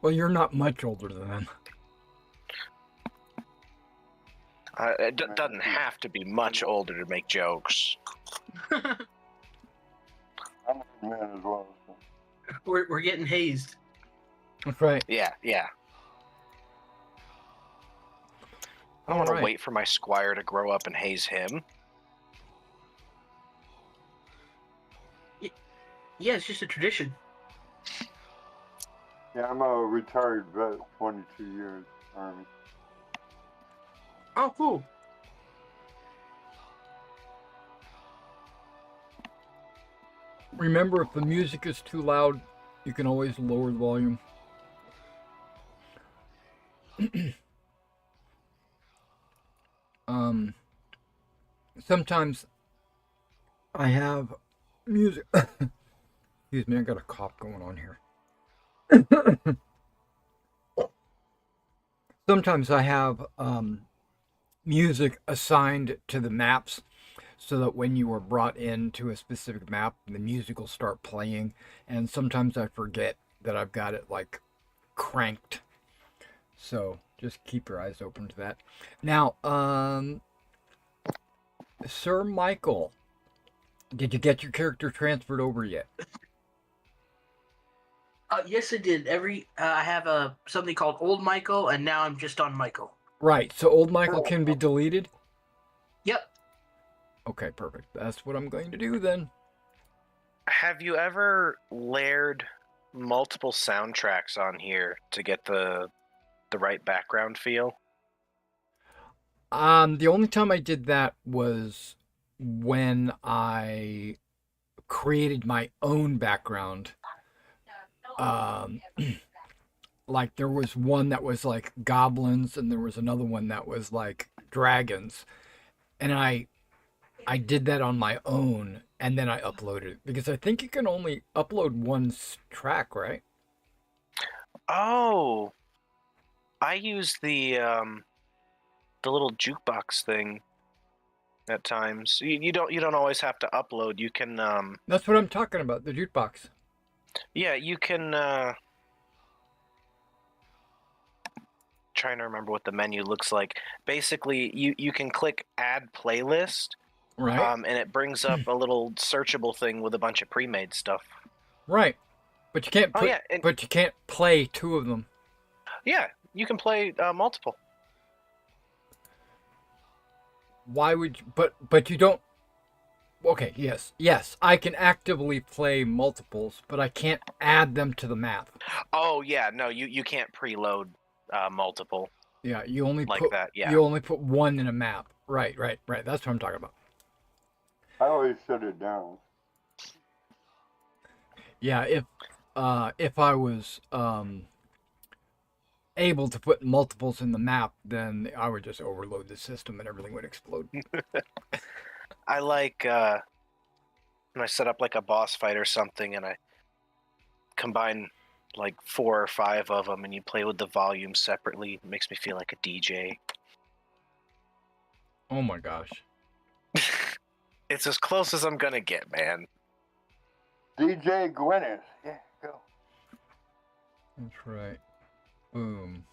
Well, you're not much older than them. It doesn't have to be much older to make jokes. I'm a man as well. So. We're getting hazed. That's right. Yeah. I want to wait for my squire to grow up and haze him. Yeah, it's just a tradition. Yeah, I'm a retired vet, 22 years Army. Oh, cool. Remember, if the music is too loud, you can always lower the volume. Sometimes I have music. Excuse me, I got a cough going on here. Sometimes I have music assigned to the maps so that when you are brought into a specific map, the music will start playing. And sometimes I forget that I've got it like cranked. So just keep your eyes open to that. Now, Sir Michael, did you get your character transferred over yet? Yes, I did. I have something called Old Michael, and now I'm just on Michael. Right, so old Michael can be deleted? Yep. Okay, perfect. That's what I'm going to do then. Have you ever layered multiple soundtracks on here to get the right background feel? The only time I did that was when I created my own background. Like there was one that was like goblins and there was another one that was like dragons. And I did that on my own and then I uploaded it because I think you can only upload one track, right? Oh, I use the little jukebox thing at times. You don't always have to upload. You can That's what I'm talking about, the jukebox. Yeah, you can trying to remember what the menu looks like. Basically, you can click add playlist. Right. And it brings up a little searchable thing with a bunch of pre-made stuff. Right. But you can't put, but you can't play two of them. Yeah, you can play multiple. Why would you, but you don't. Okay, yes, I can actively play multiples, but I can't add them to the map. Oh yeah, no, you can't preload multiple. Yeah, you only like put that. Yeah, you only put one in a map. Right. That's what I'm talking about. I always shut it down. Yeah, if I was able to put multiples in the map, then I would just overload the system and everything would explode. I like when I set up like a boss fight or something and I combine like 4 or 5 of them and you play with the volume separately. It makes me feel like a DJ. Oh my gosh. It's as close as I'm gonna get, man. DJ Gwyneth. Yeah, go. That's right. Boom.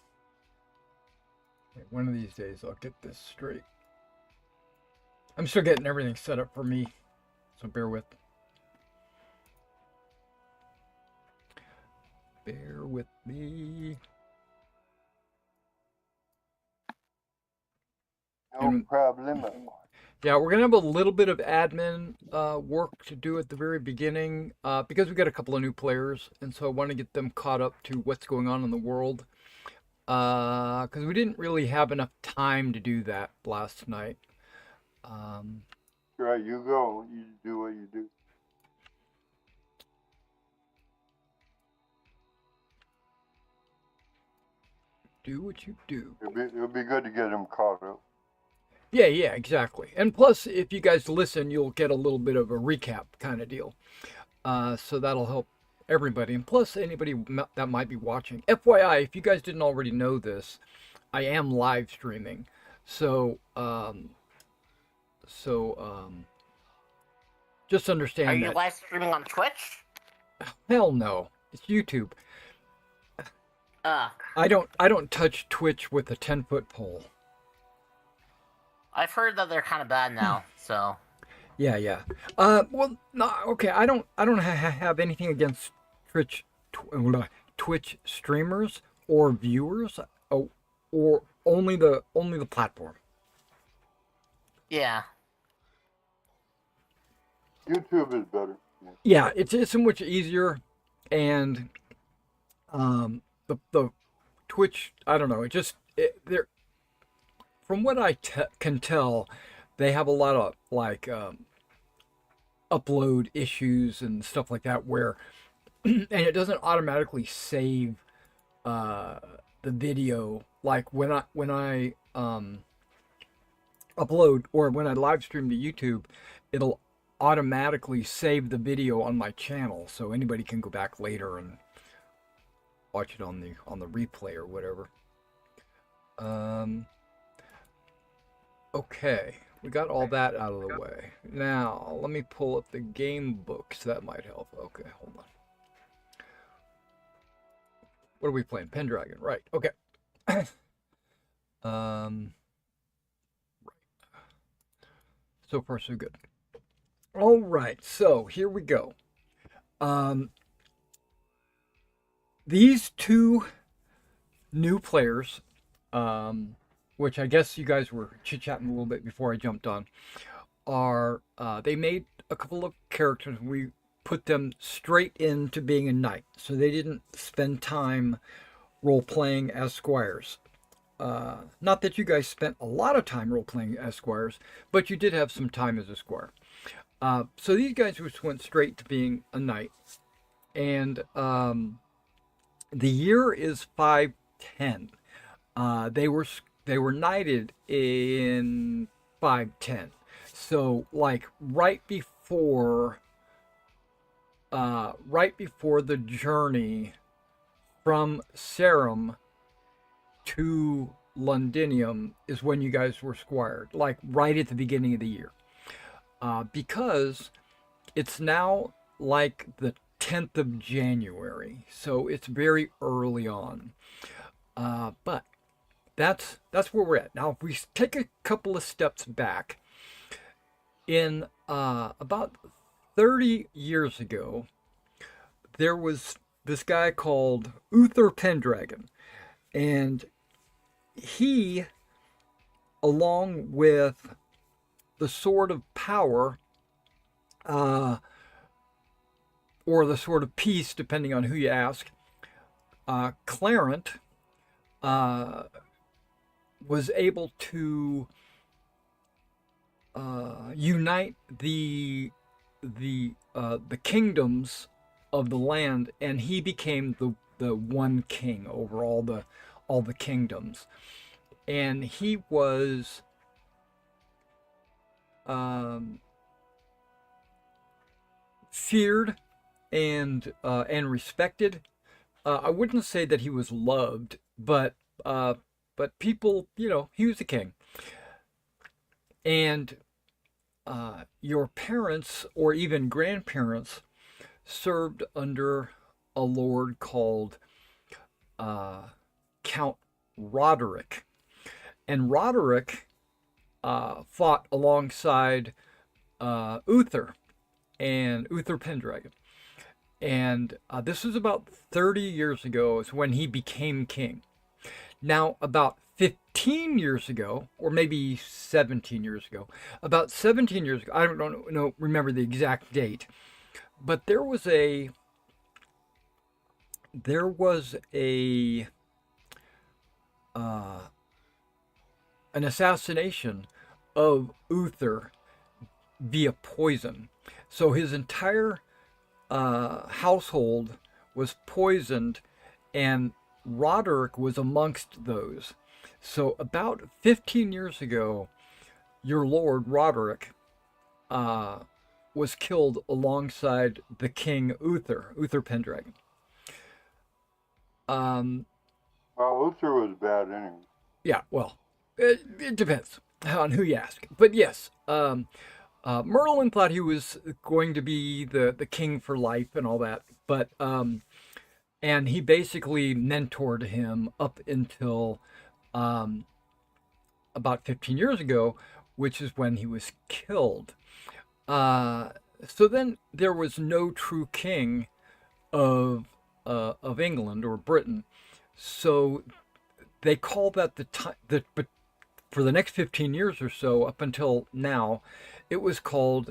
One of these days I'll get this straight. I'm still getting everything set up for me, so bear with. Bear with me. No problem. Yeah, we're gonna have a little bit of admin work to do at the very beginning because we got a couple of new players, and so I want to get them caught up to what's going on in the world. Because we didn't really have enough time to do that last night. Right, you go. You do what you do. Do what you do. It'll be good to get them caught up. Yeah, exactly. And plus, if you guys listen, you'll get a little bit of a recap kind of deal. So that'll help everybody. And plus, anybody that might be watching. FYI, if you guys didn't already know this, I am live streaming. So, just understand that. Are you live streaming on Twitch? Hell no. It's YouTube. Uh, I don't touch Twitch with a 10-foot pole. I've heard that they're kind of bad now, so. Yeah, yeah. Well, no, okay. I don't have anything against Twitch, Twitch streamers or viewers, or only the platform. Yeah. YouTube is better. Yeah, it's so much easier, and the Twitch, I don't know. They're, from what I can tell, they have a lot of like upload issues and stuff like that where and it doesn't automatically save uh, the video. Like when I upload or when I live stream to YouTube, it'll automatically save the video on my channel, so anybody can go back later and watch it on the replay or whatever. Okay, we got all that out of the way. Now let me pull up the game books. That might help. Okay, hold on. What are we playing? Pendragon, right? Okay. Right. So far, so good. All right, so here we go. These two new players, which I guess you guys were chit-chatting a little bit before I jumped on, are they made a couple of characters. We put them straight into being a knight, so they didn't spend time role-playing as squires. Not that you guys spent a lot of time role-playing as squires, but you did have some time as a squire. So these guys just went straight to being a knight, and the year is 510. They were knighted in 510, so like right before the journey from Sarum to Londinium is when you guys were squired, like right at the beginning of the year. Because it's now like the 10th of January, so it's very early on. But that's where we're at. Now, if we take a couple of steps back, in about 30 years ago, there was this guy called Uther Pendragon, and he, along with the Sword of Power, or the Sword of Peace, depending on who you ask, Clarent was able to unite the kingdoms of the land, and he became the one king over all the kingdoms, and he was feared and respected. I wouldn't say that he was loved, but people, he was a king. And your parents or even grandparents served under a lord called Count Roderick. And Roderick fought alongside Uther and Uther Pendragon. And this was about 30 years ago is when he became king. Now, about 15 years ago, or maybe 17 years ago, about 17 years ago, I don't remember the exact date, but there was an assassination of Uther via poison. So his entire household was poisoned, and Roderick was amongst those. So about 15 years ago, your lord Roderick was killed alongside the king Uther Pendragon. Well, Luther was bad anyway. Yeah, well, it depends on who you ask. But yes, Merlin thought he was going to be the king for life and all that. But and he basically mentored him up until um, about 15 years ago, which is when he was killed. Uh, so then there was no true king of England or Britain. So they call that the time that, but for the next 15 years or so, up until now, it was called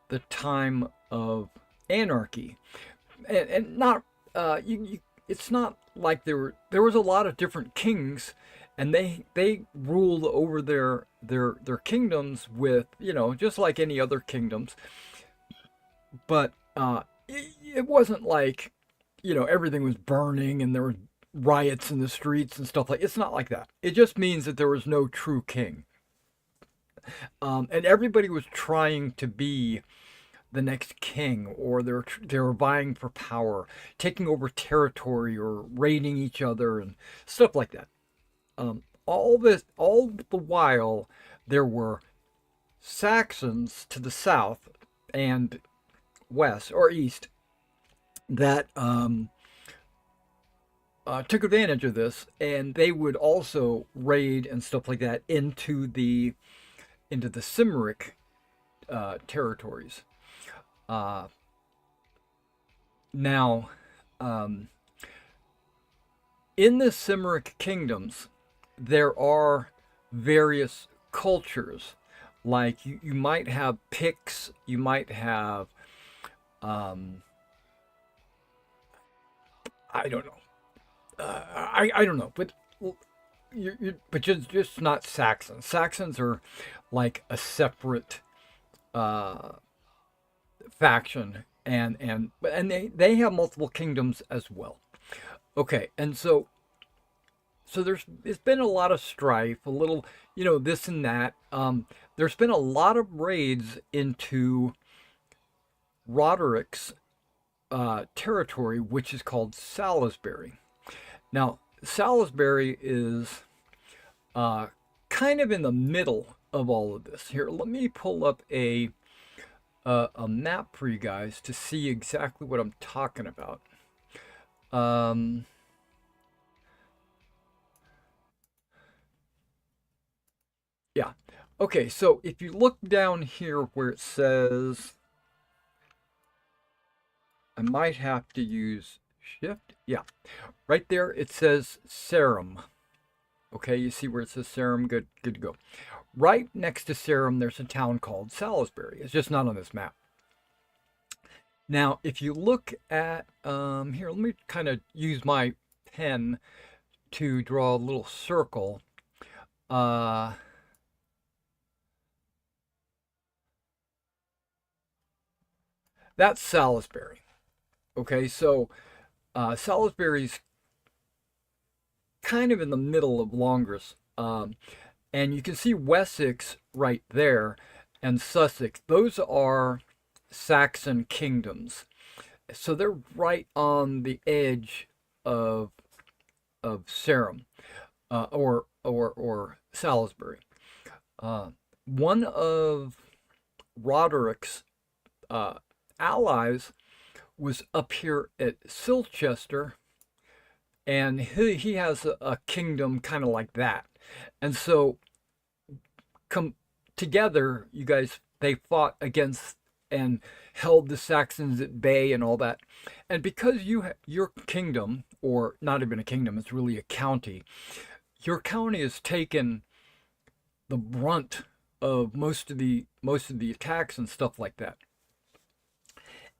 the time of anarchy, and not it's not like there was a lot of different kings, and they ruled over their kingdoms with, just like any other kingdoms, but it wasn't like, everything was burning and there were riots in the streets and stuff. It's not like that. It just means that there was no true king, and everybody was trying to be the next king, or they were vying for power, taking over territory or raiding each other and stuff like that. All the while, there were Saxons to the south and west or east that took advantage of this, and they would also raid and stuff like that into the Cymric territories. Uh, Now, um, in the Cymric kingdoms, there are various cultures. Like you might have Picts, you might have, um, I don't know, I don't know, but but just not Saxons. Saxons are like a separate uh, faction, and they have multiple kingdoms as well. Okay, and so there's been a lot of strife, a little, this and that. There's been a lot of raids into Roderick's territory, which is called Salisbury. Now, Salisbury is uh, kind of in the middle of all of this. Here, let me pull up a map for you guys to see exactly what I'm talking about. Um, yeah. Okay, so if you look down here where it says, I might have to use shift. Yeah, right there it says Sarum. Okay, you see where it says Sarum? Good to go. Right next to Sarum, there's a town called Salisbury. It's just not on this map. Now, if you look at, here, let me kind of use my pen to draw a little circle. That's Salisbury. Okay, so Salisbury's kind of in the middle of Longres. And you can see Wessex right there and Sussex. Those are Saxon kingdoms. So they're right on the edge of Sarum, or Salisbury. One of Roderick's allies was up here at Silchester, and he has a kingdom kind of like that. And so, come together, you guys, they fought against and held the Saxons at bay and all that. And because your kingdom, or not even a kingdom, it's really a county, your county has taken the brunt of most of the attacks and stuff like that.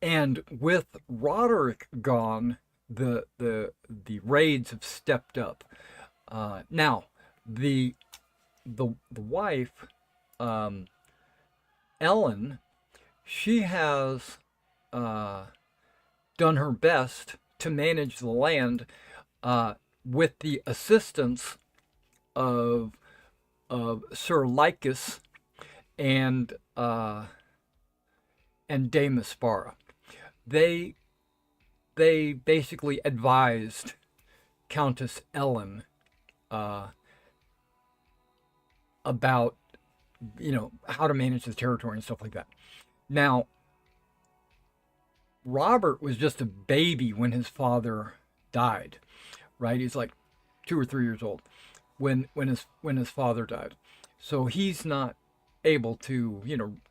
And with Roderick gone, the raids have stepped up. Now, the wife, Ellen, she has done her best to manage the land with the assistance of Sir Lycus and Damaspara. They they basically advised Countess Ellen about how to manage the territory and stuff like that. Now, Robert was just a baby when his father died, right? He's like 2 or 3 years old when his father died, so he's not able to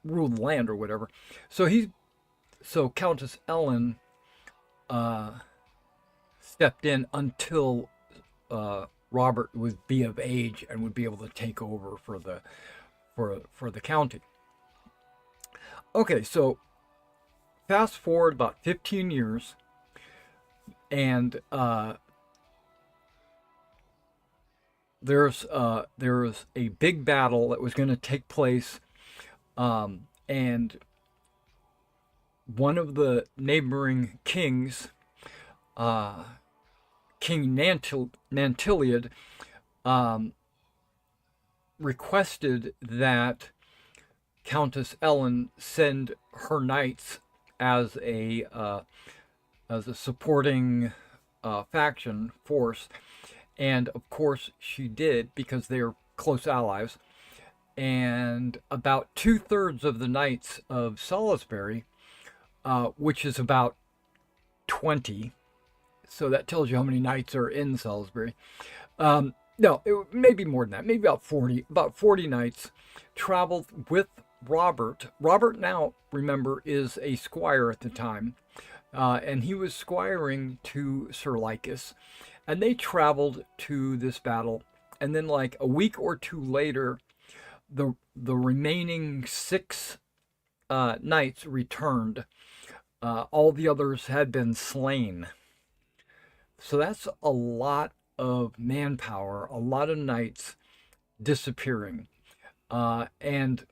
rule the land or whatever. So Countess Ellen uh, stepped in until Robert would be of age and would be able to take over for the county. Okay, so fast forward about 15 years, and there's a big battle that was going to take place, and one of the neighboring kings, King Nantiliad, requested that Countess Ellen send her knights as a supporting faction force, and of course she did, because they're close allies. And about 2/3 of the knights of Salisbury, which is about 20, so that tells you how many knights are in Salisbury. No, maybe more than that, maybe about 40. About 40 knights traveled with Robert. Robert now, remember, is a squire at the time, and he was squiring to Sir Lycus, and they traveled to this battle. And then, like a week or two later, the remaining 6 knights returned. All the others had been slain. So that's a lot of manpower, a lot of knights disappearing, and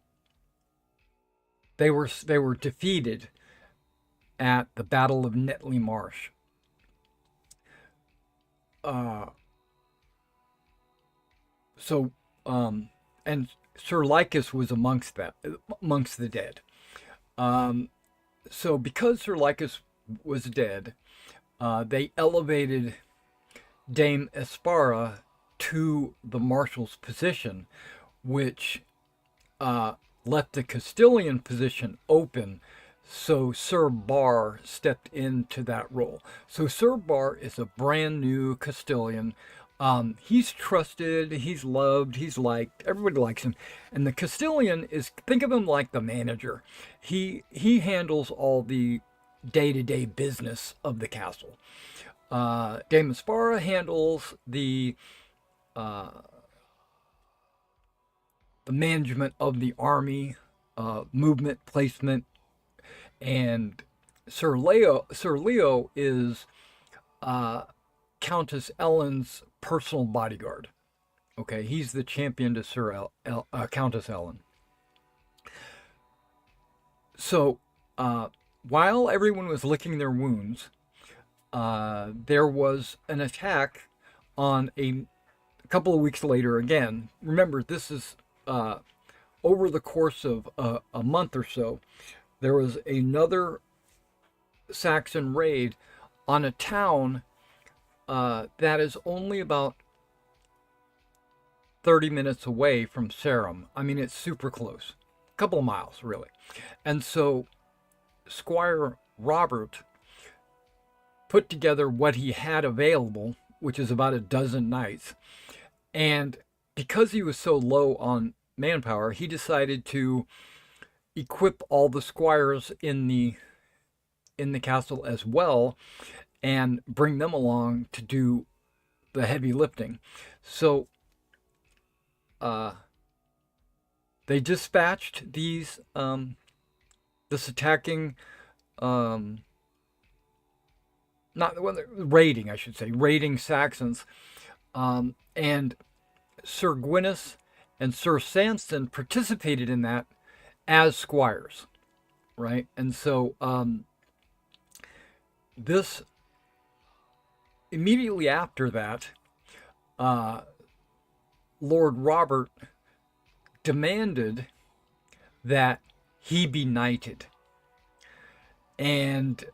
they were defeated at the Battle of Netley Marsh. And Sir Lycus was amongst the dead. So because Sir Lycus was dead, they elevated Dame Espara to the marshal's position, which left the Castilian position open. So Sir Bar stepped into that role. So Sir Bar is a brand new Castilian. He's trusted, he's loved, he's liked, everybody likes him. And the Castilian think of him like the manager. He handles all the day-to-day business of the castle. Dame Espara handles the management of the army, movement, placement, and Sir Leo is Countess Ellen's personal bodyguard. Okay, he's the champion to Countess Ellen. So while everyone was licking their wounds, there was an attack on a couple of weeks later again. Remember, this is over the course of a month or so. There was another Saxon raid on a town that is only about 30 minutes away from Sarum. I mean, it's super close. A couple of miles, really. And so Squire Robert put together what he had available, which is about a dozen knights. And because he was so low on manpower, he decided to equip all the squires in the castle as well, and bring them along to do the heavy lifting. So they dispatched this attacking, raiding Saxons, and Sir Gwyneth and Sir Sanson participated in that as squires, right? And so this immediately after that, Lord Robert demanded that he be knighted, and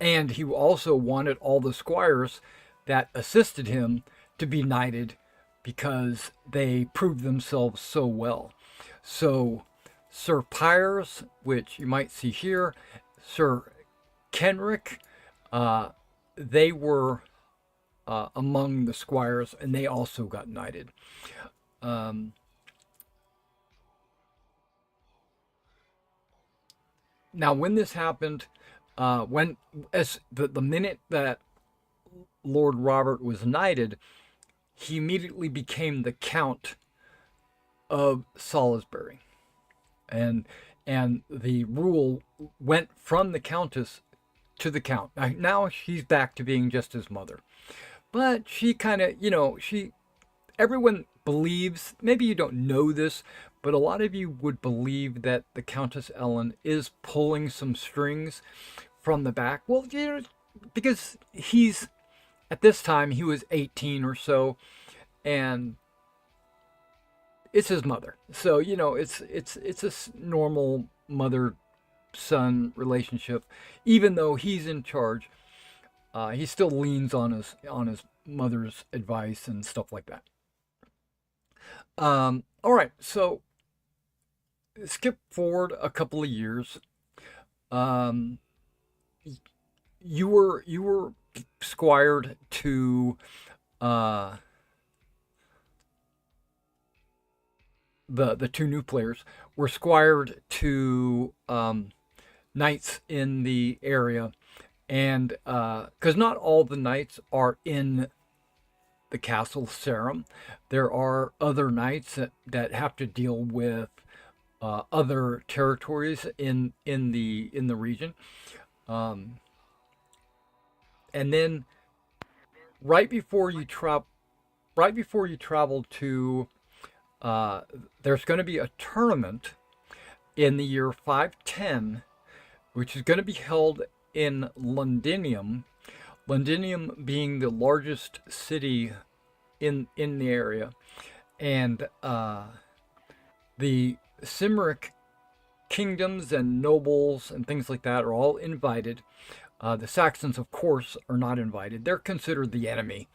he also wanted all the squires that assisted him to be knighted because they proved themselves so well. So Sir Piers, which you might see here, Sir Kenrick, they were among the squires, and they also got knighted. Um, Now, when this happened, when as the minute that Lord Robert was knighted, he immediately became the Count of Salisbury, and the rule went from the Countess to the Count. Now she's back to being just his mother, but she kind of, everyone believes, maybe you don't know this, but a lot of you would believe that the Countess Ellen is pulling some strings from the back. Well, because at this time, he was 18 or so, and it's his mother. So, it's a normal mother-son relationship. Even though he's in charge, he still leans on his mother's advice and stuff like that. All right, so skip forward a couple of years. You were squired to the two new players were squired to knights in the area, and because not all the knights are in the castle Sarum, there are other knights that have to deal with other territories in the region, and then right before you travel to there's going to be a tournament in the year 510, which is going to be held in Londinium. Londinium being the largest city in the area, and the Cymric kingdoms and nobles and things like that are all invited. The Saxons, of course, are not invited. They're considered the enemy,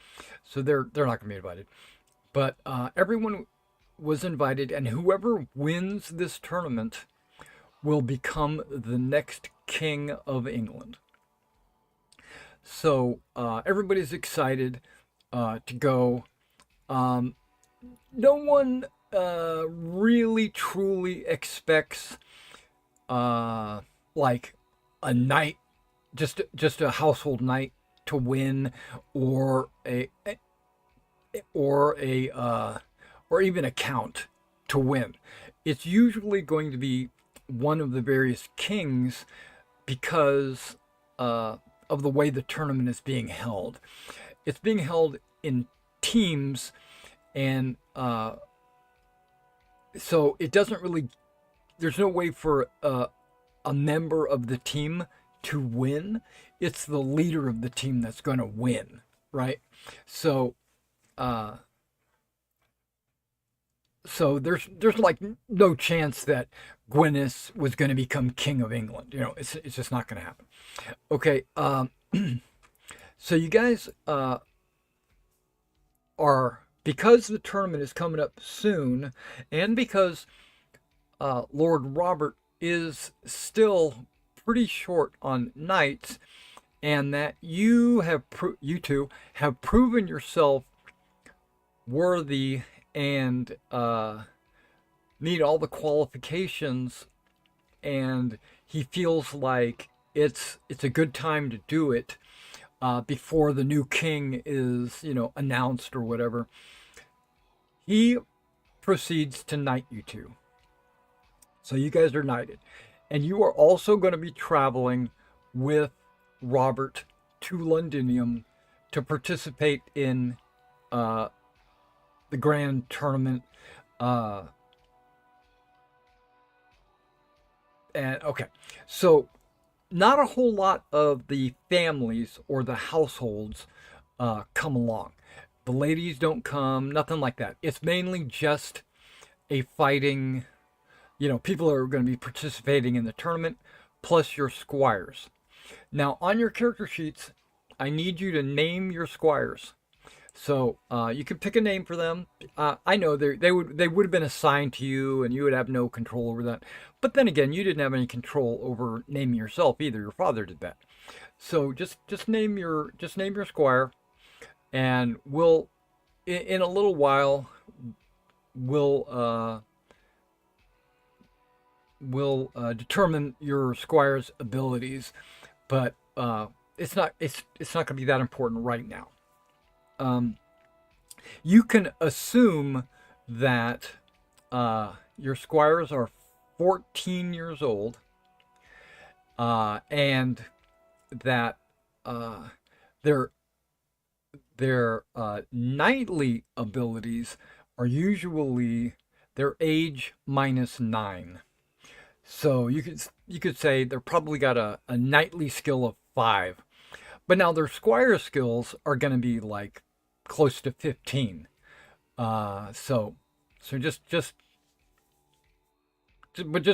so they're not going to be invited. But everyone was invited, and whoever wins this tournament will become the next king of England. So everybody's excited to go. No one really truly expects like a knight, just a household knight to win, or even a count to win. It's usually going to be one of the various kings because of the way the tournament is being held. It's being held in teams, and so it doesn't really. There's no way for a member of the team to win. It's the leader of the team that's going to win, right? So there's like no chance that Gwyneth was going to become king of England. It's just not going to happen. Okay, so you guys are, because the tournament is coming up soon, and because Lord Robert is still pretty short on knights, and that you two have proven yourself worthy and meet all the qualifications, and he feels like it's a good time to do it before the new king is announced or whatever. He proceeds to knight you two. So you guys are knighted, and you are also going to be traveling with Robert to Londinium to participate in the grand tournament. And okay, so not a whole lot of the families or the households come along. The ladies don't come, nothing like that. It's mainly just a fighting, people are going to be participating in the tournament, plus your squires. Now, on your character sheets, I need you to name your squires. So you can pick a name for them. I know they would have been assigned to you, and you would have no control over that. But then again, you didn't have any control over naming yourself either. Your father did that. So just name your squire, and we'll in a little while we'll determine your squire's abilities, but it's not going to be that important right now. You can assume that your squires are 14 years old, and that their knightly abilities are usually their age minus 9. So you could say they're probably got a knightly skill of 5. But now their squire skills are going to be like close to 15. So just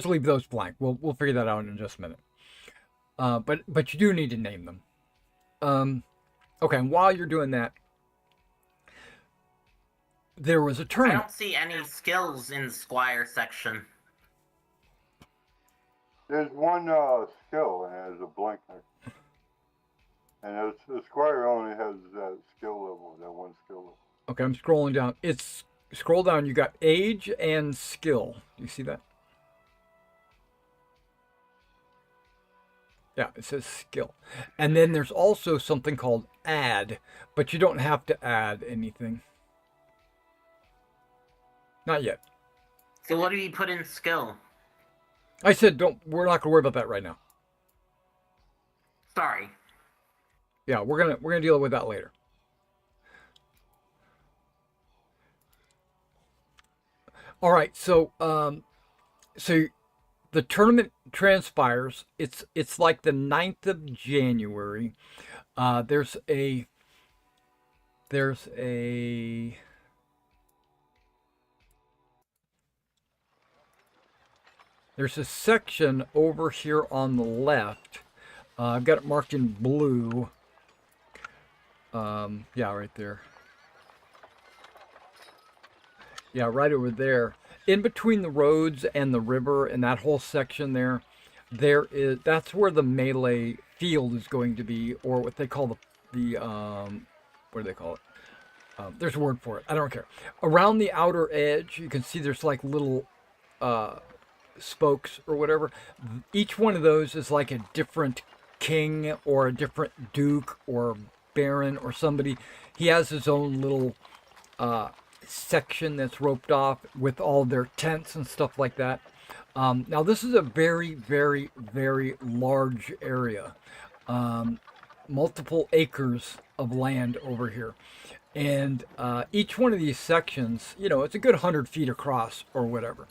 leave those blank. We'll figure that out in just a minute. But you do need to name them. Okay, and while you're doing that, there was a I tournament. don't see any skills in the Squire section. There's one skill, and it has a blank next. And the squire only has that skill level, that one skill level. Okay, I'm scrolling down. Scroll down. You got age and skill. Do you see that? Yeah, it says skill. And then there's also something called add, but you don't have to add anything. Not yet. So what do you put in skill? I said we're not going to worry about that right now. Sorry. Yeah, we're going to deal with that later. All right, so the tournament transpires. It's like the 9th of January. There's a section over here on the left. I've got it marked in blue. Yeah, right there. Yeah, right over there. In between the roads and the river and that whole section that's where the melee field is going to be, or what they call the what do they call it? There's a word for it. I don't care. Around the outer edge, you can see there's like little spokes or whatever. Each one of those is like a different king or a different duke or baron or somebody. He has his own little section that's roped off with all their tents and stuff like that. Now this is a very, very, very large area. Multiple acres of land over here. And each one of these sections, it's a good 100 feet across or whatever.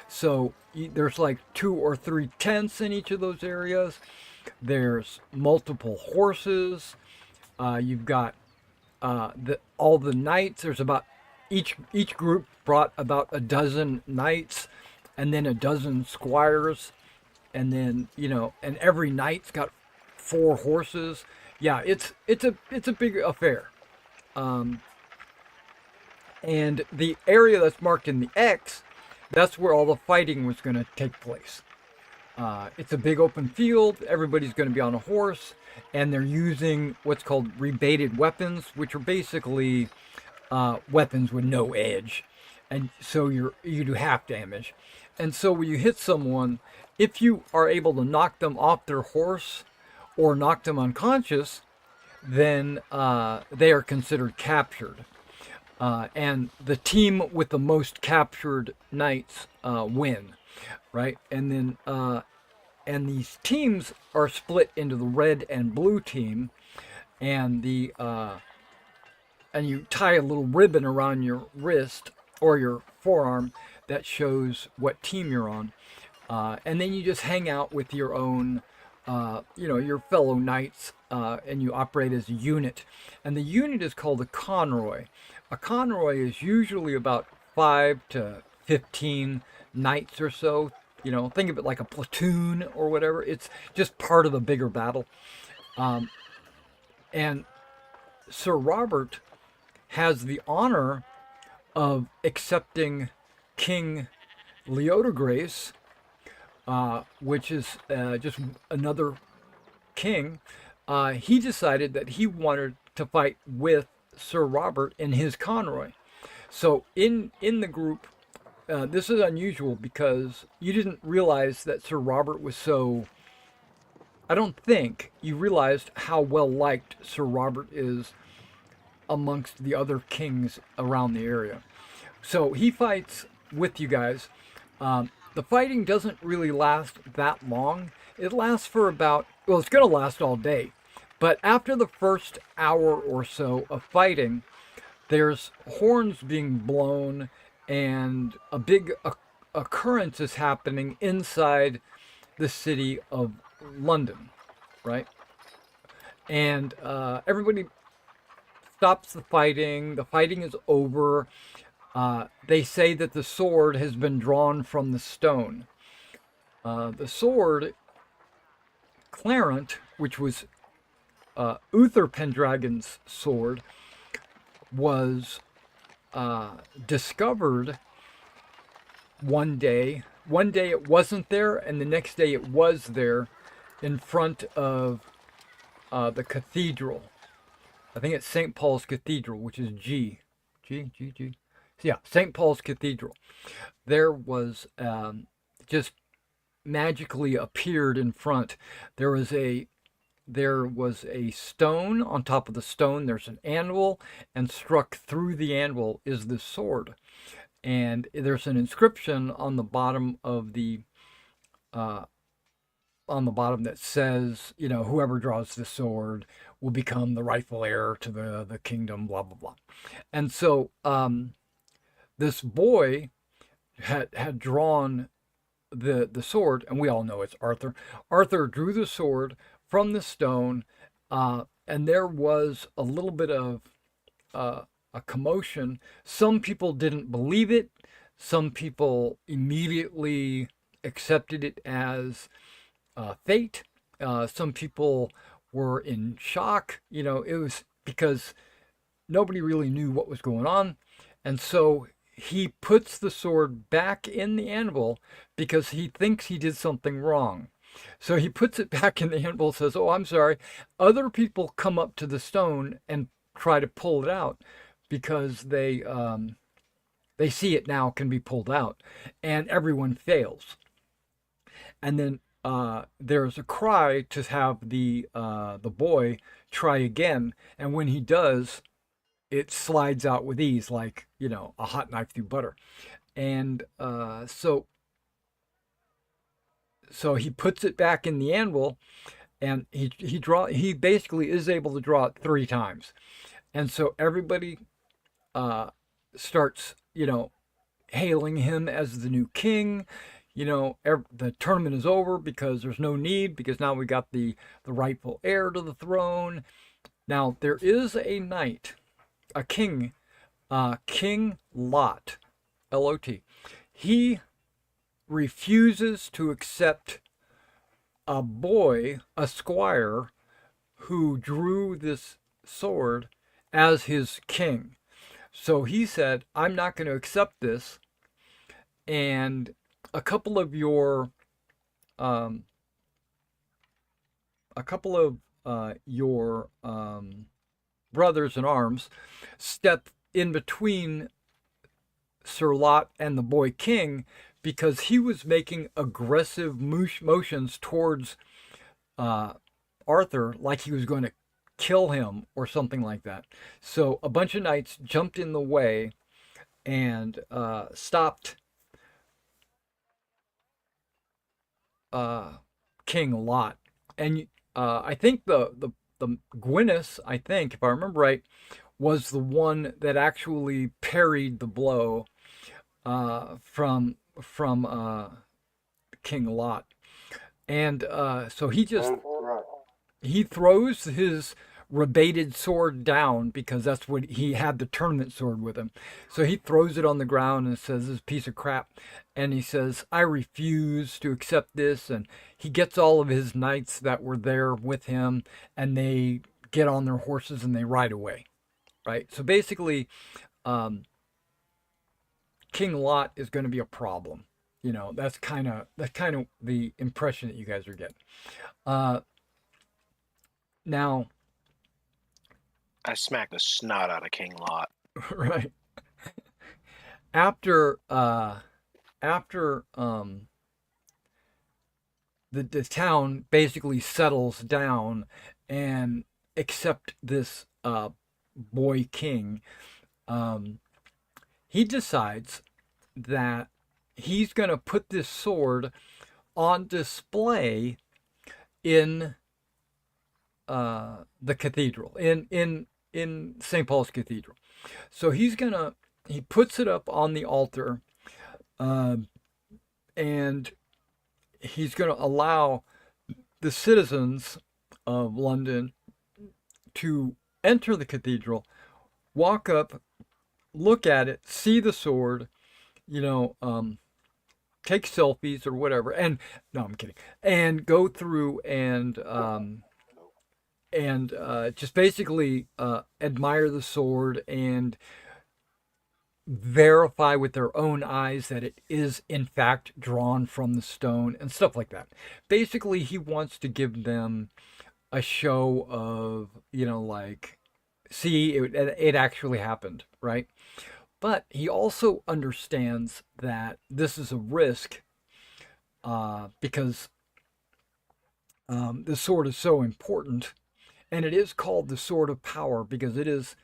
So there's like 2 or 3 tents in each of those areas. There's multiple horses. You've got all the knights. There's about each group brought about a dozen knights, and then a dozen squires, and then and every knight's got 4 horses. Yeah, it's a big affair. And the area that's marked in the X, that's where all the fighting was going to take place. It's a big open field. Everybody's going to be on a horse, and they're using what's called rebated weapons, which are basically weapons with no edge, and so you do half damage. And so when you hit someone, if you are able to knock them off their horse or knock them unconscious, then they are considered captured. And the team with the most captured knights win, right? And then and these teams are split into the red and blue team, and and you tie a little ribbon around your wrist or your forearm that shows what team you're on. And then you just hang out with your own, your fellow knights, and you operate as a unit. And the unit is called a conroy. A conroy is usually about 5 to 15 knights or so. Think of it like a platoon or whatever. It's just part of a bigger battle. And Sir Robert has the honor of accepting King Leodegrace, which is just another king he decided that he wanted to fight with Sir Robert in his convoy. So in the group, this is unusual because you didn't realize that Sir Robert was so. I don't think you realized how well liked Sir Robert is amongst the other kings around the area. So he fights with you guys. The fighting doesn't really last that long. It lasts for about, well, it's going to last all day. But after the first hour or so of fighting, there's horns being blown and a big occurrence is happening inside the city of London, right? And everybody stops the fighting. The fighting is over. They say that the sword has been drawn from the stone. The sword, Clarent, which was Uther Pendragon's sword, was discovered one day. One day it wasn't there, and the next day it was there in front of the cathedral. I think it's St. Paul's Cathedral, which is G. Yeah, St. Paul's Cathedral. There was just magically appeared in front. There was a stone. On top of the stone there's an anvil, and struck through the anvil is the sword. And there's an inscription on the bottom of the that says, whoever draws the sword will become the rightful heir to the kingdom, blah blah blah. And so this boy had drawn the sword, and we all know it's Arthur. Arthur drew the sword from the stone, and there was a little bit of a commotion. Some people didn't believe it. Some people immediately accepted it as fate. Some people were in shock. It was because nobody really knew what was going on. And so he puts the sword back in the anvil because he thinks he did something wrong. So he puts it back in the anvil, says, "Oh, I'm sorry." Other people come up to the stone and try to pull it out because they see it now can be pulled out, and everyone fails. And then there's a cry to have the boy try again, and when he does, it slides out with ease, like a hot knife through butter. And so he puts it back in the anvil, and he basically is able to draw it 3 times. And so everybody starts hailing him as the new king. The tournament is over because there's no need, because now we got the rightful heir to the throne. Now there is a knight, a king, King Lot, Lot. He refuses to accept a boy, a squire, who drew this sword as his king. So he said, "I'm not going to accept this." And a couple of your brothers in arms step in between Sir Lot and the boy king, because he was making aggressive motions towards Arthur, like he was going to kill him or something like that. So a bunch of knights jumped in the way and stopped King Lot. And I think the Gwyneth, I think, if I remember right, was the one that actually parried the blow from King Lot. And so he just he throws his rebated sword down, because that's what he had, the tournament sword with him. So he throws it on the ground and says, "This is a piece of crap." And he says, "I refuse to accept this." And he gets all of his knights that were there with him, and they get on their horses and they ride away. Right? So basically, King Lot is going to be a problem. That's kind of the impression that you guys are getting. Now, I smacked the snot out of King Lot. right after after the town basically settles down and accept this boy king, um, he decides that he's going to put this sword on display in the cathedral, in St. Paul's Cathedral. So he puts it up on the altar, uh, and he's gonna allow the citizens of London to enter the cathedral, walk up, look at it, see the sword, you know, take selfies or whatever, and no, I'm kidding, and go through and just basically admire the sword and verify with their own eyes that it is in fact drawn from the stone and stuff like that. Basically, he wants to give them a show of, like, see, it actually happened, right? But he also understands that this is a risk, because the sword is so important, and it is called the sword of power because it is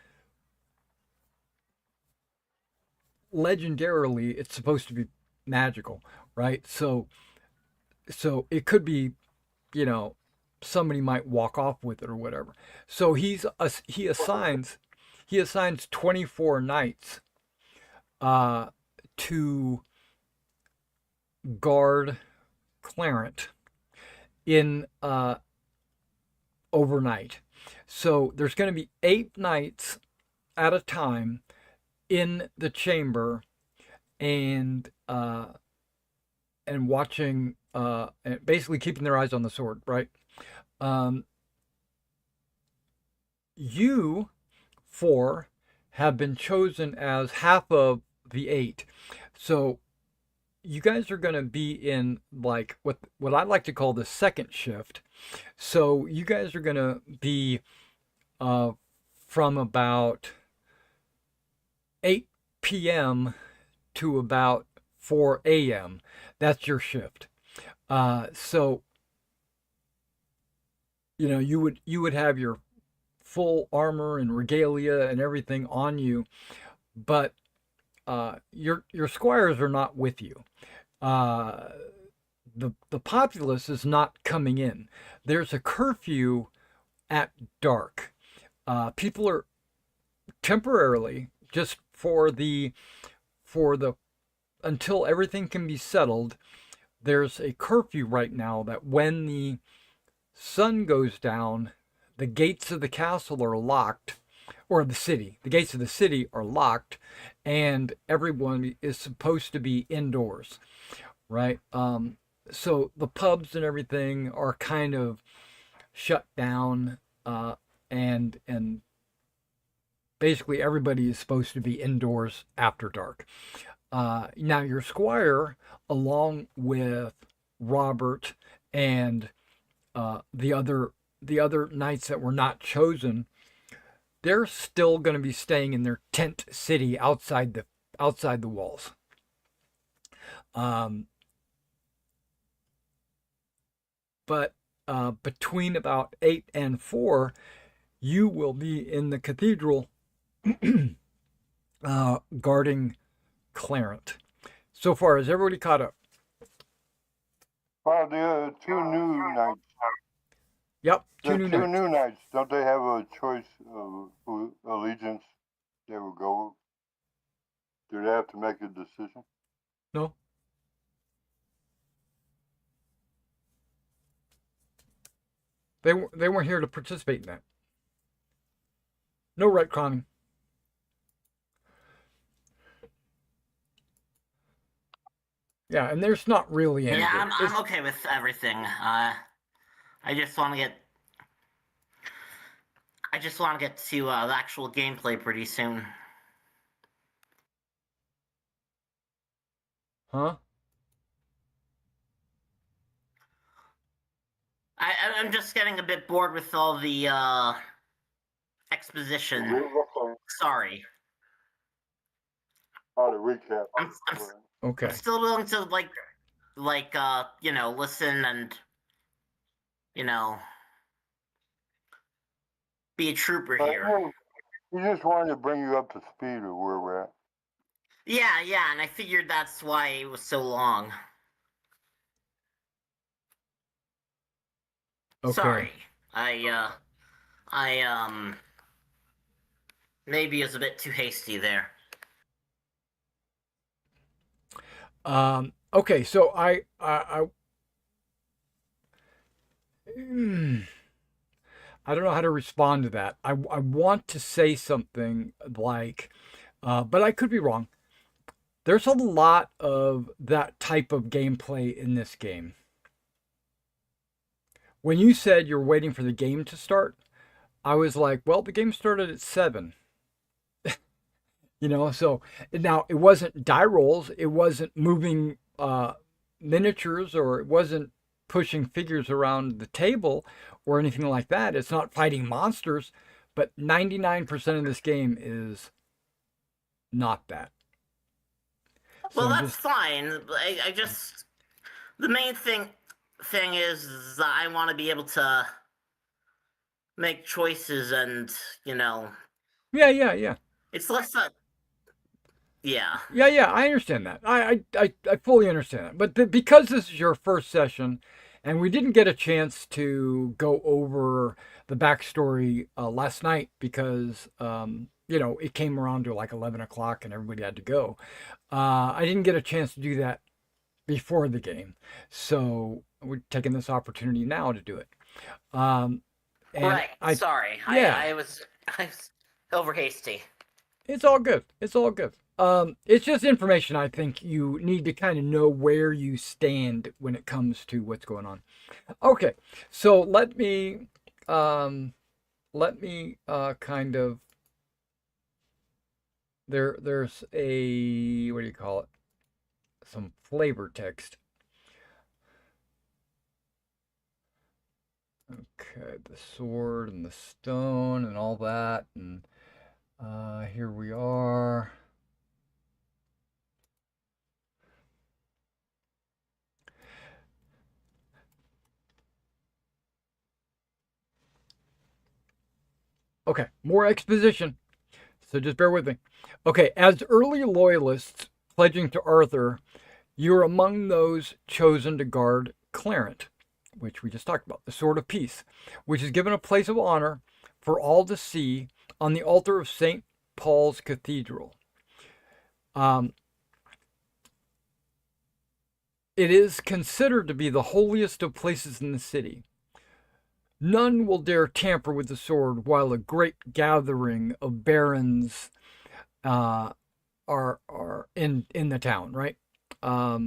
legendarily, it's supposed to be magical, right? So it could be, you know somebody might walk off with it or whatever. So he assigns 24 knights uh to guard Clarent in overnight. So there's going to be 8 knights at a time in the chamber, and watching, and basically keeping their eyes on the sword, right? Um, you four have been chosen as half of the 8. So you guys are going to be in, like, what I like to call the second shift. So you guys are going to be uh, from about 8 p.m. to about 4 a.m. That's your shift. So you would have your full armor and regalia and everything on you, but your squires are not with you. Uh, the populace is not coming in. There's a curfew at dark. People are temporarily, just for the until everything can be settled. There's a curfew right now that when the sun goes down, the gates of the castle are locked, or the gates of the city are locked, and everyone is supposed to be indoors, right? So the pubs and everything are kind of shut down, and basically everybody is supposed to be indoors after dark. Now your squire, along with Robert and the other knights that were not chosen, they're still going to be staying in their tent city outside the walls. Um, but between about 8 and 4, you will be in the cathedral, guarding Clarent. So far, is everybody caught up? Well, the two new knights. Yep, The two two new knights. new knights, don't they have a choice of who allegiance they will go with? Do they have to make a decision? No, they weren't here to participate in that. No retconning. Yeah, and there's not really any. Yeah, Good. I'm okay with everything. I just want to get to the actual gameplay pretty soon. Huh? I'm just getting a bit bored with all the exposition. Sorry. Oh, the recap. I'm Okay. still willing to listen and be a trooper here. We just wanted to bring you up to speed of where we're at. Yeah, and I figured that's why it was so long. Okay. Sorry. I maybe was a bit too hasty there. Okay, so I don't know how to respond to that. I want to say something like, but I could be wrong. There's a lot of that type of gameplay in this game. When you said you're waiting for the game to start, I was like, well, the game started at 7. So now it wasn't die rolls, it wasn't moving miniatures, or it wasn't pushing figures around the table or anything like that. It's not fighting monsters, but 99% of this game is not that. Well, that's fine. I just the main thing is I want to be able to make choices, and Yeah. it's less that. Yeah. Yeah. I understand that. I fully understand that. But because this is your first session, and we didn't get a chance to go over the backstory last night because it came around to like 11 o'clock and everybody had to go. I didn't get a chance to do that before the game, so we're taking this opportunity now to do it. Right. Sorry. Yeah. I was over hasty. It's all good. It's just information I think you need to kind of know where you stand when it comes to what's going on. Okay, so let me kind of there's a, what do you call it? Some flavor text. Okay, the sword and the stone and all that, and here we are. Okay, more exposition. So just bear with me. Okay, as early loyalists pledging to Arthur, you're among those chosen to guard Clarent, which we just talked about, the Sword of Peace, which is given a place of honor for all to see on the altar of St. Paul's Cathedral. It is considered to be the holiest of places in the city. None will dare tamper with the sword while a great gathering of barons are in the town, right? A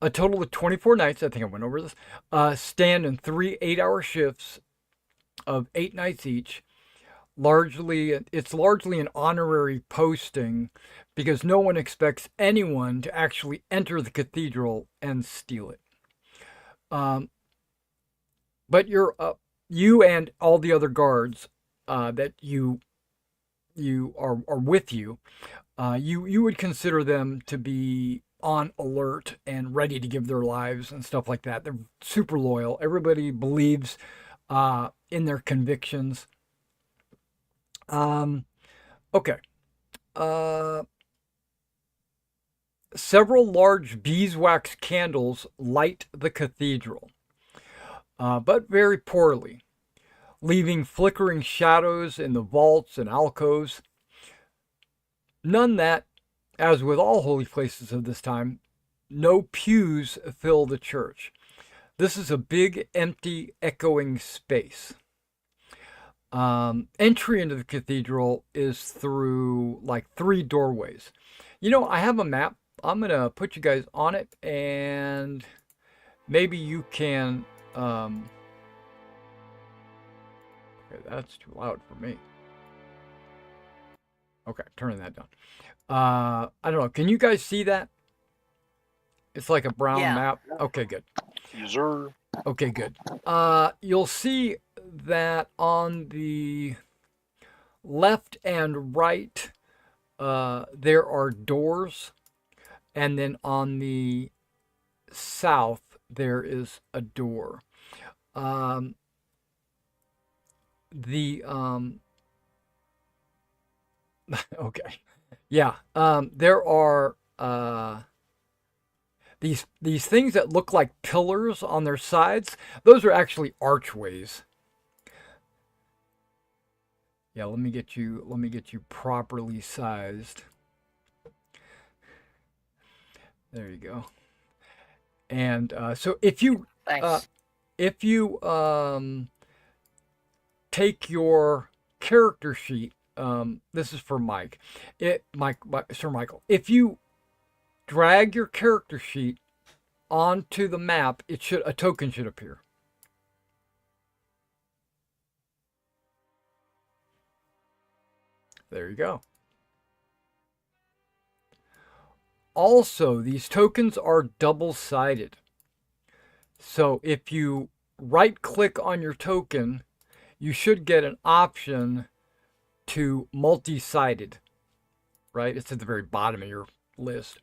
total of 24 nights, I think I went over this, stand in 3 8-hour shifts of 8 nights each. It's largely an honorary posting because no one expects anyone to actually enter the cathedral and steal it. But you and all the other guards that you are with you, you would consider them to be on alert and ready to give their lives and stuff like that. They're super loyal. Everybody believes in their convictions. Okay. Several large beeswax candles light the cathedral, but very poorly, leaving flickering shadows in the vaults and alcoves. None that, as with all holy places of this time, no pews fill the church. This is a big, empty, echoing space. Entry into the cathedral is through like 3 doorways. I have a map. I'm going to put you guys on it, and maybe you can... okay, that's too loud for me. Okay, turning that down. I don't know. Can you guys see that? It's like a brown map. Okay, good. Yes, sir. Okay, good. You'll see that on the left and right, there are doors, and then on the south, there is a door. Um, the okay, yeah. There are these things that look like pillars on their sides. Those are actually archways. Yeah, let me get you properly sized. There you go. And so Thanks. if you take your character sheet, this is for Mike. Sir Michael. If you drag your character sheet onto the map, a token should appear. There you go. Also, these tokens are double-sided. So if you right-click on your token, you should get an option to multi-sided, right? It's at the very bottom of your list.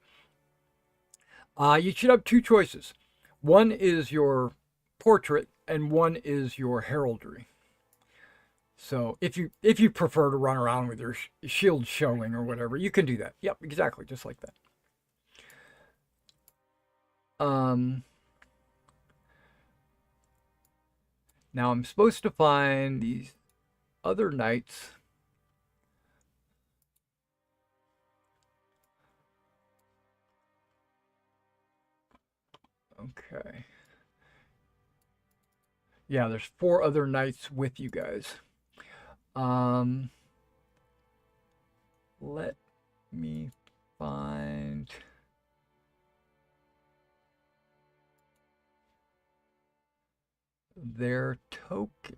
You should have two choices. One is your portrait, and one is your heraldry. So if you prefer to run around with your shield showing or whatever, you can do that. Yep, exactly, just like that. Now I'm supposed to find these other knights. Okay. Yeah, there's 4 other knights with you guys. Let me find. Their token.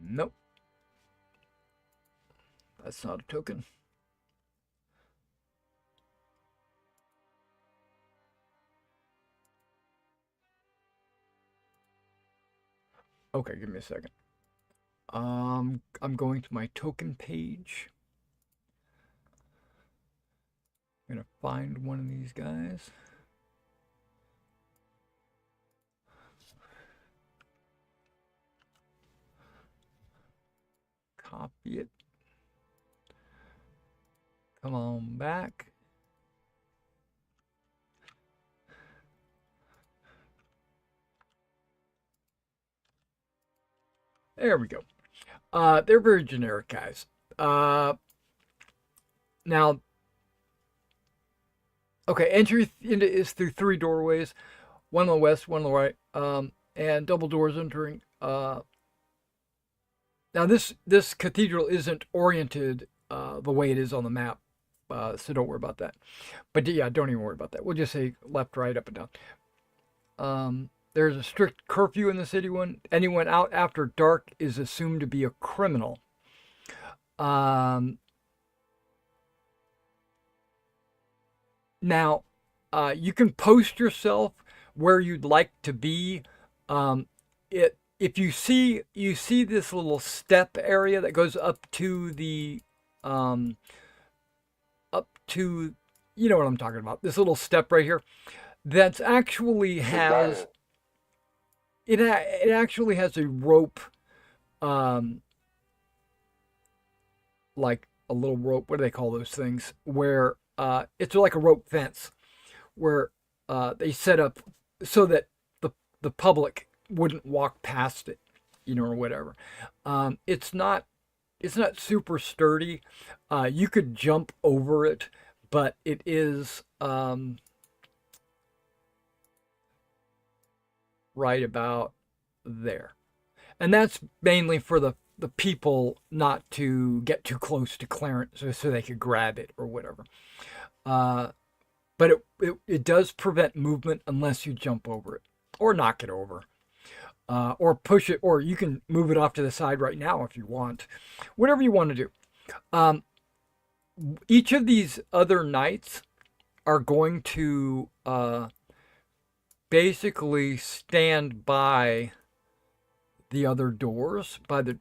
Nope. That's not a token. Okay, give me a second. I'm going to my token page. I'm gonna find one of these guys. Copy it. Come on back. There we go. They're very generic guys. Now, okay, entry into is through 3 doorways, one on the west, one on the right, and double doors entering. Now this cathedral isn't oriented the way it is on the map, so don't worry about that. But yeah, don't even worry about that. We'll just say left, right, up, and down. There's a strict curfew in the city. Anyone out after dark is assumed to be a criminal. Now, you can post yourself where you'd like to be. If you see this little step area that goes up to the up to, you know what I'm talking about. This little step right here. That's actually has it actually has a rope, like a little rope. What do they call those things? Where it's like a rope fence, where they set up so that the public wouldn't walk past it, you know, or whatever. It's not super sturdy. You could jump over it, but it is right about there. And that's mainly for the people not to get too close to Clarent so they could grab it or whatever. But it does prevent movement unless you jump over it or knock it over. or push it, or you can move it off to the side right now if you want. Whatever you want to do. Each of these other knights are going to basically stand by the other doors, by the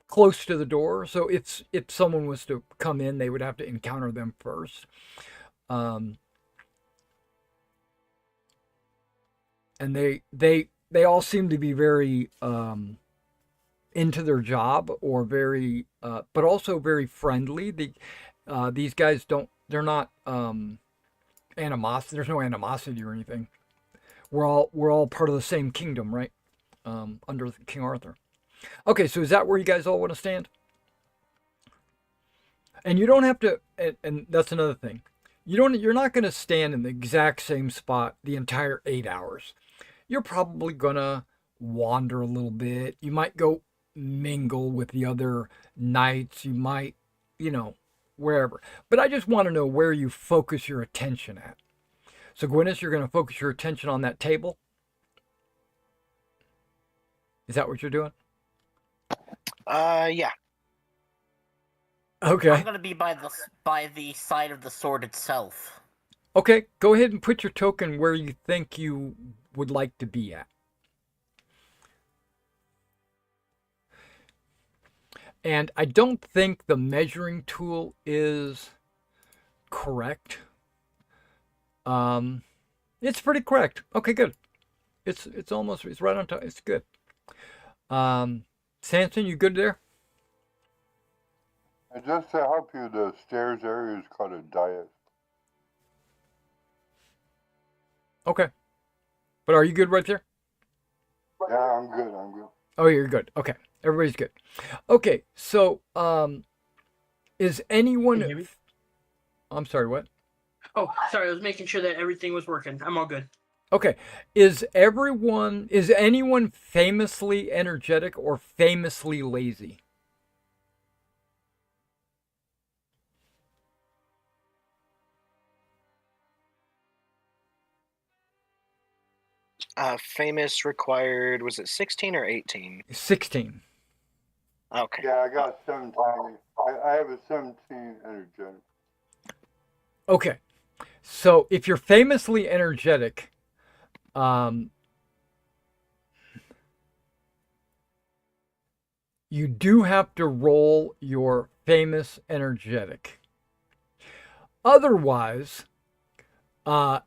close to the door. So if someone was to come in, they would have to encounter them first. And they all seem to be very into their job, or very but also very friendly. These guys they're not animosity. There's no animosity or anything. We're all part of the same kingdom, right? Under King Arthur. Okay, so is that where you guys all want to stand? And you don't have to, and that's another thing. You're not going to stand in the exact same spot the entire 8 hours. You're probably going to wander a little bit. You might go mingle with the other knights. You might, wherever. But I just want to know where you focus your attention at. So, Gwyneth, you're going to focus your attention on that table? Is that what you're doing? Yeah. Okay. I'm gonna be by the side of the sword itself. Okay, go ahead and put your token where you think you would like to be at. And I don't think the measuring tool is correct. It's pretty correct. Okay, good. It's right on top. It's good. Samson, you good there? And just to help you, the stairs area is called a dais. Okay. But are you good right there? Yeah, I'm good. Oh, you're good. Okay. Everybody's good. Okay, so is anyone Can you hear me? I'm sorry, what? Oh, sorry. I was making sure that everything was working. I'm all good. Okay. Is anyone famously energetic or famously lazy? Famous required, was it 16 or 18? 16. Okay. Yeah, I got 17. I have a 17 energetic. Okay. So if you're famously energetic, you do have to roll your famous energetic. Otherwise,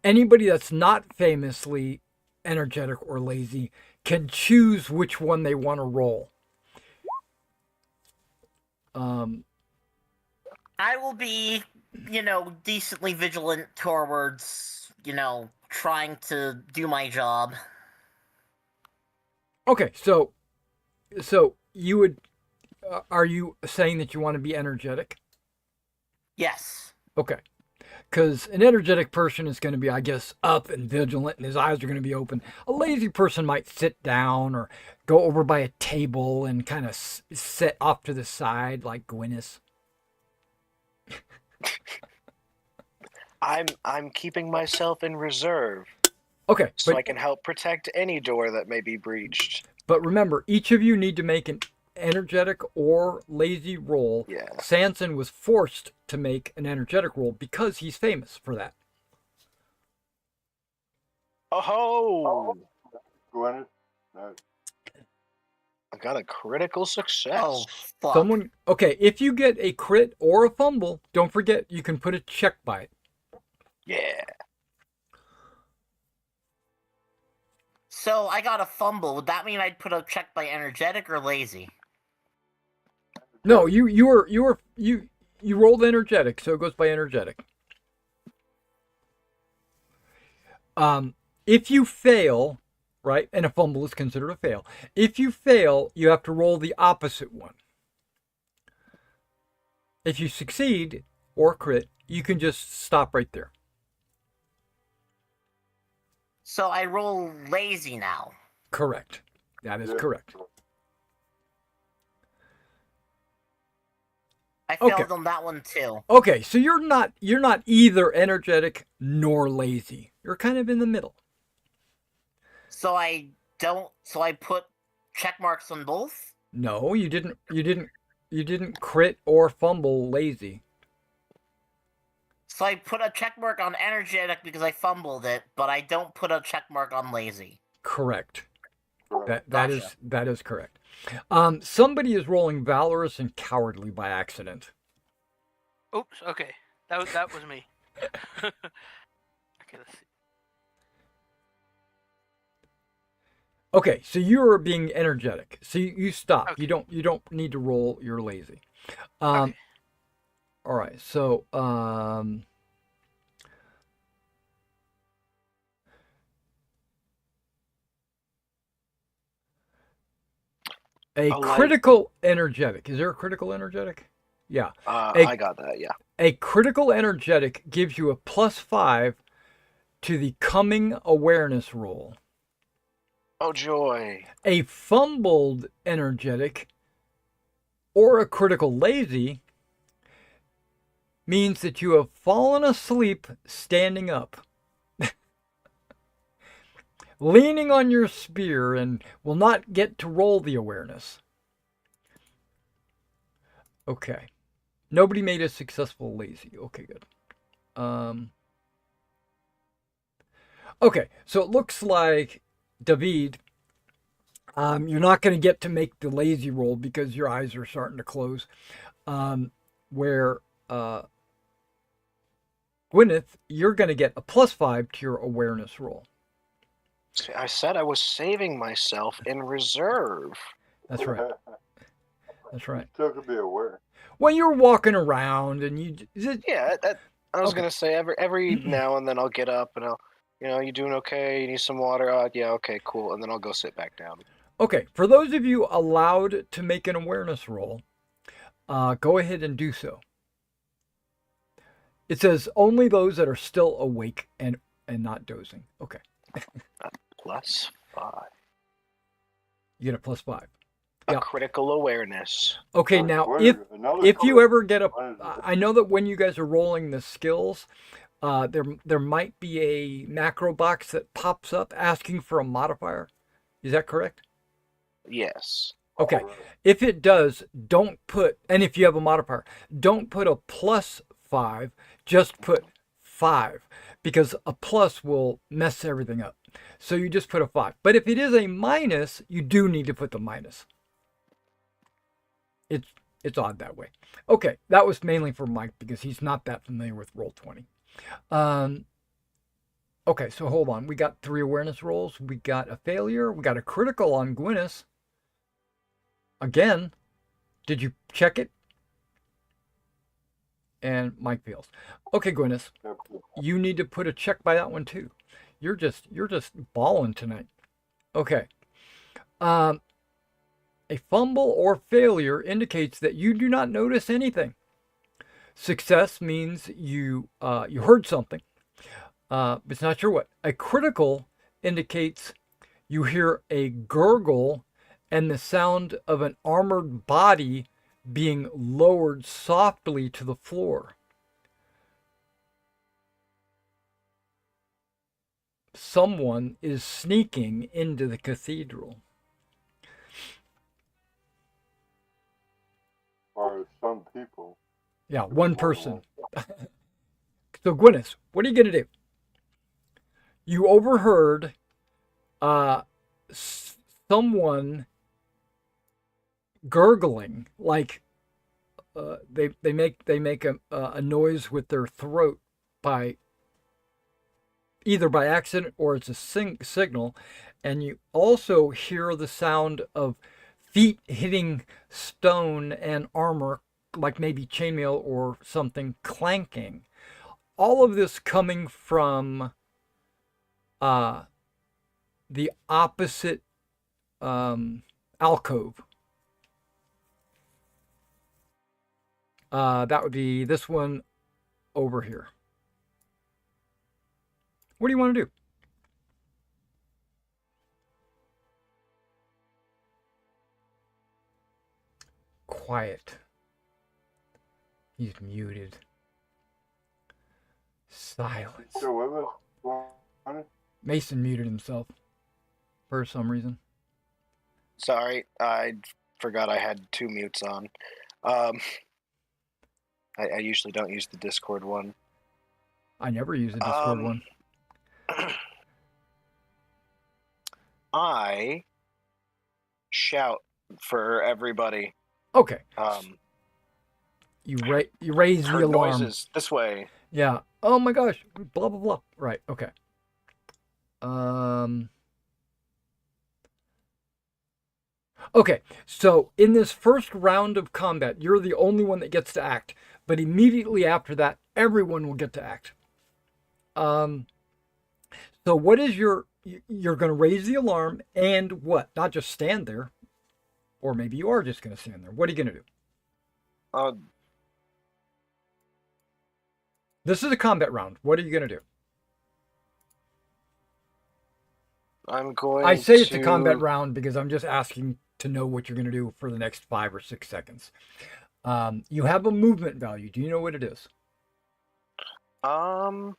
anybody that's not famously energetic or lazy can choose which one they want to roll. I will be, decently vigilant towards, trying to do my job. Okay, so you would, are you saying that you want to be energetic? Yes. Okay. Because an energetic person is going to be, I guess, up and vigilant, and his eyes are going to be open. A lazy person might sit down or go over by a table and kind of sit off to the side like Gwyneth. I'm keeping myself in reserve Okay, so I can help protect any door that may be breached. but remember, each of you need to make an energetic or lazy roll. Yeah. Sanson was forced to make an energetic roll because he's famous for that. Oh, Gwyneth? No. I got a critical success. Oh, fuck. Okay, if you get a crit or a fumble, don't forget you can put a check by it. Yeah. So I got a fumble. Would that mean I'd put a check by energetic or lazy? No, you rolled energetic, so it goes by energetic. If you fail, right, and a fumble is considered a fail. If you fail, you have to roll the opposite one. If you succeed or crit, you can just stop right there. So I roll lazy now. Correct. That is correct. I failed on that one too. Okay, so you're not either energetic nor lazy. You're kind of in the middle. So I don't. So I put check marks on both. No, you didn't. You didn't crit or fumble lazy. So I put a check mark on energetic because I fumbled it, but I don't put a check mark on lazy. Correct. Correct. That is correct. Somebody is rolling valorous and cowardly by accident. Oops. Okay. That was me. Okay. Let's see. Okay, so you're being energetic. So you stop. Okay. You don't need to roll. You're lazy. Okay. All right. So a critical energetic. Is there a critical energetic? Yeah. I got that. Yeah. A critical energetic gives you a +5 to the coming awareness roll. Oh joy. A fumbled energetic or a critical lazy means that you have fallen asleep standing up, leaning on your spear, and will not get to roll the awareness. Okay. Nobody made a successful lazy. Okay, good. Okay, so it looks like David, you're not going to get to make the lazy roll because your eyes are starting to close. Where Gwyneth, you're going to get a +5 to your awareness roll. See, I said I was saving myself in reserve. That's right. That's right. Still could be aware. Well, you're walking around and you. Yeah, I was Okay. gonna say every now and then I'll get up and I'll, you doing okay? You need some water? Yeah, okay, cool. And then I'll go sit back down. Okay, for those of you allowed to make an awareness roll, go ahead and do so. It says only those that are still awake and not dozing. Okay. +5. You get a +5. A Yeah. critical awareness. Okay, now if you ever get I know that when you guys are rolling the skills, there might be a macro box that pops up asking for a modifier. Is that correct? Yes. Okay. If it does, don't put, and if you have a modifier, don't put a +5, just put 5, because a plus will mess everything up. So you just put a 5. But if it is a minus, you do need to put the minus. It's odd that way. Okay, that was mainly for Mike because he's not that familiar with Roll20. Okay, so hold on. We got 3 awareness rolls. We got a failure. We got a critical on Gwyneth. Again, did you check it? And Mike fails. Okay, Gwyneth, you need to put a check by that one too. You're just balling tonight. Okay. A fumble or failure indicates that you do not notice anything. Success means you heard something, but it's not sure what. A critical indicates you hear a gurgle and the sound of an armored body being lowered softly to the floor. Someone is sneaking into the cathedral. Or some people. Yeah, one person. So, Gwyneth, what are you going to do? You overheard someone gurgling, like they make a noise with their throat by either by accident or it's a signal, and you also hear the sound of feet hitting stone and armor, like maybe chainmail or something clanking. All of this coming from the opposite alcove. That would be this one over here. What do you want to do? Quiet. He's muted. Silence. So with us, Mason muted himself. for some reason. Sorry, I forgot I had 2 mutes on. I usually don't use the Discord one. I never use a Discord one. I shout for everybody. Okay. Um, You raise the heard alarm. noises this way. Yeah. Oh my gosh. Blah blah blah. Right. Okay. Okay. So in this first round of combat, you're the only one that gets to act, but immediately after that, everyone will get to act. So what is you're going to raise the alarm and what? Not just stand there, or maybe you are just going to stand there. What are you going to do? This is a combat round. What are you going to do? I'm going I say to... it's a combat round because I'm just asking to know what you're going to do for the next 5 or 6 seconds. You have a movement value. Do you know what it is? Not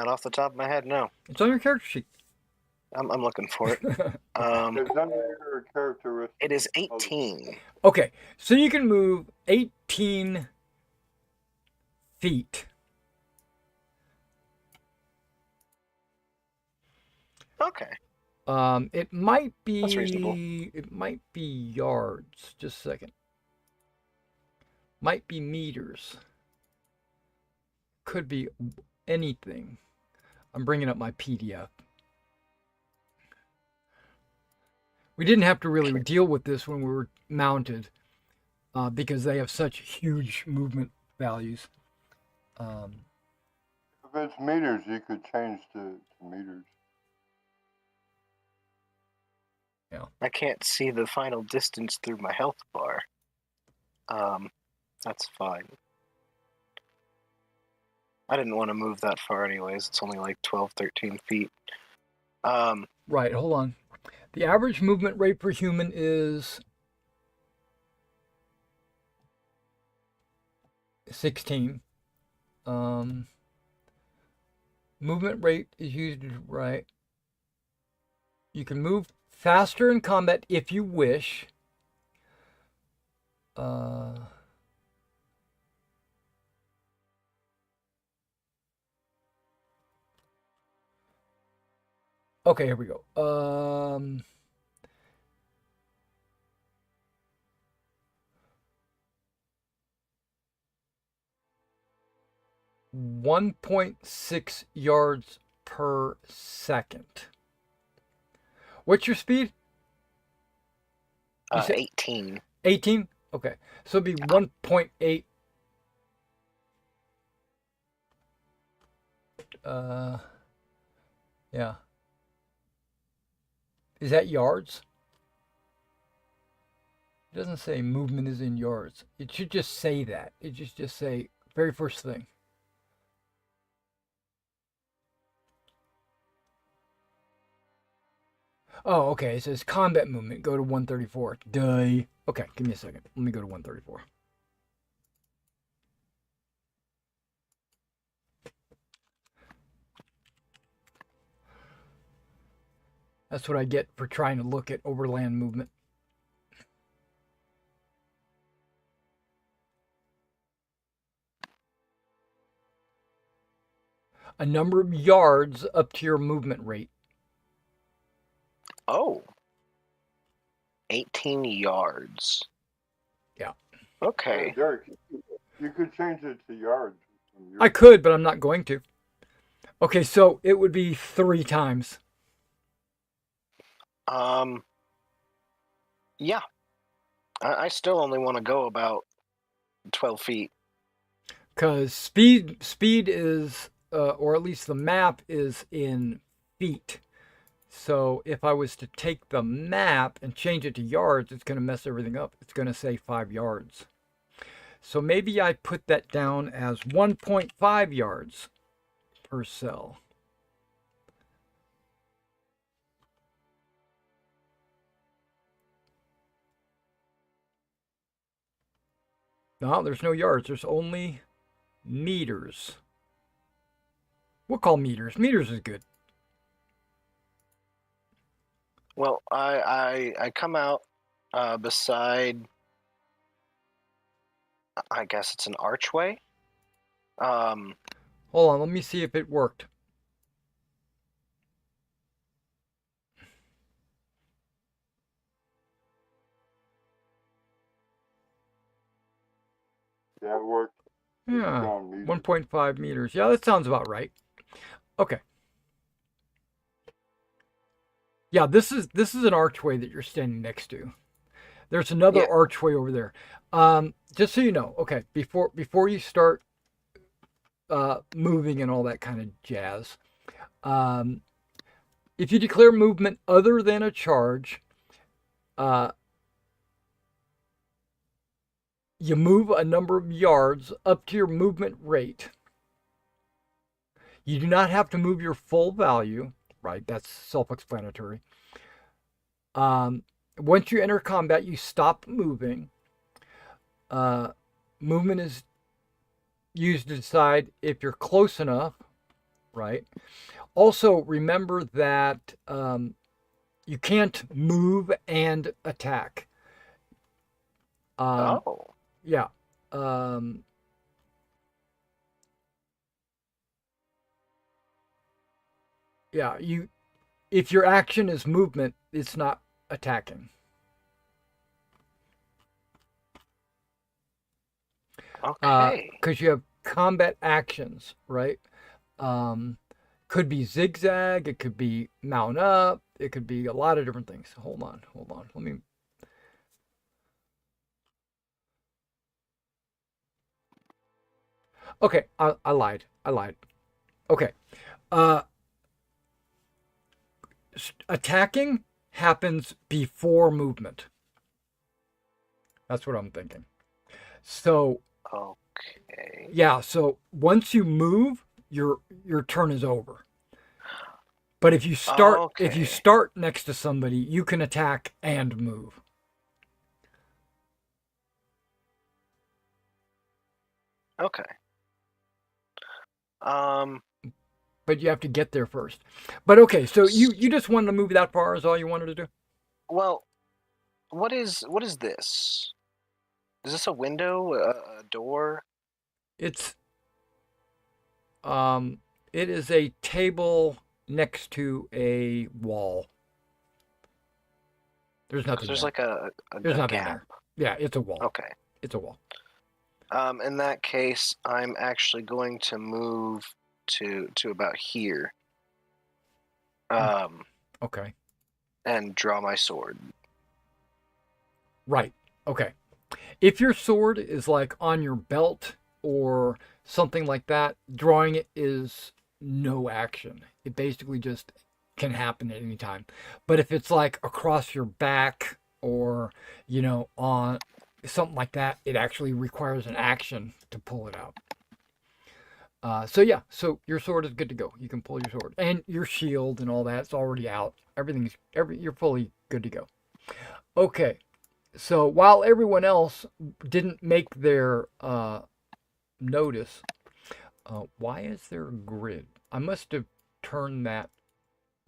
off the top of my head, no. It's on your character sheet. I'm looking for it. It's under your characteristic. It is 18. Okay, so you can move 18 feet. Okay. It might That's reasonable. be. It might be yards. Just a second. Might be meters. Could be anything. I'm bringing up my PDF. We didn't have to really deal with this when we were mounted because they have such huge movement values. If it's meters, you could change to meters. Yeah. I can't see the final distance through my health bar. That's fine. I didn't want to move that far anyways. It's only like 12, 13 feet. Right, hold on. The average movement rate per human is 16. Movement rate is used right. You can move faster in combat if you wish. Okay, here we go. 1.6 yards per second. What's your speed? You said 18. 18? Okay. So it'd be 1.8. Yeah. Is that yards? It doesn't say movement is in yards. It should just say that. It should just say very first thing. Oh, okay. It says combat movement. Go to 134. Duh. Okay, give me a second. Let me go to 134. That's what I get for trying to look at overland movement. A number of yards up to your movement rate. Oh. 18 yards. Yeah. Okay. Hey, Derek, you could change it to yards. I could, but I'm not going to. Okay, so it would be 3 times. Yeah. I still only want to go about 12 feet. Because speed is, or at least the map is in feet. So if I was to take the map and change it to yards, it's going to mess everything up. It's going to say 5 yards. So maybe I put that down as 1.5 yards per cell. No, there's no yards. There's only meters. We'll call meters. Meters is good. Well, I come out beside. I guess it's an archway. Um, Hold on, let me see if it worked. That worked. Yeah, Strong music. 1.5 meters. Yeah, that sounds about right. Okay. Yeah, this is an archway that you're standing next to. There's another Yeah. archway over there. Just so you know, okay, before you start moving and all that kind of jazz, um, if you declare movement other than a charge, uh, you move a number of yards up to your movement rate. You do not have to move your full value, right? That's self-explanatory. Once you enter combat, you stop moving. Uh, movement is used to decide if you're close enough, right? Also, remember that you can't move and attack. Oh. Yeah. Um, yeah. If your action is movement, it's not attacking. Okay. Because you have combat actions, right? Um, could be zigzag. It could be mount up. It could be a lot of different things. Hold on. Let me. Okay, I lied. Okay. Uh, Attacking happens before movement. That's what I'm thinking. So Okay. yeah, so once you move, your turn is over. But if you Okay. start next to somebody, you can attack and move. Okay. Um. But you have to get there first. But okay, so you just wanted to move that far is all you wanted to do? Well, what is this? Is this a window? A door? It's um it is a table next to a wall. There's 'Cause nothing there's there. like a There's nothing gap. there. Yeah, it's a wall. Okay. It's a wall. In that case, I'm actually going to move to about here. Okay. And draw my sword. Right. Okay. If your sword is like on your belt or something like that, drawing it is no action. It basically just can happen at any time. But if it's like across your back or, on something like that, it actually requires an action to pull it out. So yeah, so your sword is good to go. You can pull your sword and your shield and all that's already out. You're fully good to go. Okay, so while everyone else didn't make their notice, why is there a grid? I must have turned that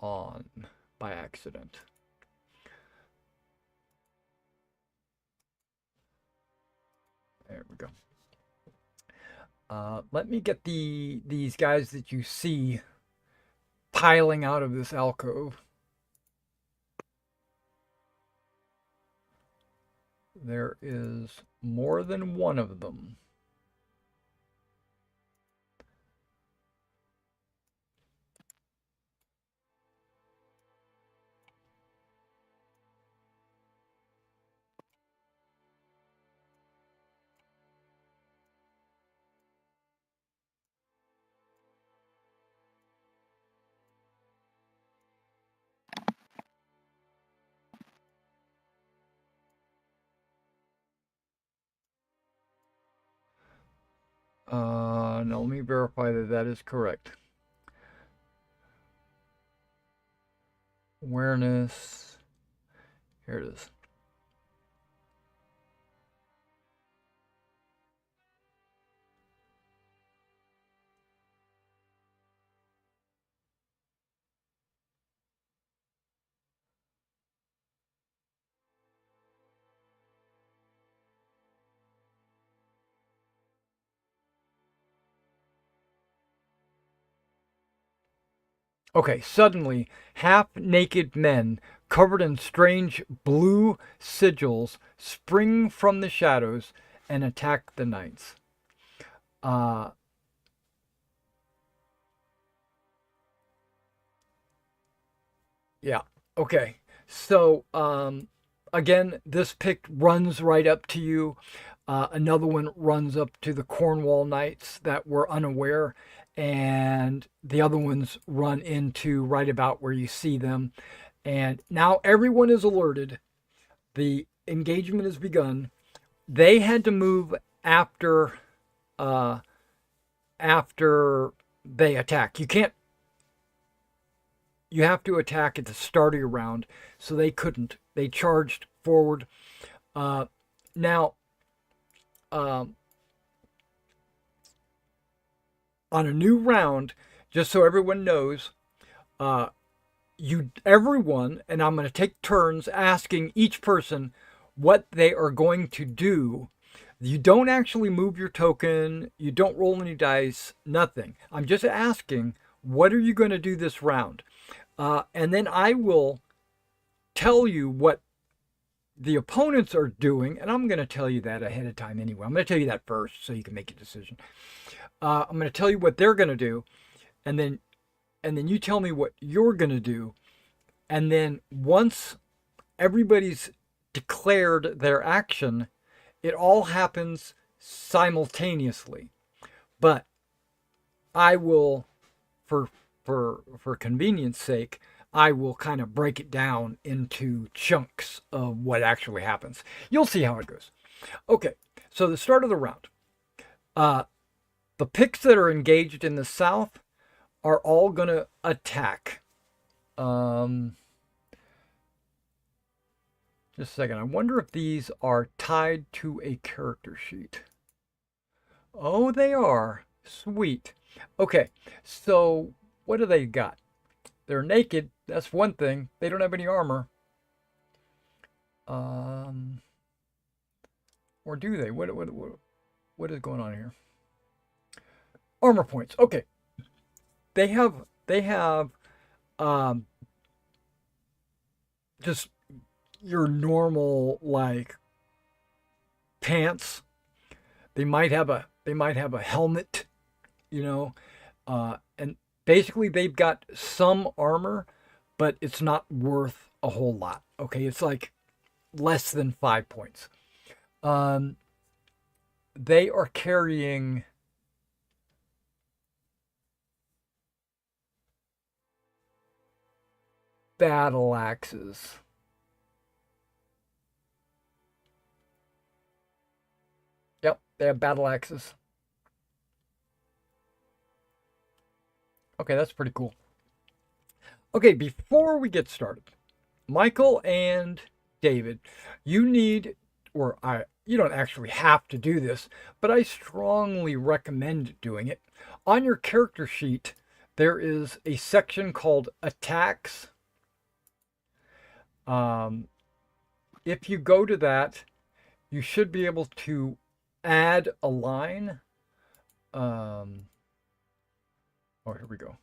on by accident. There we go. Let me get these guys that you see piling out of this alcove. There is more than one of them. Now let me verify that that is correct. Awareness. Here it is. Okay, suddenly, half-naked men covered in strange blue sigils spring from the shadows and attack the knights. Uh, yeah. Okay. So, again, this pick runs right up to you. Another one runs up to the Cornwall Knights that were unaware, and the other ones run into right about where you see them. And now everyone is alerted. The engagement has begun. They had to move after uh, after they attack. You can't. You have to attack at the start of your round, so they couldn't. They charged forward. Uh, now, um, on a new round, just so everyone knows, uh, everyone, and I'm going to take turns asking each person what they are going to do. You don't actually move your token, you don't roll any dice, nothing. I'm just asking, what are you going to do this round? And then I will tell you what the opponents are doing, and I'm going to tell you that ahead of time anyway. I'm going to tell you that first so you can make a decision. I'm going to tell you what they're going to do, and then you tell me what you're going to do. And then once everybody's declared their action, it all happens simultaneously. But I will, for convenience sake, I will kind of break it down into chunks of what actually happens. You'll see how it goes. Okay, so the start of the round. The picks that are engaged in the south are all going to attack. Just a second. I wonder if these are tied to a character sheet. Oh, they are. Sweet. Okay, so what do they got? They're naked. That's one thing. They don't have any armor. Or do they? What is going on here? Armor points. Okay. They have just your normal like pants. They might have a helmet, and basically they've got some armor, but it's not worth a whole lot. Okay, it's like less than 5 points. They are carrying battle axes. Yep, they have battle axes. Okay, that's pretty cool. Okay, before we get started, Michael and David, you need, you don't actually have to do this, but I strongly recommend doing it. On your character sheet, there is a section called Attacks. If you go to that, you should be able to add a line. Oh, here we go.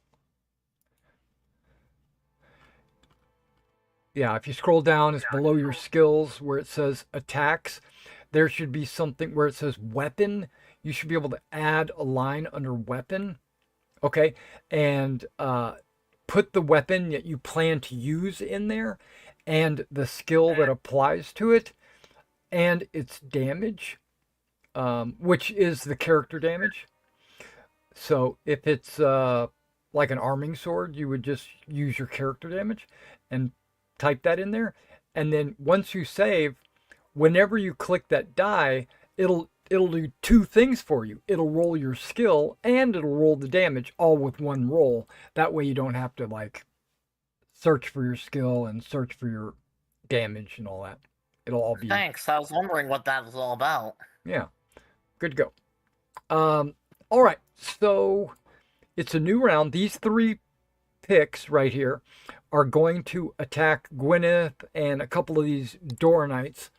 Yeah, if you scroll down, it's below your skills where it says attacks. There should be something where it says weapon. You should be able to add a line under weapon. Okay, and put the weapon that you plan to use in there and the skill that applies to it and its damage, which is the character damage. So if it's like an arming sword, you would just use your character damage and type that in there. And then once you save, whenever you click that die, it'll do two things for you. It'll roll your skill and it'll roll the damage all with one roll. That way you don't have to like search for your skill and search for your damage and all that. It'll all be... Thanks, I was wondering what that was all about. Yeah, good to go. All right, so it's a new round. These three picks right here are going to attack Gwyneth and a couple of these Door Knights.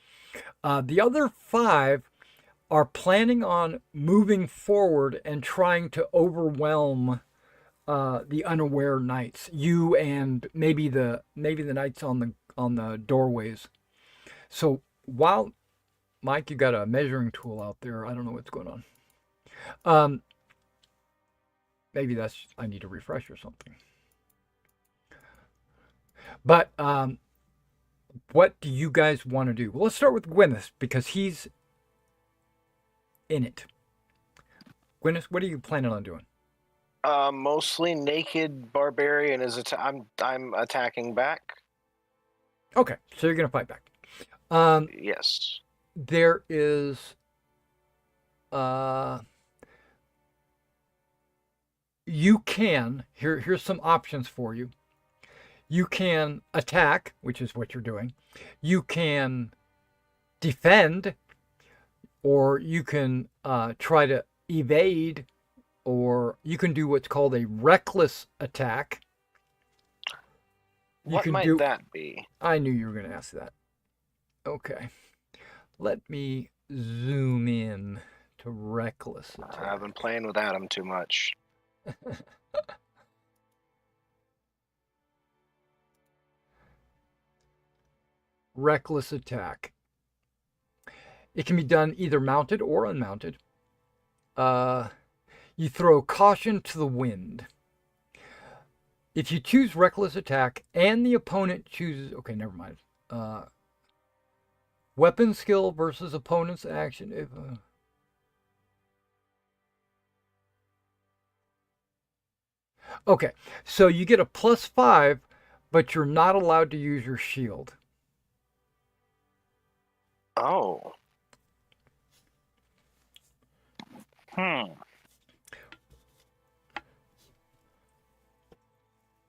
The other 5 are planning on moving forward and trying to overwhelm the unaware knights. You and maybe the knights on the doorways. So while Mike, you got a measuring tool out there. I don't know what's going on. Maybe that's I need to refresh or something. But what do you guys want to do? Well, let's start with Gwyneth because he's in it. Gwyneth, what are you planning on doing? Mostly naked barbarian is I'm attacking back. Okay, so you're gonna fight back. Yes. There is you can here's some options for you. You can attack, which is what you're doing. You can defend, or you can try to evade, or you can do what's called a reckless attack. What might that be? I knew you were going to ask that. Okay. Let me zoom in to reckless attack. I've been playing with Adam too much. Reckless attack. It can be done either mounted or unmounted. You throw caution to the wind. If you choose reckless attack and the opponent chooses... Okay, never mind. Weapon skill versus opponent's action. If, okay, so you get a +5, but you're not allowed to use your shield. Oh. That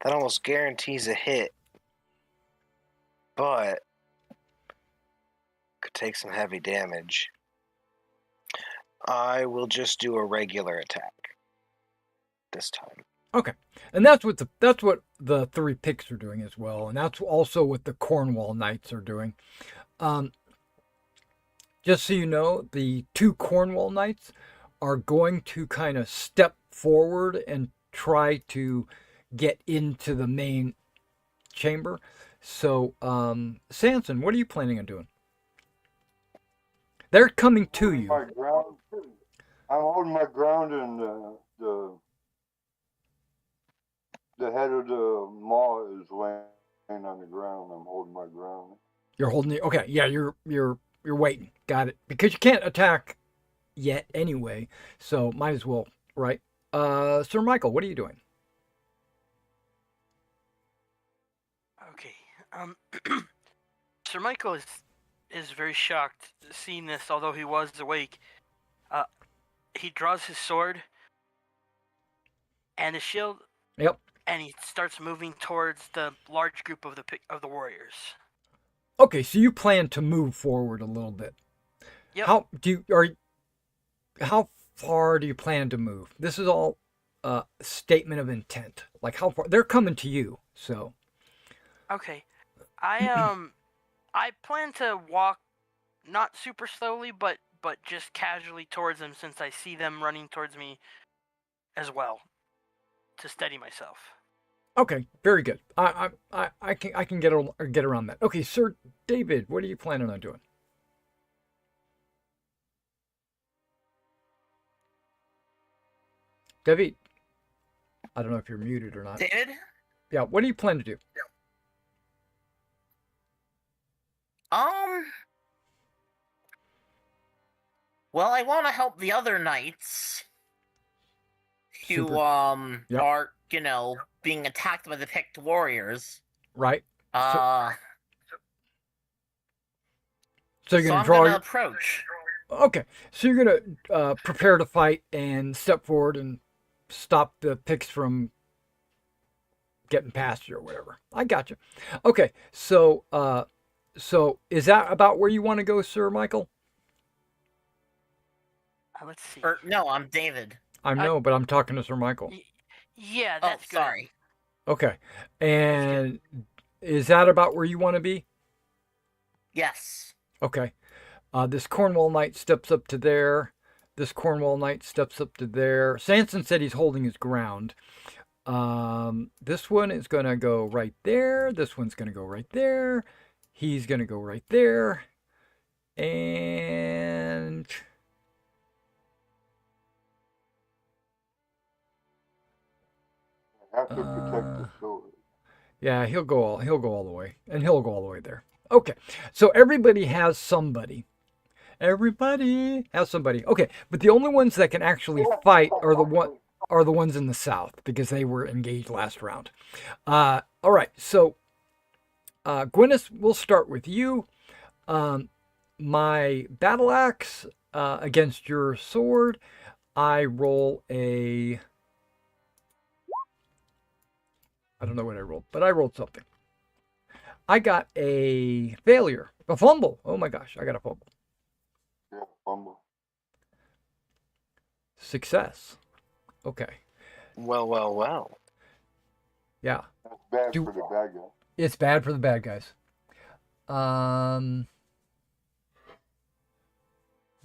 almost guarantees a hit, but could take some heavy damage. I will just do a regular attack this time. Okay, and that's what the 3 picks are doing as well, and that's also what the Cornwall Knights are doing. Just so you know, the 2 Cornwall Knights are going to kind of step forward and try to get into the main chamber. So, Sanson, what are you planning on doing? They're coming to you. I'm holding my ground, and the head of the maw is laying on the ground. I'm holding my ground. You're holding it. Okay, yeah, you're waiting. Got it. Because you can't attack yet anyway, so might as well, right? Sir Michael, what are you doing? Okay. Sir Michael is very shocked seeing this, although he was awake. He draws his sword and his shield. Yep. And he starts moving towards the large group of the warriors. Okay, so you plan to move forward a little bit. Yep. How far do you plan to move? This is all a statement of intent. Like how far they're coming to you, so. Okay. I plan to walk not super slowly, but just casually towards them, since I see them running towards me as well, to steady myself. Okay, very good. I can get around that. Okay, Sir David, what are you planning on doing? David, I don't know if you're muted or not. David? Yeah, what do you plan to do? Well, I want to help the other knights who, Super. Yep. are, being attacked by the picked warriors. Right. So you're gonna I'm draw. gonna approach. Okay, so you're gonna prepare to fight and step forward and stop the picks from getting past you or whatever. I got you. Okay, so is that about where you want to go, Sir Michael? Let's see. No, I'm David. I know, but I'm talking to Sir Michael. Yeah, that's good. Sorry. Okay, and is that about where you want to be? Yes. Okay. This Cornwall Knight steps up to there. This Cornwall Knight steps up to there. Sanson said he's holding his ground. This one is going to go right there. This one's going to go right there. He's going to go right there. And I have to protect the sword. yeah, he'll go all the way, and he'll go all the way there. Okay, so everybody has somebody. Everybody has somebody. Okay, but the only ones that can actually fight are the ones in the south because they were engaged last round. All right, so Gwyneth, we'll start with you. My battle axe against your sword, I roll a. I don't know what I rolled, but I rolled something. I got a failure, a fumble. Oh my gosh, I got a fumble. Yeah, fumble. Success. Okay. Well. Yeah. That's bad for the bad guy. It's bad for the bad guys.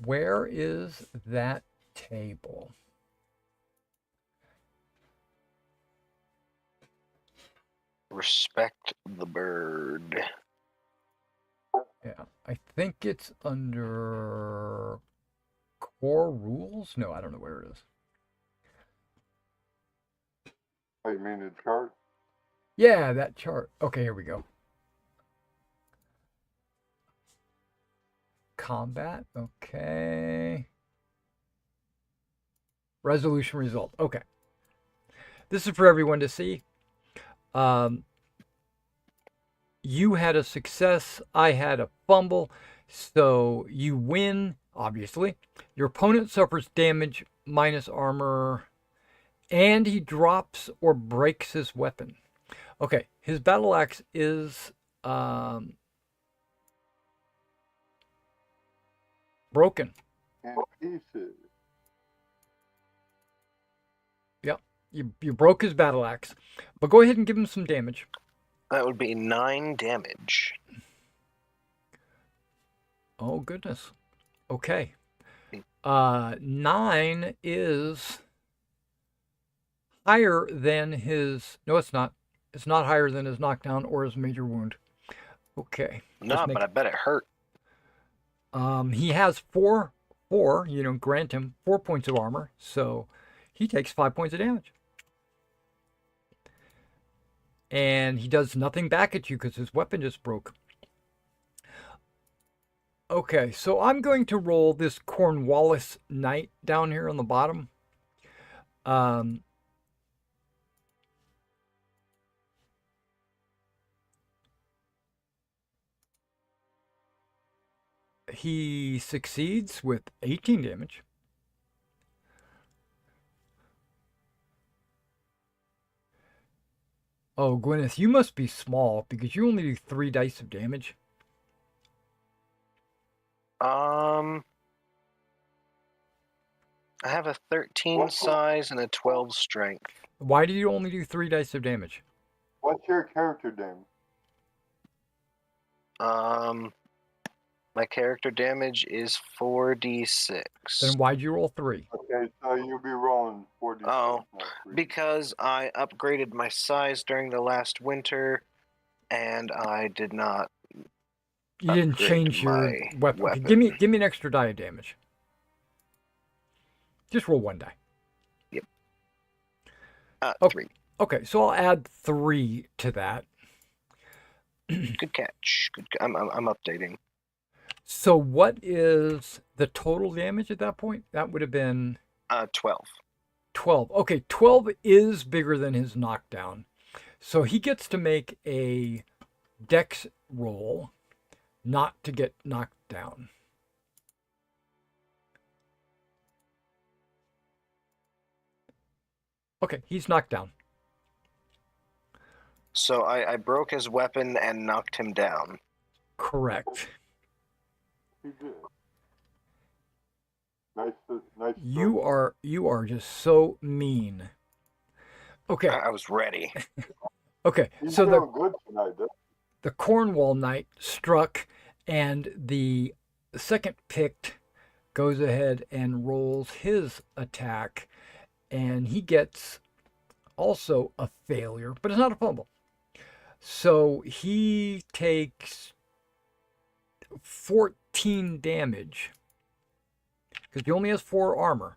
Where is that table? Respect the bird. Yeah, I think it's under core rules. No, I don't know where it is. Oh, you mean the chart? Yeah, that chart. Okay, here we go. Combat. Okay. Resolution result. Okay. This is for everyone to see. You had a success. I had a fumble. So you win, obviously. Your opponent suffers damage minus armor. And he drops or breaks his weapon. Okay, his battle axe is broken. In pieces. Yep, you broke his battle axe. But go ahead and give him some damage. That would be 9 damage. Oh, goodness. Okay. 9 is higher than his... No, it's not. It's not higher than his knockdown or his major wound. Okay. No, but I bet it hurt. He has four, grant him 4 points of armor. So he takes 5 points of damage. And he does nothing back at you because his weapon just broke. Okay, so I'm going to roll this Cornwallis Knight down here on the bottom. He succeeds with 18 damage. Oh, Gwyneth, you must be small because you only do 3 dice of damage. I have a 13 size and a 12 strength. Why do you only do 3 dice of damage? What's your character name? My character damage is 4d6. Then why'd you roll 3? Okay, so you'll be rolling 40. Oh, because I upgraded my size during the last winter, and I did not. You didn't change your weapon. Okay, give me an extra die of damage. Just roll 1 die. Yep. 3. Okay, so I'll add 3 to that. Good catch. I'm updating. So what is the total damage at that point? That would have been 12. 12. Okay, 12 is bigger than his knockdown. So he gets to make a dex roll not to get knocked down. Okay, he's knocked down. So I broke his weapon and knocked him down. Correct. He did. Nice. You are just so mean. Okay. I was ready. Okay. He's So doing good tonight, the Cornwall Knight struck, and the second picked goes ahead and rolls his attack, and he gets also a failure, but it's not a fumble. So he takes 14 damage because he only has 4 armor,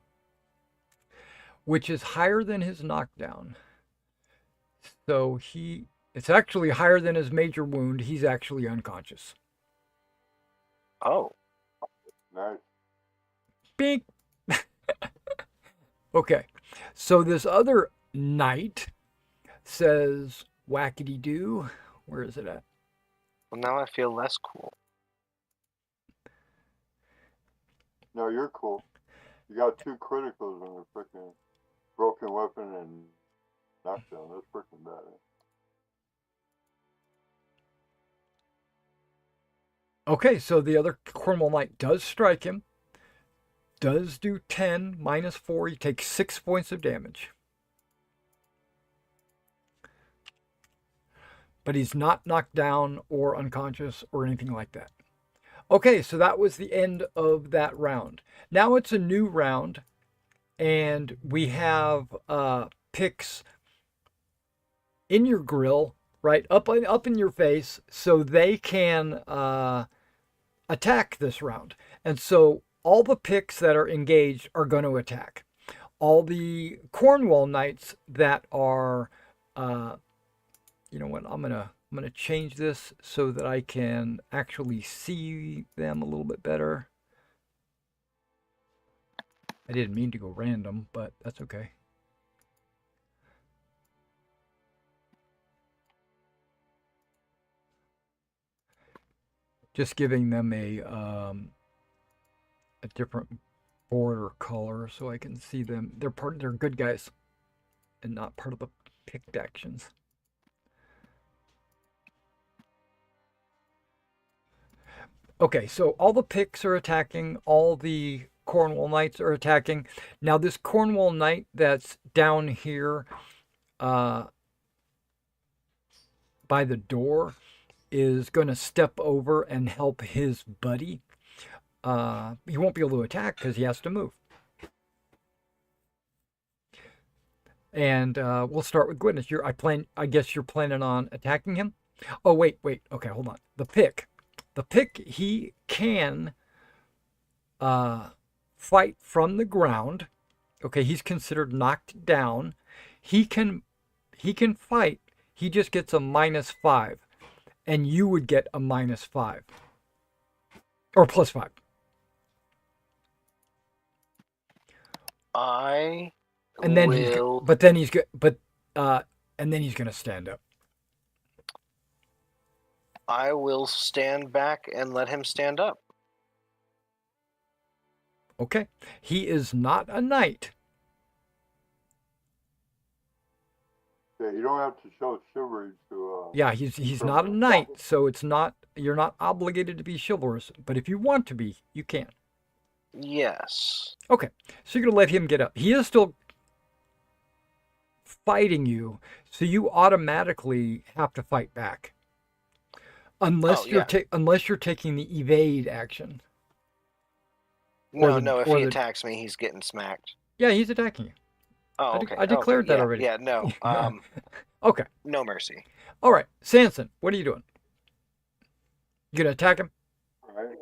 which is higher than his knockdown. So it's actually higher than his major wound. He's actually unconscious. Oh. Nice. Bink. Okay. So this other knight says, whackity doo. Where is it at? Well, now I feel less cool. No, you're cool. You got 2 criticals on the freaking broken weapon and knockdown. That's freaking bad. Okay, so the other Cornwall Knight does strike him. Does do 10 minus 4. He takes 6 points of damage. But he's not knocked down or unconscious or anything like that. Okay, so that was the end of that round. Now it's a new round, and we have picks in your grill, right, up in your face, so they can attack this round. And so all the picks that are engaged are going to attack. All the Cornwall Knights that are, you know what? I'm gonna change this so that I can actually see them a little bit better. I didn't mean to go random, but that's okay. Just giving them a different border color so I can see them. They're good guys and not part of the picked actions. Okay, so all the picks are attacking, all the Cornwall Knights are attacking. Now this Cornwall Knight that's down here by the door is going to step over and help his buddy. He won't be able to attack because he has to move. And we'll start with Gwyneth. I guess you're planning on attacking him. Oh wait. Okay, hold on. The pick, he can fight from the ground. Okay, he's considered knocked down. He can fight. He just gets a -5, and you would get a -5 or +5. And then he's gonna stand up. I will stand back and let him stand up. Okay, he is not a knight. Yeah, you don't have to show chivalry to. Yeah, he's not a knight, so you're not obligated to be chivalrous. But if you want to be, you can. Yes. Okay, so you're gonna let him get up. He is still fighting you, so you automatically have to fight back, unless you're taking the evade action. No. If he attacks me, he's getting smacked. Yeah, he's attacking you. Oh, okay. I declared that already. Yeah, no. Okay. No mercy. All right, Sanson, what are you doing? You gonna attack him? Right.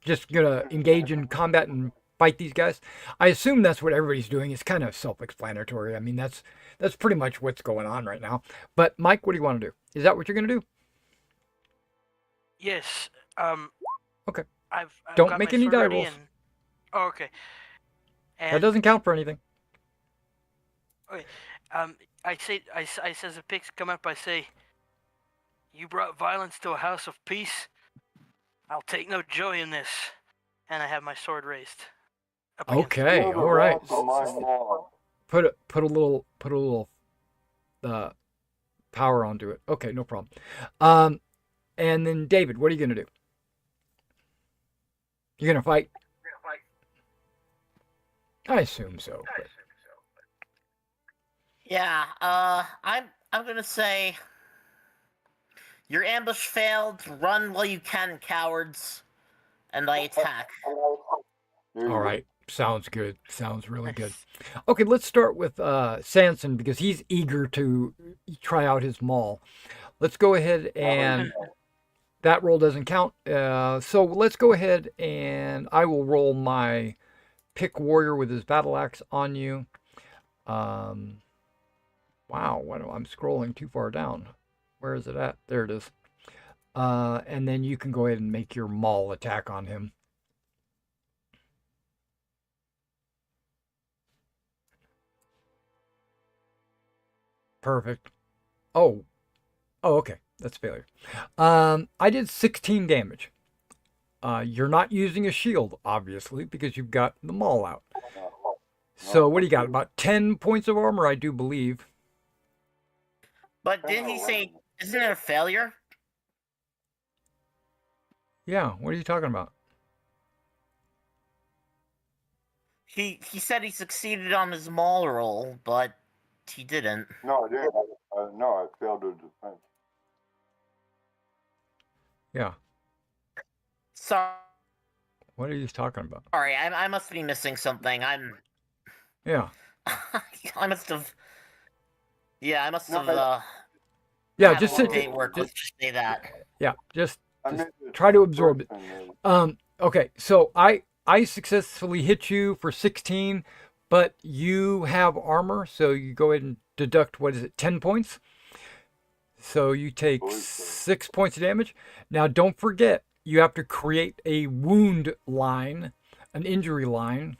Just gonna engage in combat and fight these guys? I assume that's what everybody's doing. It's kind of self-explanatory. I mean, that's pretty much what's going on right now. But Mike, what do you want to do? Is that what you're gonna do? Yes. Okay. I've Don't got make my any sword die ready rolls. and- Oh, okay. And That doesn't count for anything. okay. I says the pigs come up. I say, "You brought violence to a house of peace. I'll take no joy in this." And I have my sword raised. Up against Okay. Feel the All right. wrath of my Lord. Put a little power onto it. Okay, no problem. And then David, what are you gonna do? You're gonna fight? I assume so. But... Yeah, I'm gonna say your ambush failed. Run while you can, cowards, and I attack. There you All go. right. Sounds good. Sounds really good. Nice. Okay, let's start with Sanson because he's eager to try out his maul. Let's go ahead and that roll doesn't count. So let's go ahead and I will roll my pick warrior with his battle axe on you. Wow, I'm scrolling too far down. Where is it at? There it is. And then you can go ahead and make your maul attack on him. Perfect. Oh, okay. That's failure. I did 16 damage. You're not using a shield, obviously, because you've got the maul out. So what do you got? About 10 points of armor, I do believe. But didn't he say, isn't it a failure? Yeah, what are you talking about? He said he succeeded on his maul roll, but he didn't. No, I didn't. No, I failed the defense. Yeah. Sorry, What are you talking about? I must be missing something. Yeah. I must have. Yeah, I must No, have. Yeah, had just a long sit. day at work. Let's just say that. Yeah, just I mean, try to absorb it. person, Okay, so I successfully hit you for 16, but you have armor, so you go ahead and deduct, what is it, 10 points? So you take Believe so. 6 points of damage. Now, don't forget, you have to create a wound line, an injury line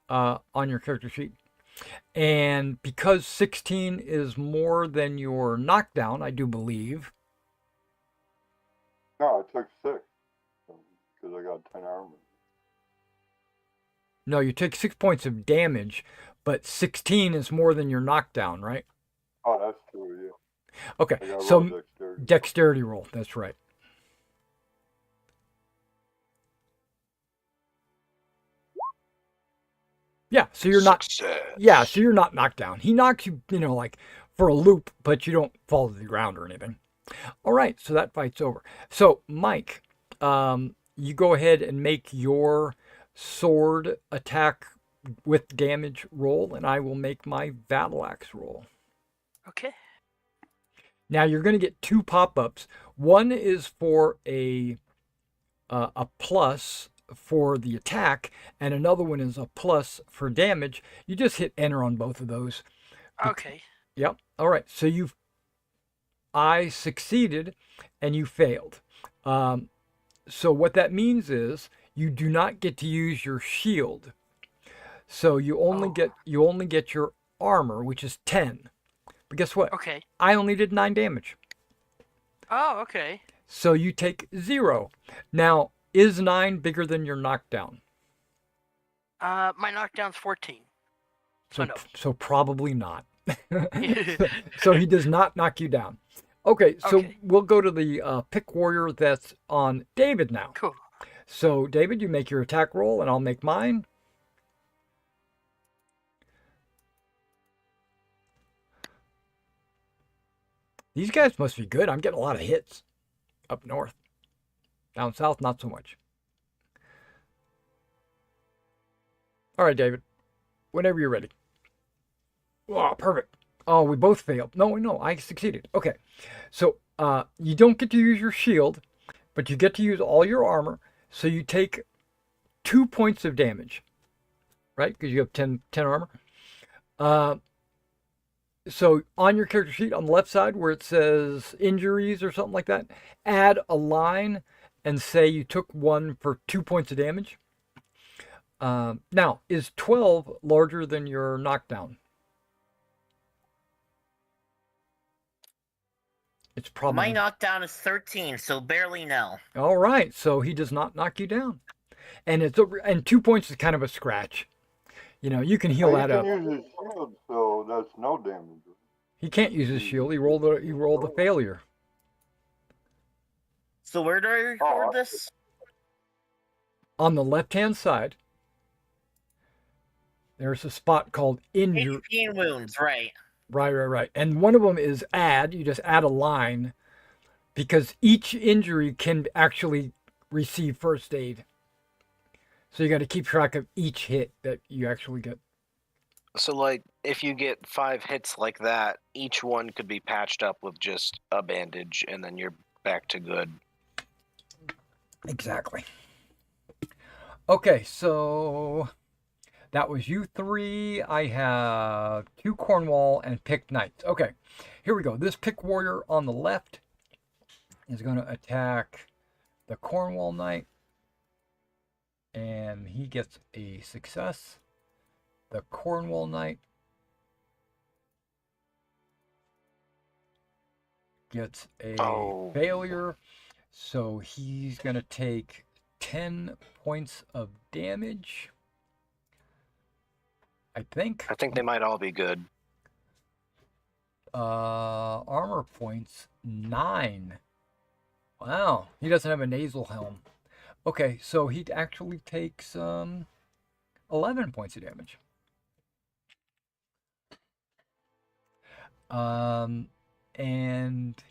on your character sheet. And because 16 is more than your knockdown, I do believe. No, I took 6 because I got 10 armor. No, you take 6 points of damage, but 16 is more than your knockdown, right? Oh, that's true. Yeah. Okay, I got so roll dexterity. dexterity roll. That's right. Yeah, so you're not. Yeah, so you're not knocked down. He knocks you, like for a loop, but you don't fall to the ground or anything. All right, so that fight's over. So Mike, you go ahead and make your sword attack with damage roll, and I will make my battle axe roll. Okay. Now you're going to get 2 pop-ups. One is for a plus for the attack, and another one is a plus for damage. You just hit enter on both of those. Okay. Yep. All right. So I succeeded, and you failed. So what that means is you do not get to use your shield. So you only get your armor, which is 10. But guess what? Okay. I only did 9 damage. Oh, okay. So you take 0. Now, is 9 bigger than your knockdown? My knockdown's 14. So, no. so probably not. So he does not knock you down. Okay, so Okay. we'll go to the pick warrior that's on David now. Cool. So David, you make your attack roll, and I'll make mine. These guys must be good. I'm getting a lot of hits up north. Down south, not so much. All right, David. Whenever you're ready. Oh, perfect. Oh, we both failed. No, I succeeded. Okay. So you don't get to use your shield, but you get to use all your armor. So you take 2 points of damage, right? Because you have 10 armor. So on your character sheet on the left side where it says injuries or something like that, add a line and say you took 1 for 2 points of damage. Now, is 12 larger than your knockdown? It's probably. My knockdown is 13, so barely no. All right, so he does not knock you down, and 2 points is kind of a scratch. You can heal that up. He can use his shield, so that's no damage. He can't use his shield. He rolled a failure. So where do I record this? On the left-hand side, there's a spot called injury. 18 wounds, right. Right. And one of them is add. You just add a line because each injury can actually receive first aid. So you got to keep track of each hit that you actually get. So, like, if you get 5 hits like that, each one could be patched up with just a bandage, and then you're back to good. Exactly. Okay, so that was you 3. I have 2 Cornwall and Pick Knights. Okay, here we go. This Pick Warrior on the left is going to attack the Cornwall Knight, and he gets a success. The Cornwall Knight gets a failure, so he's going to take 10 points of damage. I think they might all be good. Armor points 9. Wow, he doesn't have a nasal helm. Okay, so he actually takes 11 points of damage. And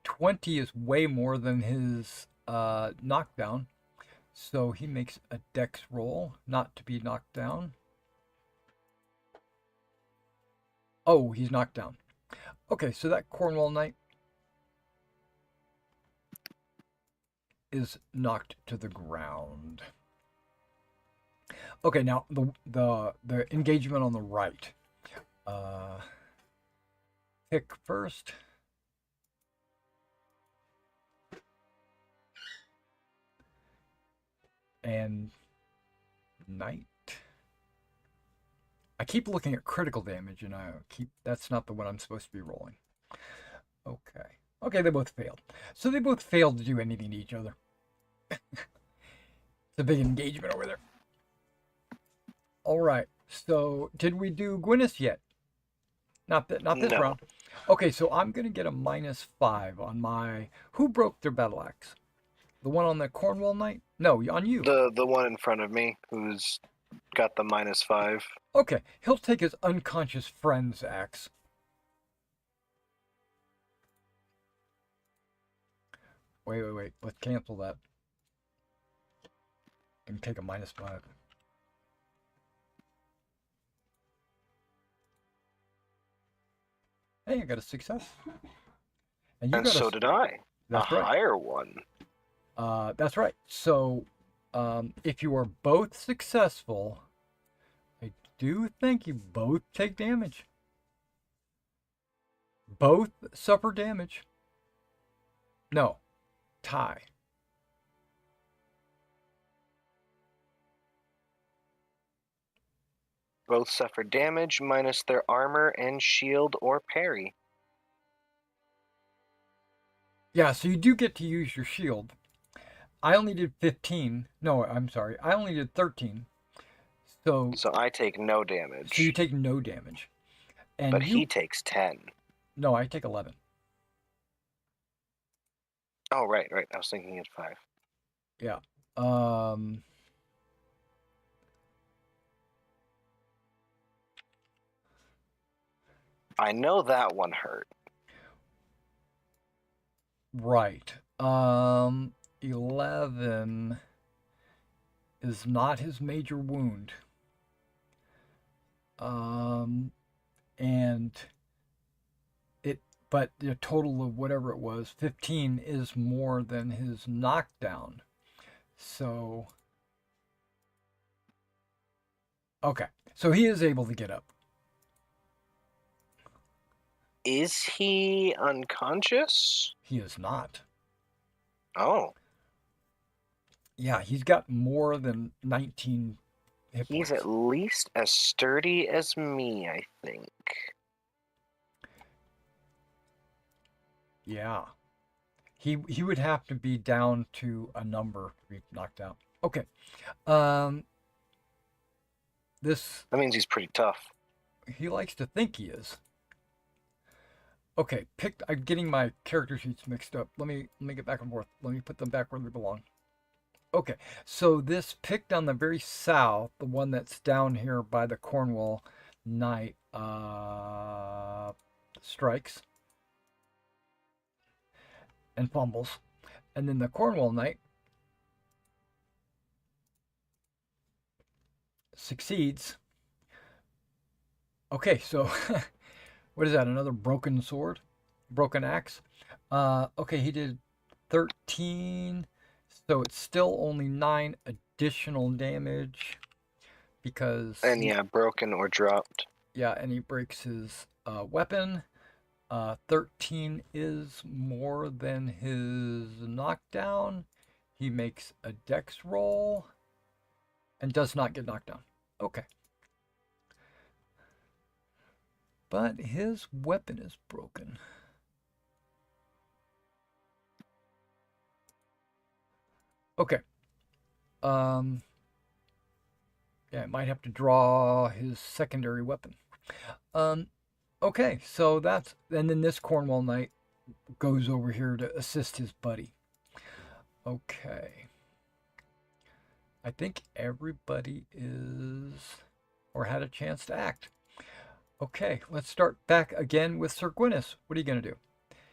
20 is way more than his knockdown. So he makes a dex roll not to be knocked down. Oh, he's knocked down. Okay, so that Cornwall Knight is knocked to the ground. Okay, now the engagement on the right. Pick first. And Knight. I keep looking at critical damage, and that's not the one I'm supposed to be rolling. Okay. Okay, they both failed. So they both failed to do anything to each other. It's a big engagement over there. All right. So did we do Gwyneth yet? Not this round. Okay, so I'm gonna get a -5 on my. Who broke their battle axe? The one on the Cornwall Knight? No, on you. The one in front of me, who's got the -5. Okay, he'll take his unconscious friend's axe. Wait. Let's cancel that. And take a -5. Hey, I got a success. And so did I. That's a right. higher one. That's right. So, if you are both successful, I do think you both take damage. Both suffer damage. No, tie. Both suffer damage minus their armor and shield or parry. Yeah, so you do get to use your shield. I only did 15. No, I'm sorry. I only did 13. So I take no damage. So you take no damage. But he takes 10. No, I take 11. Oh, right. I was thinking it's 5. Yeah. I know that one hurt. Right. 11 is not his major wound. But the total of whatever it was, 15 is more than his knockdown. So, okay. So he is able to get up. Is he unconscious? He is not. Oh. Yeah, he's got more than 19 hit points. He's at least as sturdy as me, I think. Yeah. He would have to be down to a number to be knocked out. Okay. That means he's pretty tough. He likes to think he is. Okay, I'm getting my character sheets mixed up. Let me get back and forth. Let me put them back where they belong. Okay, so this picked on the very south, the one that's down here by the Cornwall Knight, strikes and fumbles. And then the Cornwall Knight succeeds. Okay, so what is that? Another broken sword? Broken axe? Okay, he did 13. So it's still only 9 additional damage because. And yeah, broken or dropped. Yeah, and he breaks his weapon. 13 is more than his knockdown. He makes a dex roll and does not get knocked down. Okay. But his weapon is broken. Okay. Yeah, might have to draw his secondary weapon. Okay, so that's, and then this Cornwall Knight goes over here to assist his buddy. Okay. I think everybody is, or had a chance to act. Okay, let's start back again with Sir Gwyneth. What are you going to do?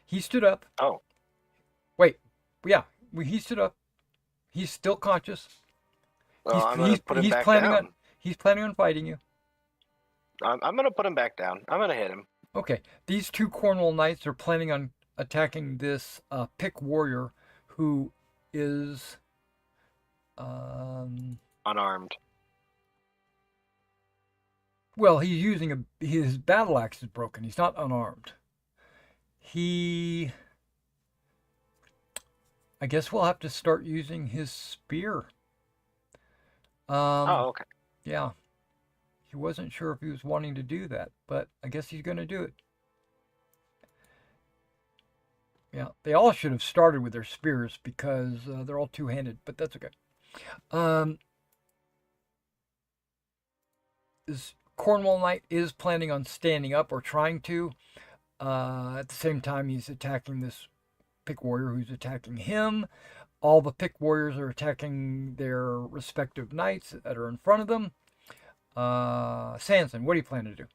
He stood up. Oh. Wait, yeah, he stood up. He's still conscious. Well, I'm going to put him back down. He's planning on fighting you. I'm going to put him back down. I'm going to hit him. Okay, these 2 Cornwall Knights are planning on attacking this Pick Warrior who is unarmed. Well, he's using his battle axe is broken. He's not unarmed. I guess we'll have to start using his spear. Oh, okay. Yeah. He wasn't sure if he was wanting to do that, but I guess he's going to do it. Yeah, they all should have started with their spears because they're all two-handed, but that's okay. This Cornwall Knight is planning on standing up or trying to. At the same time, he's attacking this Pick Warrior who's attacking him. All the Pick Warriors are attacking their respective knights that are in front of them. Sanson, what do you plan to do?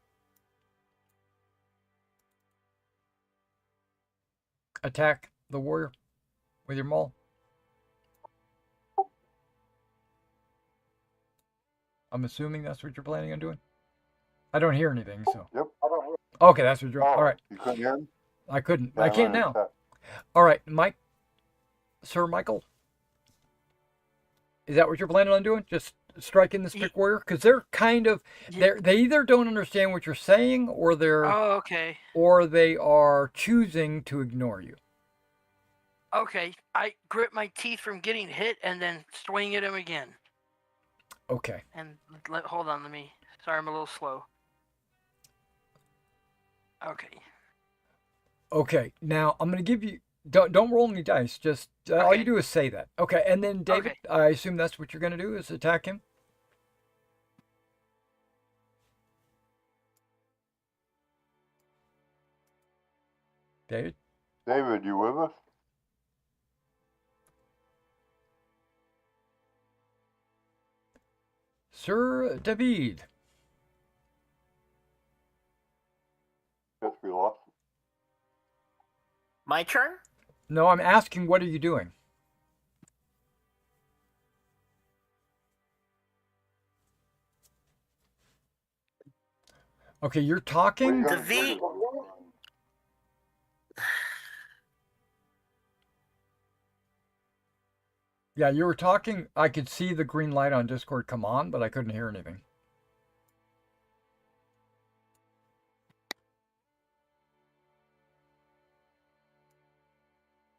Attack the warrior with your maul? I'm assuming that's what you're planning on doing. I don't hear anything, so. Yep, I don't hear. Okay, that's what you're. All right. You couldn't hear him? I couldn't. Yeah, I can't now. attack. All right, Mike, Sir Michael. Is that what you're planning on doing? Just striking this Pick Warrior? Because they're kind of they either don't understand what you're saying, or okay. or they are choosing to ignore you. Okay, I grit my teeth from getting hit and then swing at him again. Okay. And hold on, sorry, I'm a little slow. Okay. Okay. Now I'm gonna give you. Don't roll any dice. Just all you do is say that. Okay. And then David, Okay. I assume that's what you're gonna do is attack him. David. David, you with us? Sir David. Guess we lost him. My turn? No, I'm asking, what are you doing? Okay, you're talking. The V. Yeah, you were talking. I could see the green light on Discord come on, but I couldn't hear anything.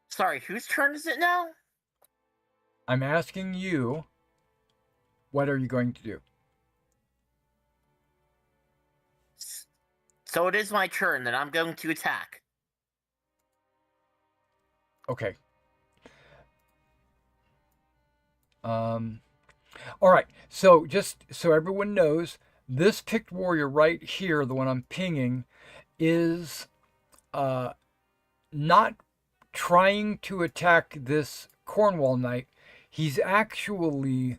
Sorry, whose turn is it now? I'm asking you, what are you going to do? So it is my turn, then I'm going to attack. Okay. All right. So just so everyone knows, this picked warrior right here, the one I'm pinging, is not trying to attack this Cornwall Knight. He's actually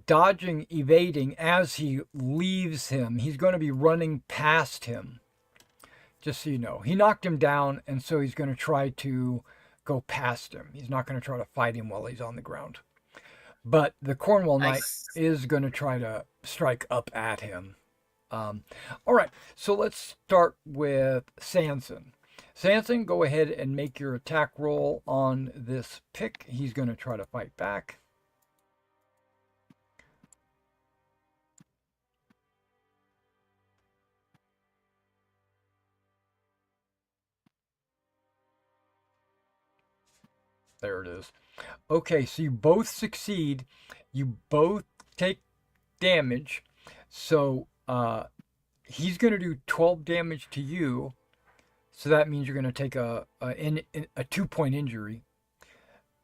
dodging, evading as he leaves him. He's going to be running past him. Just so you know, he knocked him down, and so he's going to try to go past him. He's not going to try to fight him while he's on the ground. But the Cornwall Knight is going to try to strike up at him. All right, so let's start with Sanson. Sanson, go ahead and make your attack roll on this pick. He's going to try to fight back. There it is. Okay, so you both succeed. You both take damage. So he's going to do 12 damage to you. So that means you're going to take a 2-point injury.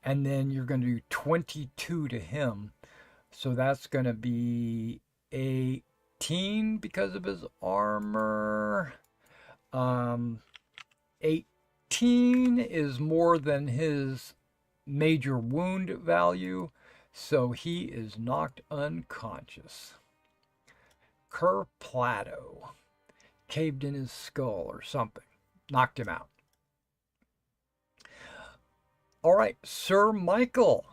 And then you're going to do 22 to him. So that's going to be 18 because of his armor. 18 is more than his major wound value, so he is knocked unconscious. Kerplato caved in his skull or something, knocked him out. All right, Sir Michael.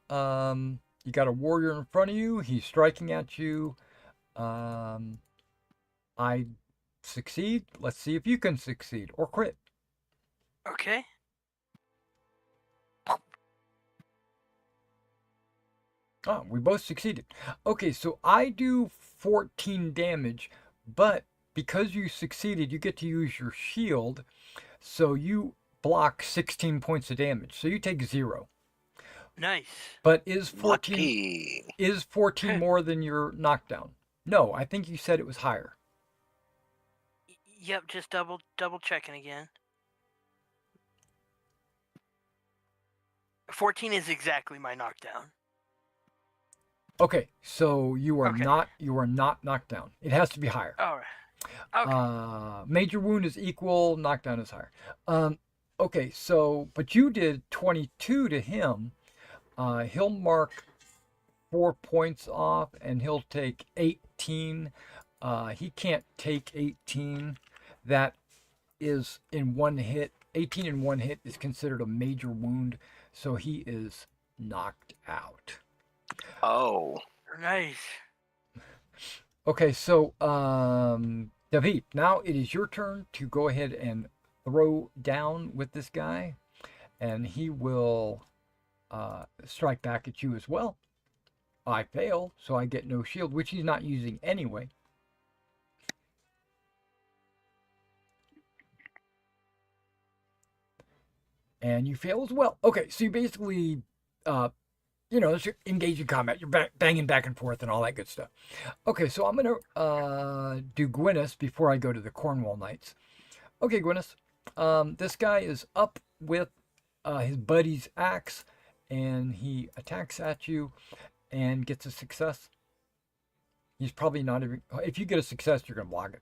You got a warrior in front of you. He's striking at you. I succeed. Let's see if you can succeed or crit. Okay. Oh, we both succeeded. Okay, so I do 14 damage, but because you succeeded, you get to use your shield. So you block 16 points of damage. So you take 0. Nice. But is 14 Lucky. is 14 more than your knockdown? No, I think you said it was higher. Yep, just double checking again. 14 is exactly my knockdown. Okay, so you are Okay. not knocked down. It has to be higher. All right. Okay. Major wound is equal, knockdown is higher. Okay, so but you did 22 to him. He'll mark 4 points off, and he'll take 18. He can't take 18. That is in one hit. 18 in one hit is considered a major wound, so he is knocked out. Oh. Nice. Okay, so David, now it is your turn to go ahead and throw down with this guy, and he will strike back at you as well. I fail, so I get no shield, which he's not using anyway. And you fail as well. Okay, so you basically, just engage in combat. You're banging back and forth and all that good stuff. Okay, so I'm going to do Gwyneth before I go to the Cornwall Knights. Okay, Gwyneth. This guy is up with his buddy's axe, and he attacks at you and gets a success. He's probably not even... If you get a success, you're going to block it.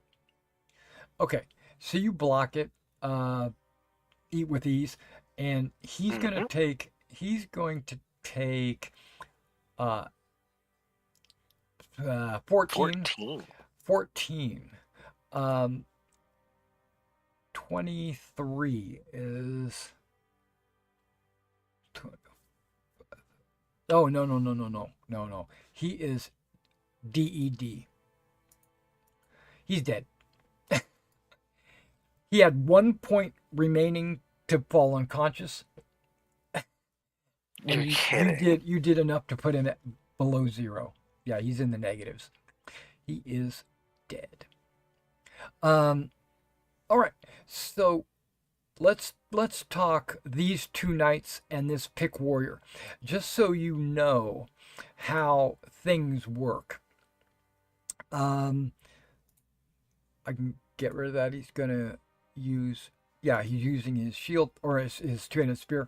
Okay, so you block it. Eat with ease. And he's going to take... He's going to take 14. 14. 23 is... Oh, no. He is DED. He's dead. He had 1 point remaining to fall unconscious. You're kidding. You did enough to put him at below 0. Yeah, he's in the negatives. He is dead. All right. So let's talk these 2 knights and this pick warrior, just so you know how things work. I can get rid of that. He's gonna use... Yeah, he's using his shield or his two-handed spear.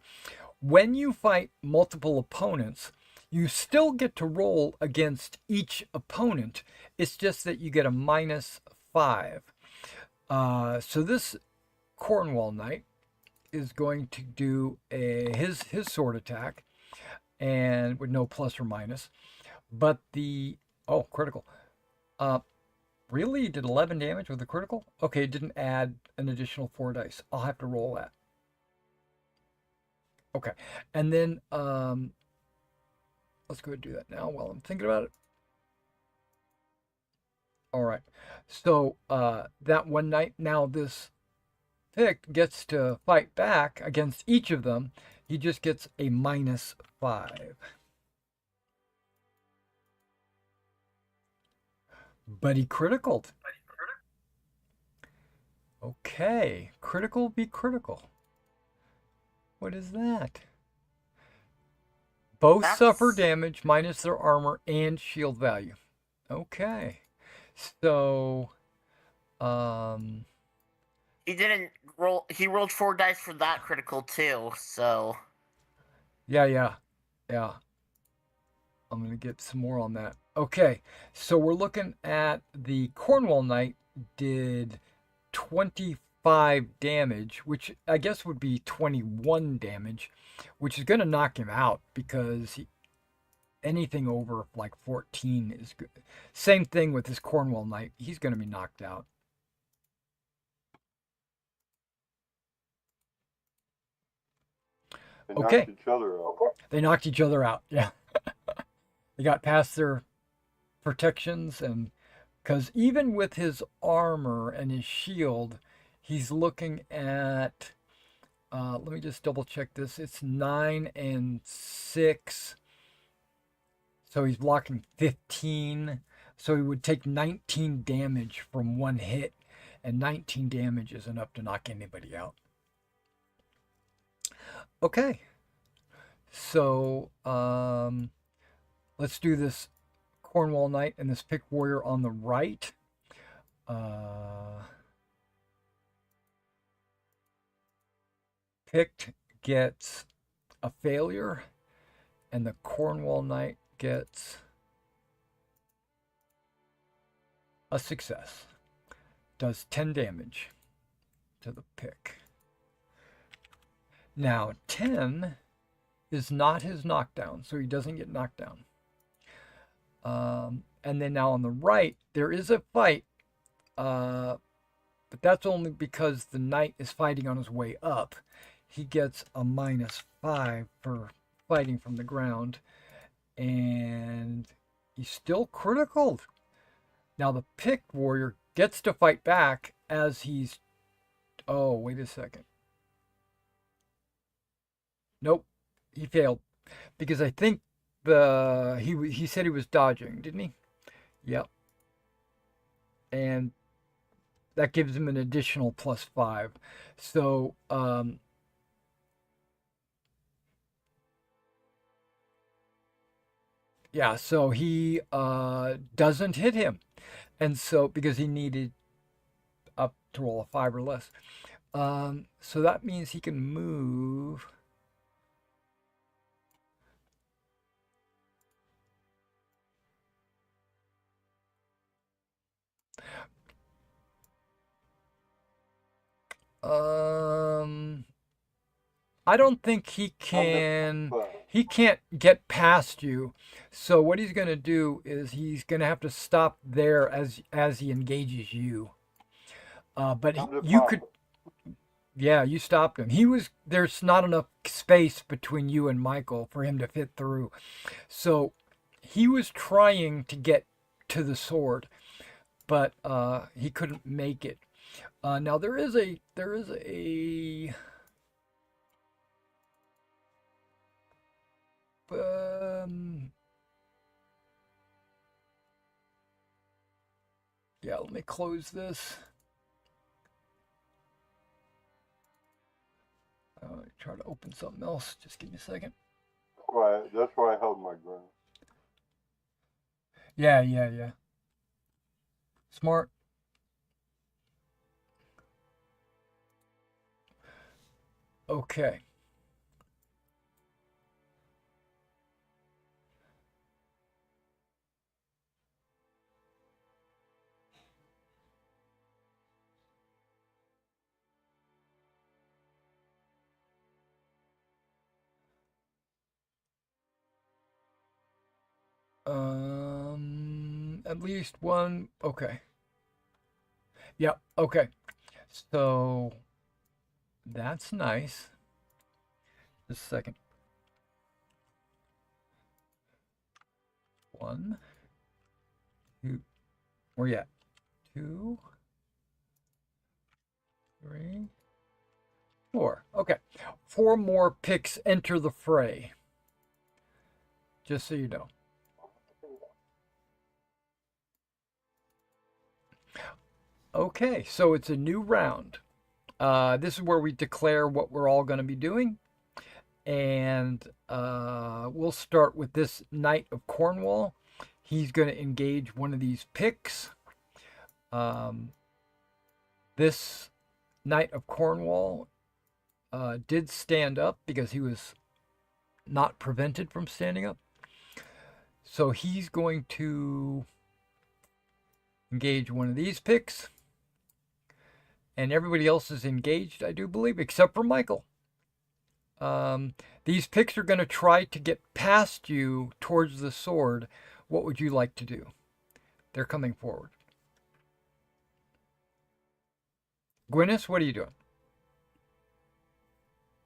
When you fight multiple opponents, you still get to roll against each opponent. It's just that you get a -5. So this Cornwall Knight is going to do his sword attack, and with no plus or minus. But critical. Really? You did 11 damage with the critical? Okay, it didn't add an additional 4 dice. I'll have to roll that. Okay, and then let's go ahead and do that now while I'm thinking about it. All right. So that one night, now this pick gets to fight back against each of them. He just gets a -5. But he criticaled. Okay. Critical be critical. What is that? Both suffer damage minus their armor and shield value. Okay. So, he didn't roll. He rolled 4 dice for that critical too. So yeah. I'm gonna get some more on that. Okay, so we're looking at the Cornwall Knight did 25 damage, which I guess would be 21 damage, which is gonna knock him out because anything over like 14 is good. Same thing with this Cornwall Knight. He's gonna be knocked out. They Okay. knocked each other out. They knocked each other out. Yeah. They got past their protections, and because even with his armor and his shield, he's looking at let me just double check this. It's 9 and 6. So he's blocking 15. So he would take 19 damage from one hit, and 19 damage is enough to knock anybody out. Okay. So let's do this Cornwall Knight and this Pick Warrior on the right. Picked gets a failure, and the Cornwall Knight gets a success. Does 10 damage to the pick. Now, 10 is not his knockdown, so he doesn't get knocked down. And then now on the right, there is a fight, but that's only because the knight is fighting on his way up. He gets a -5 for fighting from the ground, and he's still critical. Now the picked warrior gets to fight back as he's. Oh, wait a second. Nope, he failed because I think he said he was dodging, didn't he? Yep. And that gives him an additional +5. So yeah, so he doesn't hit him, and so because he needed up to roll a 5 or less, so that means he can move. I don't think he can. He can't get past you. So what he's going to do is he's going to have to stop there as he engages you. But you could. Yeah, you stopped him. There's not enough space between you and Michael for him to fit through. So he was trying to get to the sword, but he couldn't make it. Now there is a yeah, let me close this. Try to open something else. Just give me a second. Right, that's why I held my ground. Yeah. Smart. Okay. At least one. Okay. Yep. Okay. So that's nice. Just a second. 1, 2. Where you at? 2, 3, 4. Okay. 4 more picks enter the fray. Just so you know. Okay, so it's a new round. This is where we declare what we're all going to be doing. And we'll start with this Knight of Cornwall. He's going to engage one of these picks. This Knight of Cornwall did stand up because he was not prevented from standing up. So he's going to engage one of these picks. And everybody else is engaged, I do believe, except for Michael. These picks are going to try to get past you towards the sword. What would you like to do? They're coming forward. Gwyneth, what are you doing?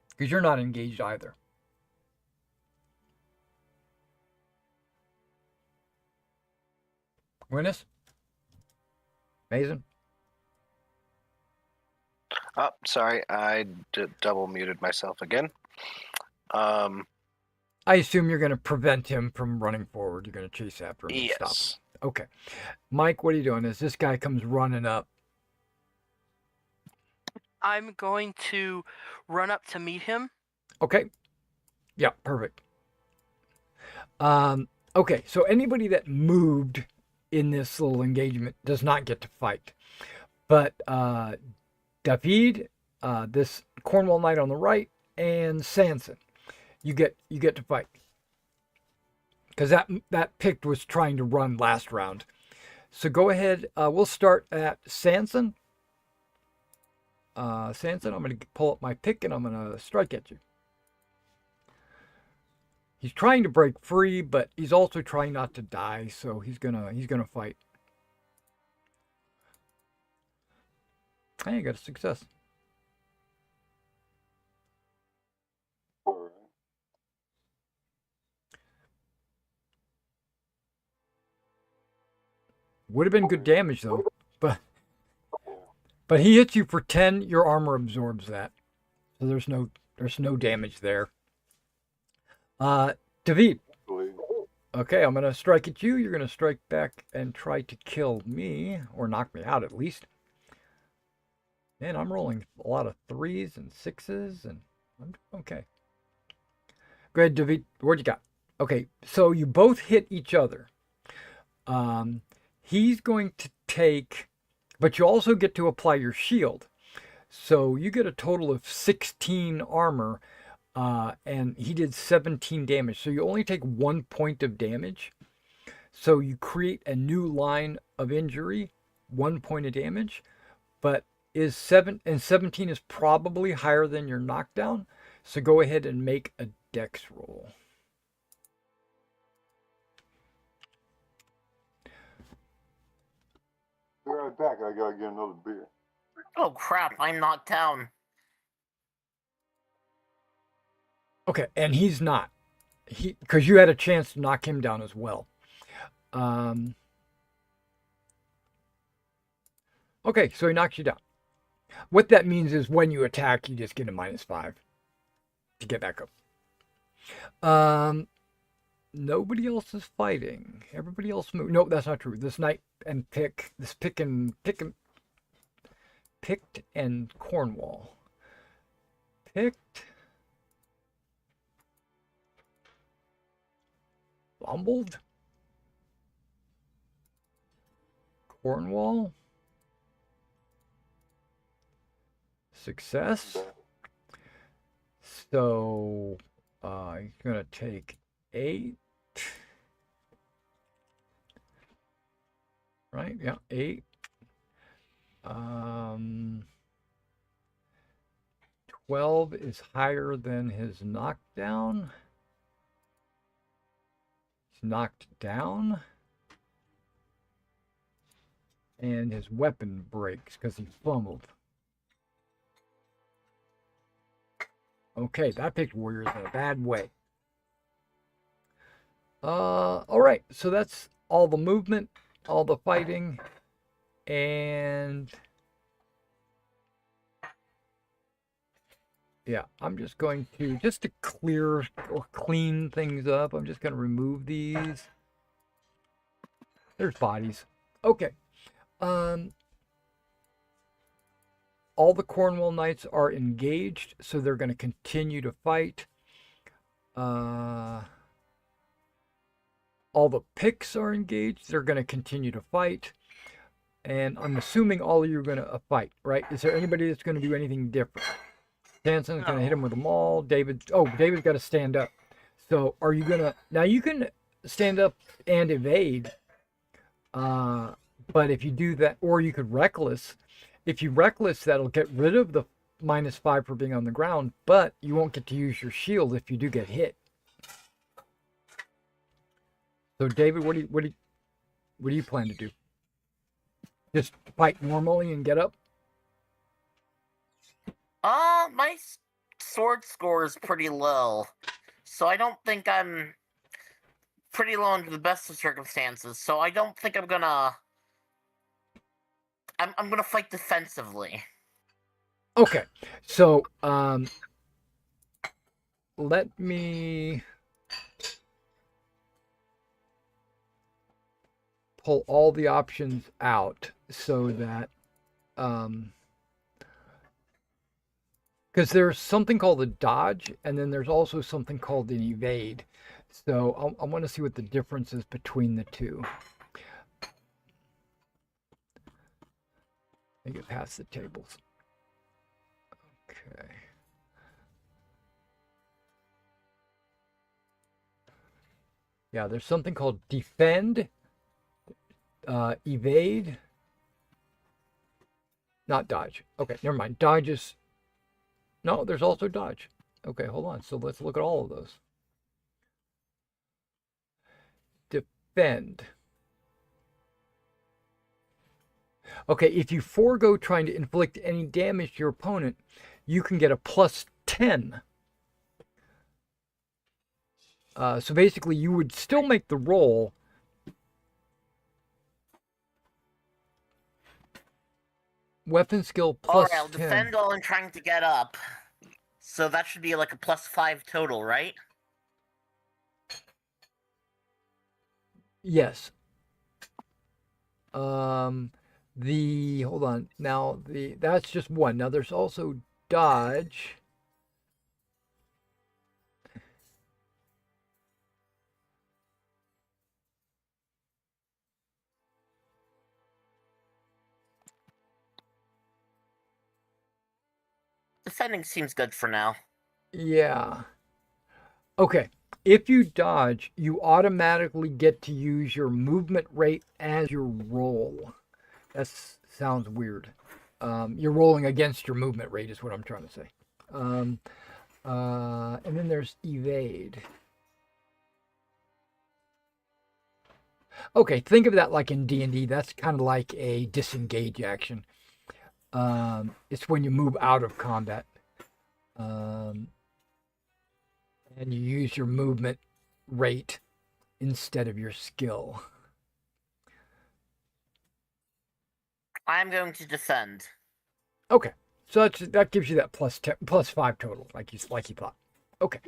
Because you're not engaged either. Gwyneth? Mason? Oh, sorry, I double muted myself again. I assume you're going to prevent him from running forward. You're going to chase after him and stop Yes. him. Okay. Mike, what are you doing? As this guy comes running up. I'm going to run up to meet him. Okay. Yeah, perfect. Okay, so anybody that moved in this little engagement does not get to fight. But David, this Cornwall Knight on the right, and Sanson, you get to fight. Because that pick was trying to run last round. So go ahead. We'll start at Sanson. Sanson, I'm going to pull up my pick and I'm going to strike at you. He's trying to break free, but he's also trying not to die, so he's gonna fight. Hey, you got a success. All right. Would have been good damage though, but he hits you for 10. Your armor absorbs that, so there's no damage there. David. Okay, I'm gonna strike at you. You're gonna strike back and try to kill me or knock me out at least. Man, I'm rolling a lot of 3s and 6s, and I'm okay. Go ahead, David. What you got? Okay, so you both hit each other. He's going to take, but you also get to apply your shield. So you get a total of 16 armor, and he did 17 damage. So you only take 1 point of damage. So you create a new line of injury, 1 point of damage, but 17 is probably higher than your knockdown. So go ahead and make a dex roll. Be right back. I gotta get another beer. Oh crap, I'm knocked down. Okay, and he's not. Because you had a chance to knock him down as well. Okay, so he knocks you down. What that means is when you attack, you just get a -5 to get back up. Nobody else is fighting. Everybody else moved. No, that's not true. This Knight and picked and Cornwall. Picked. Fumbled. Cornwall. Success. So he's gonna take 8. Right? Yeah, 8. 12 is higher than his knockdown. He's knocked down. And his weapon breaks because he fumbled. Okay, that picked warriors in a bad way. All right, so that's all the movement, all the fighting, And yeah, I'm just going to, just to clear or clean things up, I'm just going to remove these. There's bodies. Okay. All the Cornwall Knights are engaged, so they're going to continue to fight. All the Picts are engaged. They're going to continue to fight. And I'm assuming all of you are going to fight, right? Is there anybody that's going to do anything different? Hanson's going to hit him with them all. David's got to stand up. So are you going to... Now you can stand up and evade. But if you do that, or you could reckless. If you reckless, that'll get rid of the -5 for being on the ground, but you won't get to use your shield if you do get hit. So David, what do you plan to do? Just fight normally and get up? My sword score is pretty low, so I don't think I'm pretty low under the best of circumstances. So I don't think I'm gonna fight defensively. Okay, so let me pull all the options out so that because there's something called a dodge, and then there's also something called an evade. So I want to see what the difference is between the two. I get past the tables. Okay. Yeah, there's something called defend, evade, not dodge. Okay, never mind. Dodge is... No, there's also dodge. Okay, hold on. So let's look at all of those. Defend. Okay, if you forego trying to inflict any damage to your opponent, you can get a +10. So basically, you would still make the roll. Weapon skill +10. Alright, I'll defend while I'm trying to get up. So that should be like a +5 total, right? Yes. Hold on. Now that's just one. Now there's also dodge. Defending seems good for now. Yeah. Okay. If you dodge, you automatically get to use your movement rate as your roll. That sounds weird. You're rolling against your movement rate is what I'm trying to say. And then there's evade. Okay, think of that like in D&D. That's kind of like a disengage action. It's when you move out of combat. And you use your movement rate instead of your skill. I'm going to defend. Okay, so that gives you that +5 total, like you thought. Okay,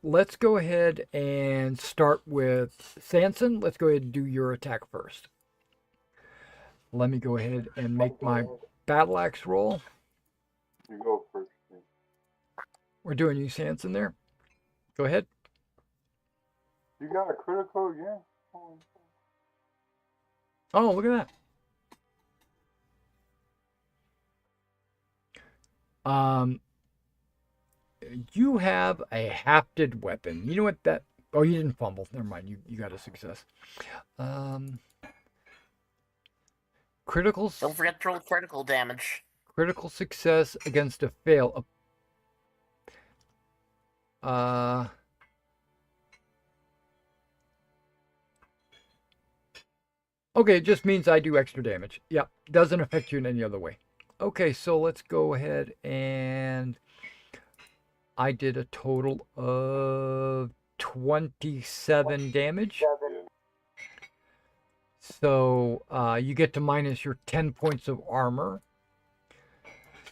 let's go ahead and start with Sanson. Let's go ahead and do your attack first. Let me go ahead and make my battle axe roll. You go first. We're doing you, Sanson, there. Go ahead. You got a critical again? Oh, look at that. You have a hafted weapon. You know what that... Oh, you didn't fumble. Never mind. You got a success. Critical... Don't forget to roll critical damage. Critical success against a fail. Okay, it just means I do extra damage. Yep, doesn't affect you in any other way. Okay, so let's go ahead and I did a total of 27 damage. So you get to minus your 10 points of armor.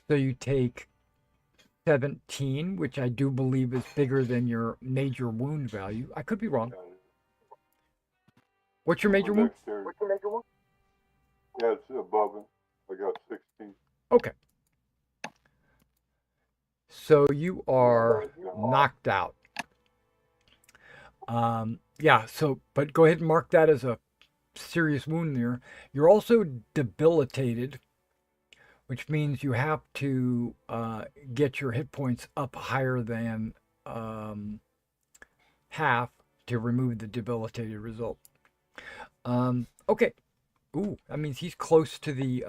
So you take 17, which I do believe is bigger than your major wound value. I could be wrong. What's your major wound? Yeah, it's above it. I got 16. Okay. So you are knocked out. Yeah, so, but go ahead and mark that as a serious wound there. You're also debilitated, which means you have to get your hit points up higher than half to remove the debilitated result. Okay. Ooh, that means he's close to the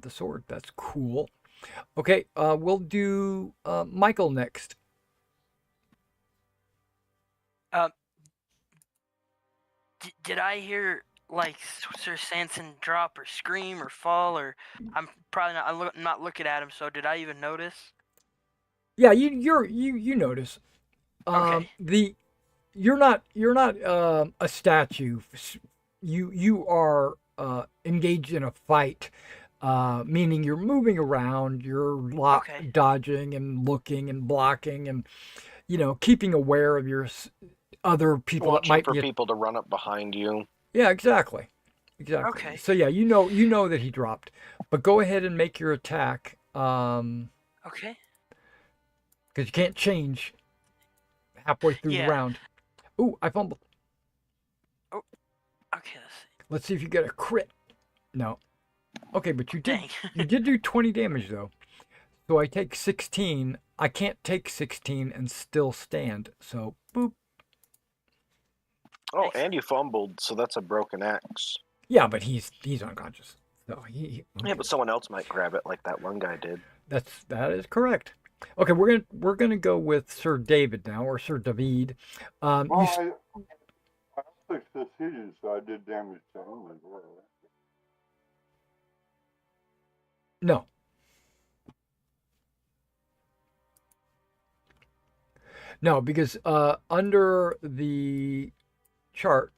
sword. That's cool. Okay, we'll do Michael next. Did I hear like Sir Sanson drop or scream or fall, or I'm probably not. I'm not looking at him. So did I even notice? Yeah, you notice. Okay. You're not a statue. You are engaged in a fight, meaning you're moving around, you're Okay. dodging and looking and blocking, and keeping aware of your other people that Watching might for be. people to run up behind you. Yeah, exactly. Okay. So yeah, you know that he dropped, but go ahead and make your attack. Okay. Because you can't change halfway through the Yeah. round. Ooh, I fumbled. Okay. Let's see. Let's see if you get a crit. No. Okay, but you did Dang. you did do 20 damage though. So I take 16. I can't take 16 and still stand. So boop. Oh, and you fumbled, so that's a broken axe. Yeah, but he's unconscious. So okay. Yeah, but someone else might grab it like that one guy did. That is correct. Okay, we're gonna go with Sir David now, or Sir David. Well, I also succeeded, so I did damage to him as well. No. No, because under the chart,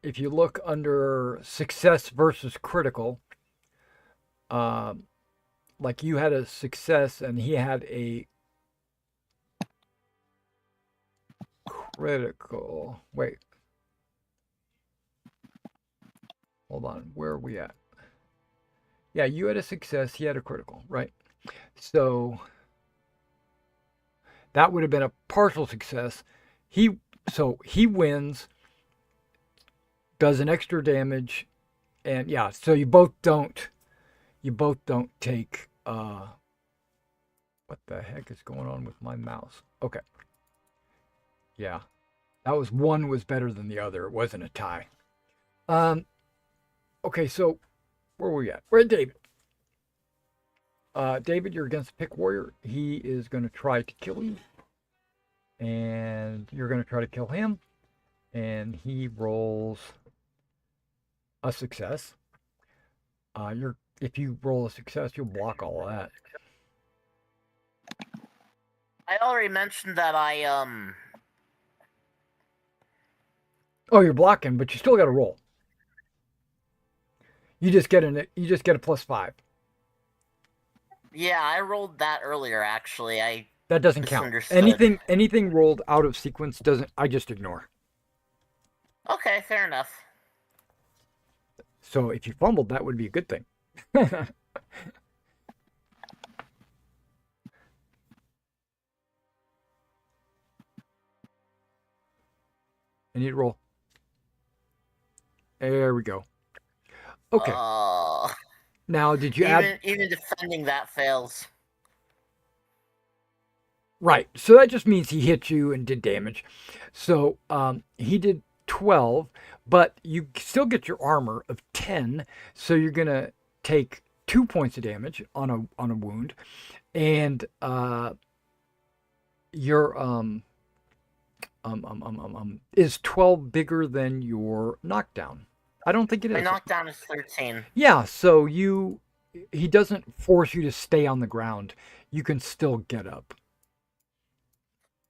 if you look under success versus critical, like you had a success and he had a critical. Wait. Hold on. Where are we at? Yeah, you had a success, he had a critical, right? So that would have been a partial success. He wins, does an extra damage, and yeah, so you both don't take what the heck is going on with my mouse? Okay. Yeah. That was one was better than the other. It wasn't a tie. Okay, so where are we at? We're at David. David, you're against the Pick Warrior. He is going to try to kill you. And you're going to try to kill him. And he rolls a success. If you roll a success, you'll block all of that. I already mentioned that I Oh, you're blocking, but you still got to roll. You just get a +5. Yeah, I rolled that earlier. Actually, That doesn't count. misunderstood. Anything rolled out of sequence doesn't. I just ignore. Okay, fair enough. So if you fumbled, that would be a good thing. I need to roll. There we go. Okay. Now, did you add? Even defending that fails. Right. So that just means he hit you and did damage. So he did 12, but you still get your armor of 10. So you're gonna take 2 points of damage on a wound, and your is 12 bigger than your knockdown? I don't think it is. My knockdown is 13. Yeah. So he doesn't force you to stay on the ground. You can still get up.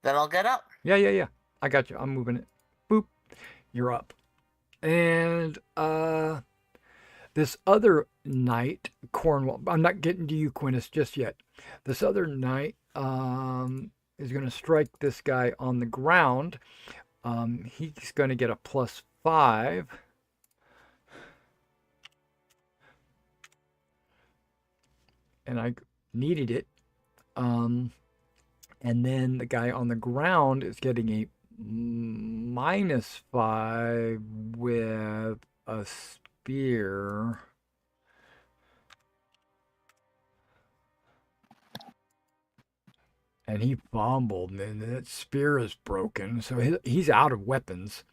Then I'll get up. Yeah. I got you. I'm moving it. Boop. You're up. And This other knight, Cornwall, I'm not getting to you, Quintus, just yet. This other knight is going to strike this guy on the ground. He's going to get a +5. And I needed it. And then the guy on the ground is getting a -5 with a spear. And he fumbled, and that spear is broken, so he's out of weapons.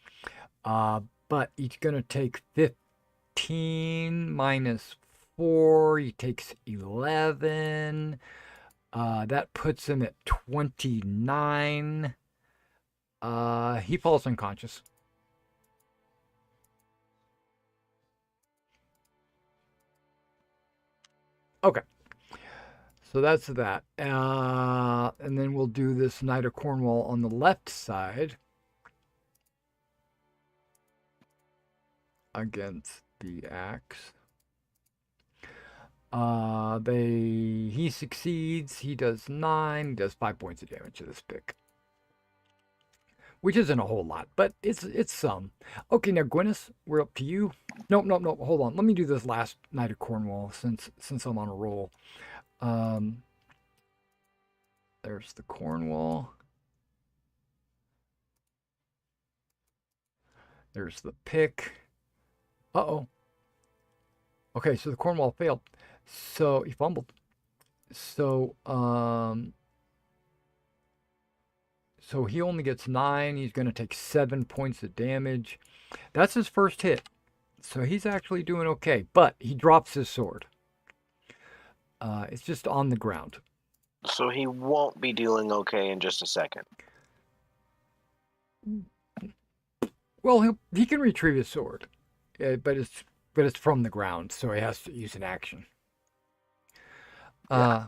But he's going to take 15 -4. He takes 11. That puts him at 29. He falls unconscious. Okay. So that's that. And then we'll do this Knight of Cornwall on the left side against the axe. He succeeds. He does 9. He does 5 points of damage to this pick, which isn't a whole lot, but it's some. Okay, now Gwyneth, we're up to you. Nope. Hold on. Let me do this last Knight of Cornwall since I'm on a roll. There's the Cornwall. There's the pick. Uh-oh. Okay, so the Cornwall failed. So he fumbled. So he only gets 9. He's going to take 7 points of damage. That's his first hit. So he's actually doing okay, but he drops his sword. It's just on the ground. So he won't be dealing okay in just a second. Well, he can retrieve his sword, but it's from the ground, so he has to use an action. Okay,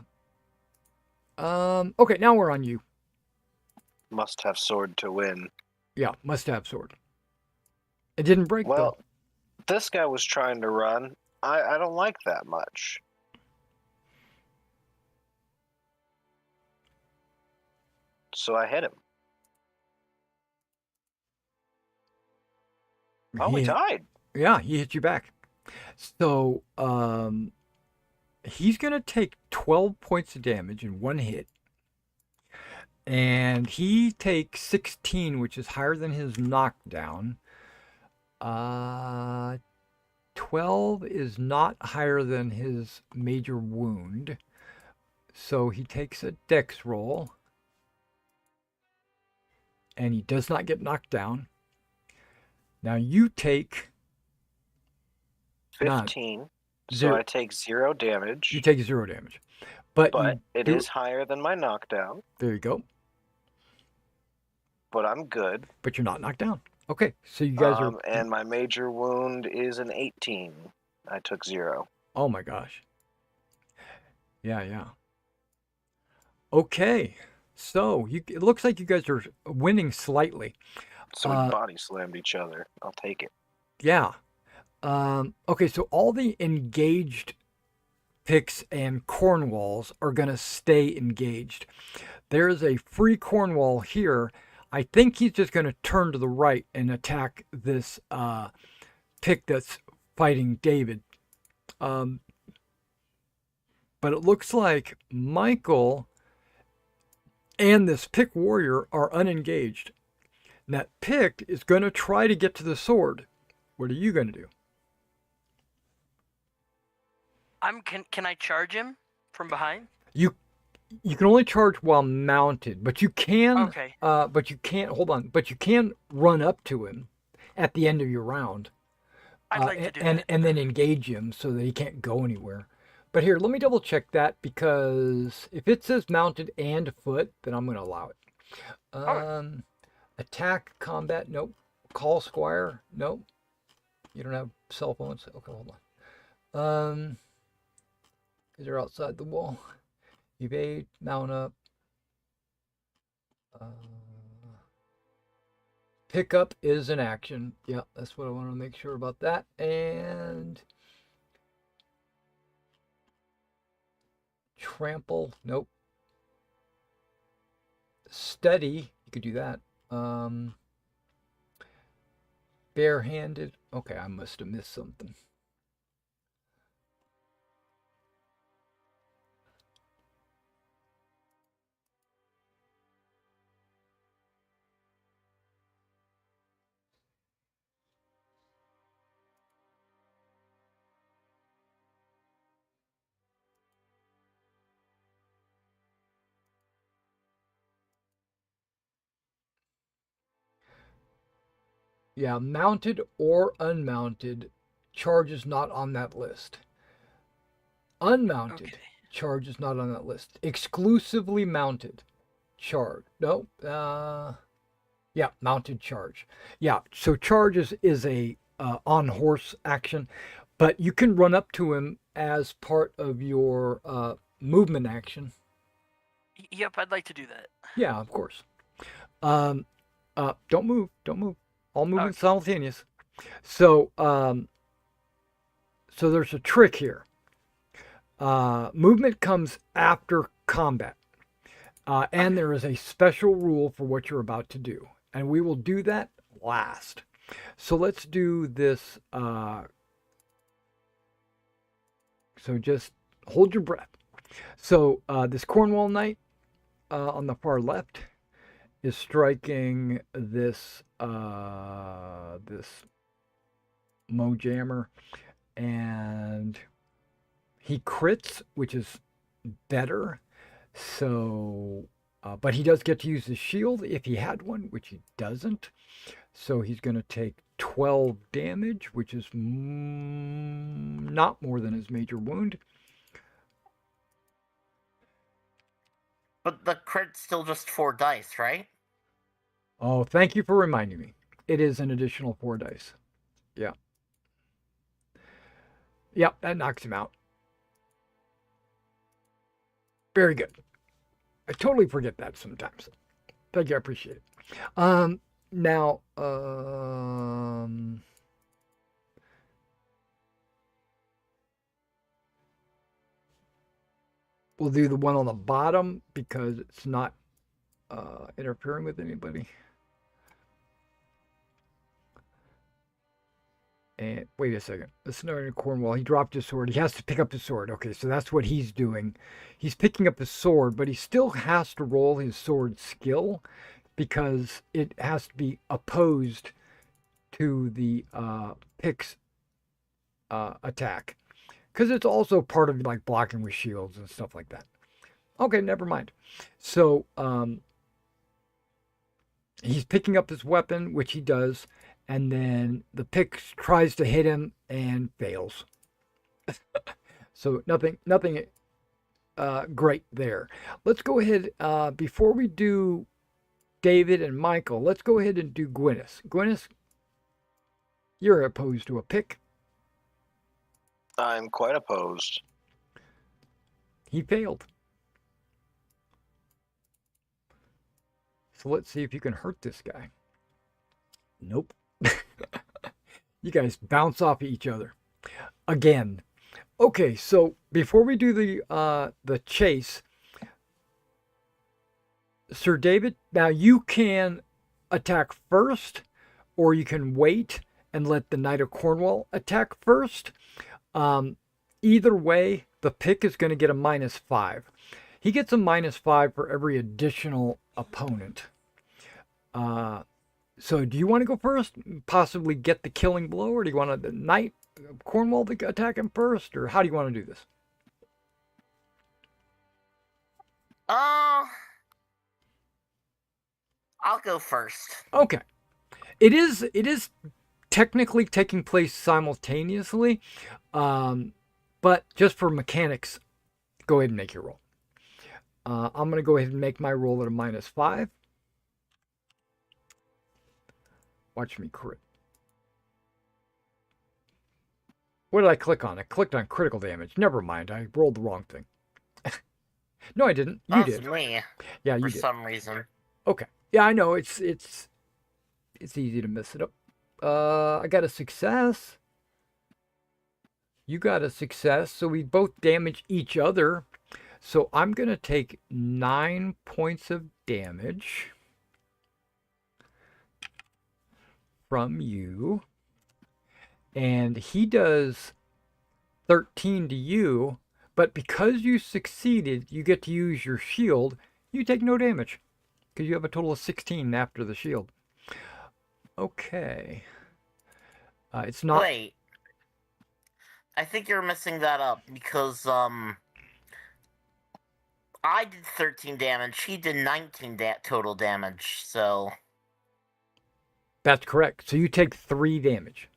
now we're on you. Must have sword to win. Yeah, must have sword. It didn't break, Well, though. this guy was trying to run. I don't like that much. So I hit him. Oh, we tied. Yeah, he hit you back. So he's going to take 12 points of damage in one hit. And he takes 16, which is higher than his knockdown. 12 is not higher than his major wound. So he takes a dex roll. And he does not get knocked down. Now you take 15. So Zero. I take 0 damage. You take 0 damage. But it is higher than my knockdown. There you go. But I'm good. But you're not knocked down. Okay, so you guys are... And my major wound is an 18. I took 0. Oh my gosh. Yeah. Okay. So, it looks like you guys are winning slightly. So we body slammed each other. I'll take it. Yeah. Okay, so all the engaged picks and Cornwalls are going to stay engaged. There's a free Cornwall here. I think he's just going to turn to the right and attack this pick that's fighting David. But it looks like Michael and this pick warrior are unengaged. And that pick is going to try to get to the sword. What are you going to do? Can I charge him from behind? You can only charge while mounted, but you can. Okay. But you can't. Hold on. But you can run up to him at the end of your round. I'd like to do that. And then engage him so that he can't go anywhere. But here, let me double check that, because if it says mounted and foot, then I'm going to allow it. Attack, combat, nope. Call squire, nope. You don't have cell phones? Okay, hold on. Because they're outside the wall. Evade, mount up. Pickup is an action. Yeah, that's what I want to make sure about that. And Trample. Nope. Steady. You could do that. Barehanded. Okay, I must have missed something. Yeah, mounted or unmounted, charge is not on that list. Unmounted, Okay. charge is not on that list. Exclusively mounted, charge. No, yeah, mounted charge. Yeah, so charge is a on horse action, but you can run up to him as part of your movement action. Yep, I'd like to do that. Yeah, of course. Don't move, don't move. All movements Okay. simultaneous. So, so there's a trick here. Movement comes after combat, and there is a special rule for what you're about to do, and we will do that last. So let's do this. So just hold your breath. So this Cornwall Knight on the far left is striking this this Mojammer, and he crits, which is better. So, but he does get to use his shield if he had one, which he doesn't. So he's going to take 12 damage, which is not more than his major wound. But the crit's still just 4 dice, right? Oh, thank you for reminding me. It is an additional 4 dice. Yeah. Yep, that knocks him out. Very good. I totally forget that sometimes. Thank you, I appreciate it. Now, we'll do the one on the bottom because it's not interfering with anybody. And wait a second. Listen to Cornwall. He dropped his sword. He has to pick up his sword. Okay, so that's what he's doing. He's picking up his sword, but he still has to roll his sword skill because it has to be opposed to the pick's attack. Because it's also part of like blocking with shields and stuff like that. Okay, never mind. So he's picking up his weapon, which he does, and then the pick tries to hit him and fails. So nothing great there. Let's go ahead, before we do David and Michael, let's go ahead and do Gwyneth. Gwyneth, you're opposed to a pick. I'm quite opposed. He failed. So let's see if you can hurt this guy. Nope. You guys bounce off each other again. Okay, so before we do the chase, Sir David, now you can attack first, or you can wait and let the Knight of Cornwall attack first. Either way, the pick is going to get a -5. He gets a -5 for every additional opponent. So do you want to go first, possibly get the killing blow, or do you want the Knight of Cornwall to attack him first, or how do you want to do this? I'll go first. Okay. It is technically taking place simultaneously, but just for mechanics, go ahead and make your roll. I'm going to go ahead and make my roll at a -5. Watch me crit. What did I click on? I clicked on critical damage. Never mind. I rolled the wrong thing. No, I didn't. You That's did. me. Yeah, you For did. some reason. Okay. Yeah, I know. It's easy to mess it up. I got a success. You got a success. So we both damage each other. So I'm going to take 9 points of damage from you. And he does 13 to you. But because you succeeded, you get to use your shield. You take no damage because you have a total of 16 after the shield. Okay. It's not. Wait. I think you're messing that up because I did 13 damage. He did 19 total damage. So That's correct. So you take 3 damage.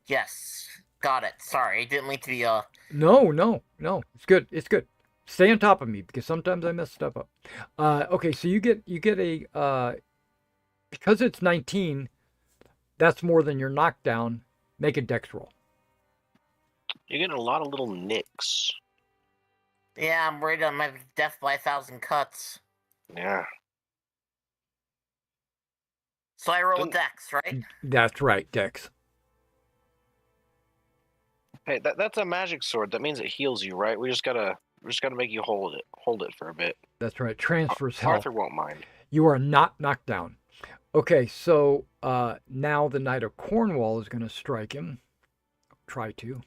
yes, got it. Sorry, I didn't mean to be No. It's good. It's good. Stay on top of me because sometimes I mess stuff up. Okay, so you get a because it's 19. That's more than your knockdown. Make a dex roll. You're getting a lot of little nicks. Yeah, I'm worried I might be death by 1,000 cuts. Yeah. So I roll Didn't- dex, right? That's right, dex. Hey, that's a magic sword. That means it heals you, right? We just gotta make you hold it for a bit. That's right. Transfers health. Arthur won't mind. You are not knocked down. Okay, so now the Knight of Cornwall is going to strike him. Try to.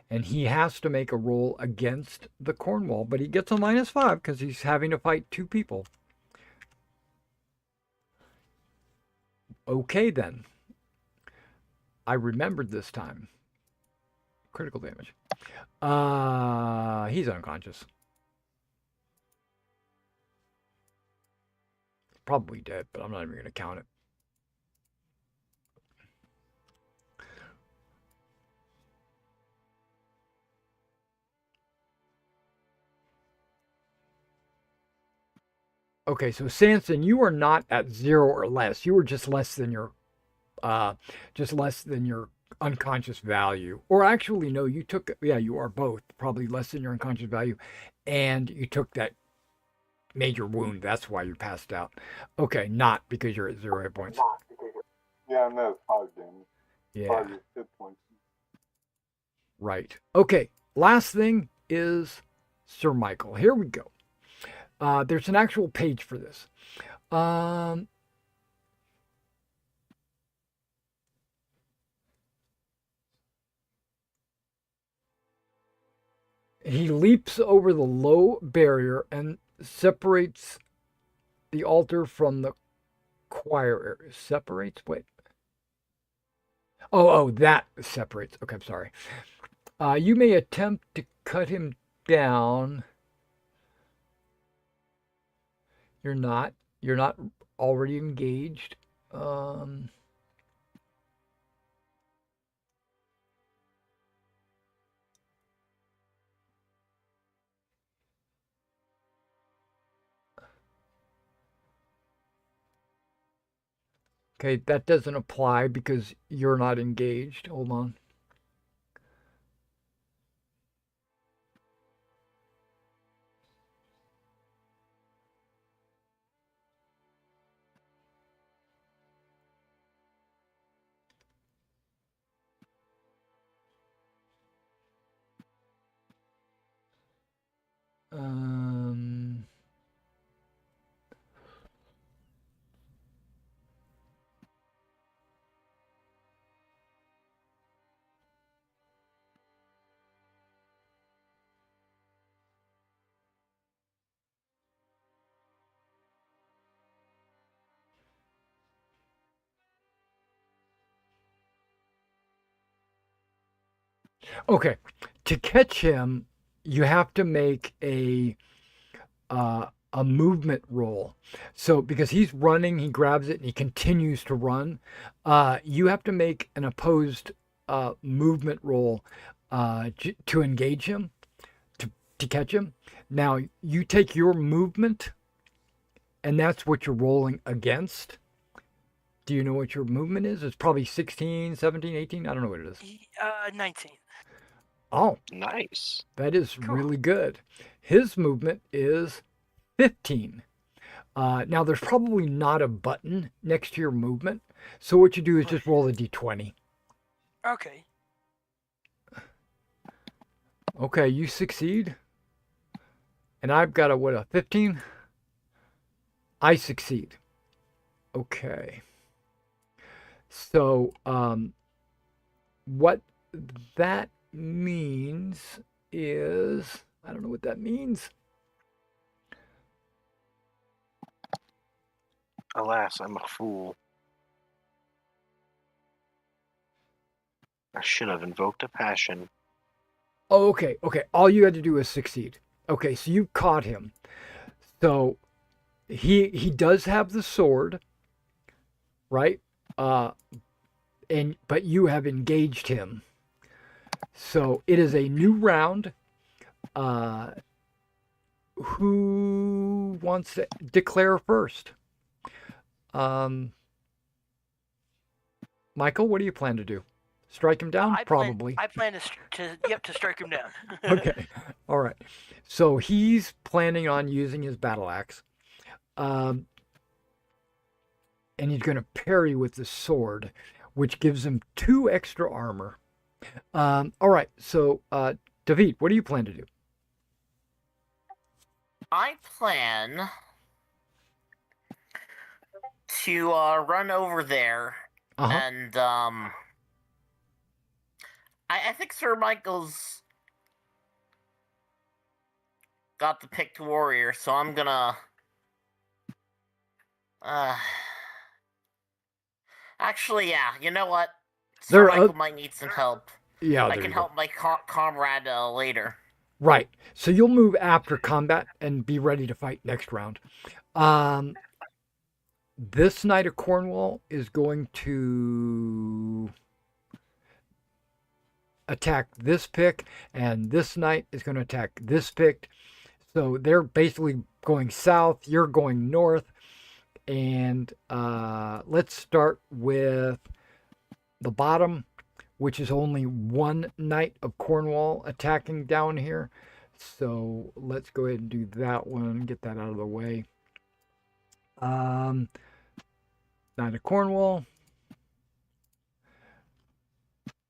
And he has to make a roll against the Cornwall, but he gets a -5 because he's having to fight 2 people. Okay, then. I remembered this time. Critical damage. He's unconscious. Probably dead, but I'm not even going to count it. Okay, so Sanson, you are not at 0 or less. You were just less than your unconscious value. Or actually, no, you took, yeah, you are both probably less than your unconscious value, and you took that major wound. That's why you passed out. Okay, not because you're at 0 hit points. Yeah, I'm at 5 damage. Yeah, 5 hit points. right. Okay, last thing is Sir Michael. Here we go. There's an actual page for this. He leaps over the low barrier and separates the altar from the choir area. Separates? Wait. Oh, that separates. Okay, I'm sorry. You may attempt to cut him down. You're not already engaged. Okay, that doesn't apply because you're not engaged. Hold on. Um, okay, to catch him, you have to make a movement roll. So because he's running, he grabs it and he continues to run. You have to make an opposed movement roll to engage him, to catch him. Now you take your movement, and that's what you're rolling against. Do you know what your movement is? It's probably 16, 17, 18. I don't know what it is. 19. Oh, Nice. that is Cool. really good. His movement is 15. Now, there's probably not a button next to your movement. So what you do is just roll a d20. Okay. Okay, you succeed. And I've got a 15? I succeed. Okay. So, what that means is, I don't know what that means. Alas, I'm a fool. I should have invoked a passion. Oh, okay, okay. All you had to do is succeed. Okay, so you caught him. So he does have the sword, right? Uh, but you have engaged him. So it is a new round. Uh, who wants to declare first? Michael, what do you plan to do? Strike him down? Probably. I plan to strike him down. Okay. All right. So he's planning on using his battle axe. And he's going to parry with the sword, which gives him 2 extra armor. All right. So, David, what do you plan to do? I plan to run over there and I think Sir Michael's got the picked warrior, so I'm gonna actually, yeah, you know what? Sir Michael might need some help. Yeah, I can help my comrade later. Right. So you'll move after combat and be ready to fight next round. This Knight of Cornwall is going to attack this pick, and this knight is going to attack this pick. So they're basically going south, you're going north. And let's start with the bottom, which is only 1 Knight of Cornwall attacking down here. So let's go ahead and do that one, get that out of the way. Knight of Cornwall.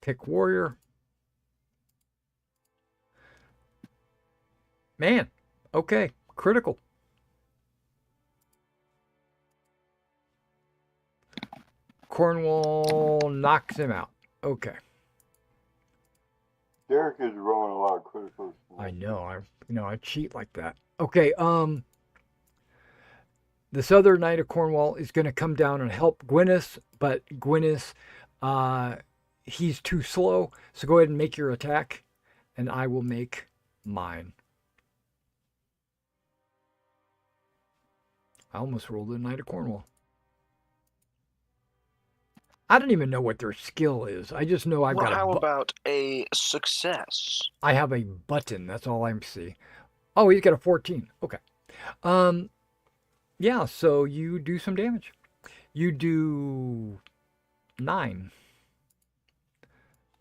Pick warrior. Man, okay, critical. Cornwall knocks him out. Okay. Derek is rolling a lot of criticals. I know. I cheat like that. Okay. This other Knight of Cornwall is going to come down and help Gwyneth, but Gwyneth, he's too slow. So go ahead and make your attack, and I will make mine. I almost rolled a Knight of Cornwall. I don't even know what their skill is. I just know I've got a How about a success? I have a button. That's all I see. Oh, he's got a 14. Okay. Yeah, so you do some damage. You do 9.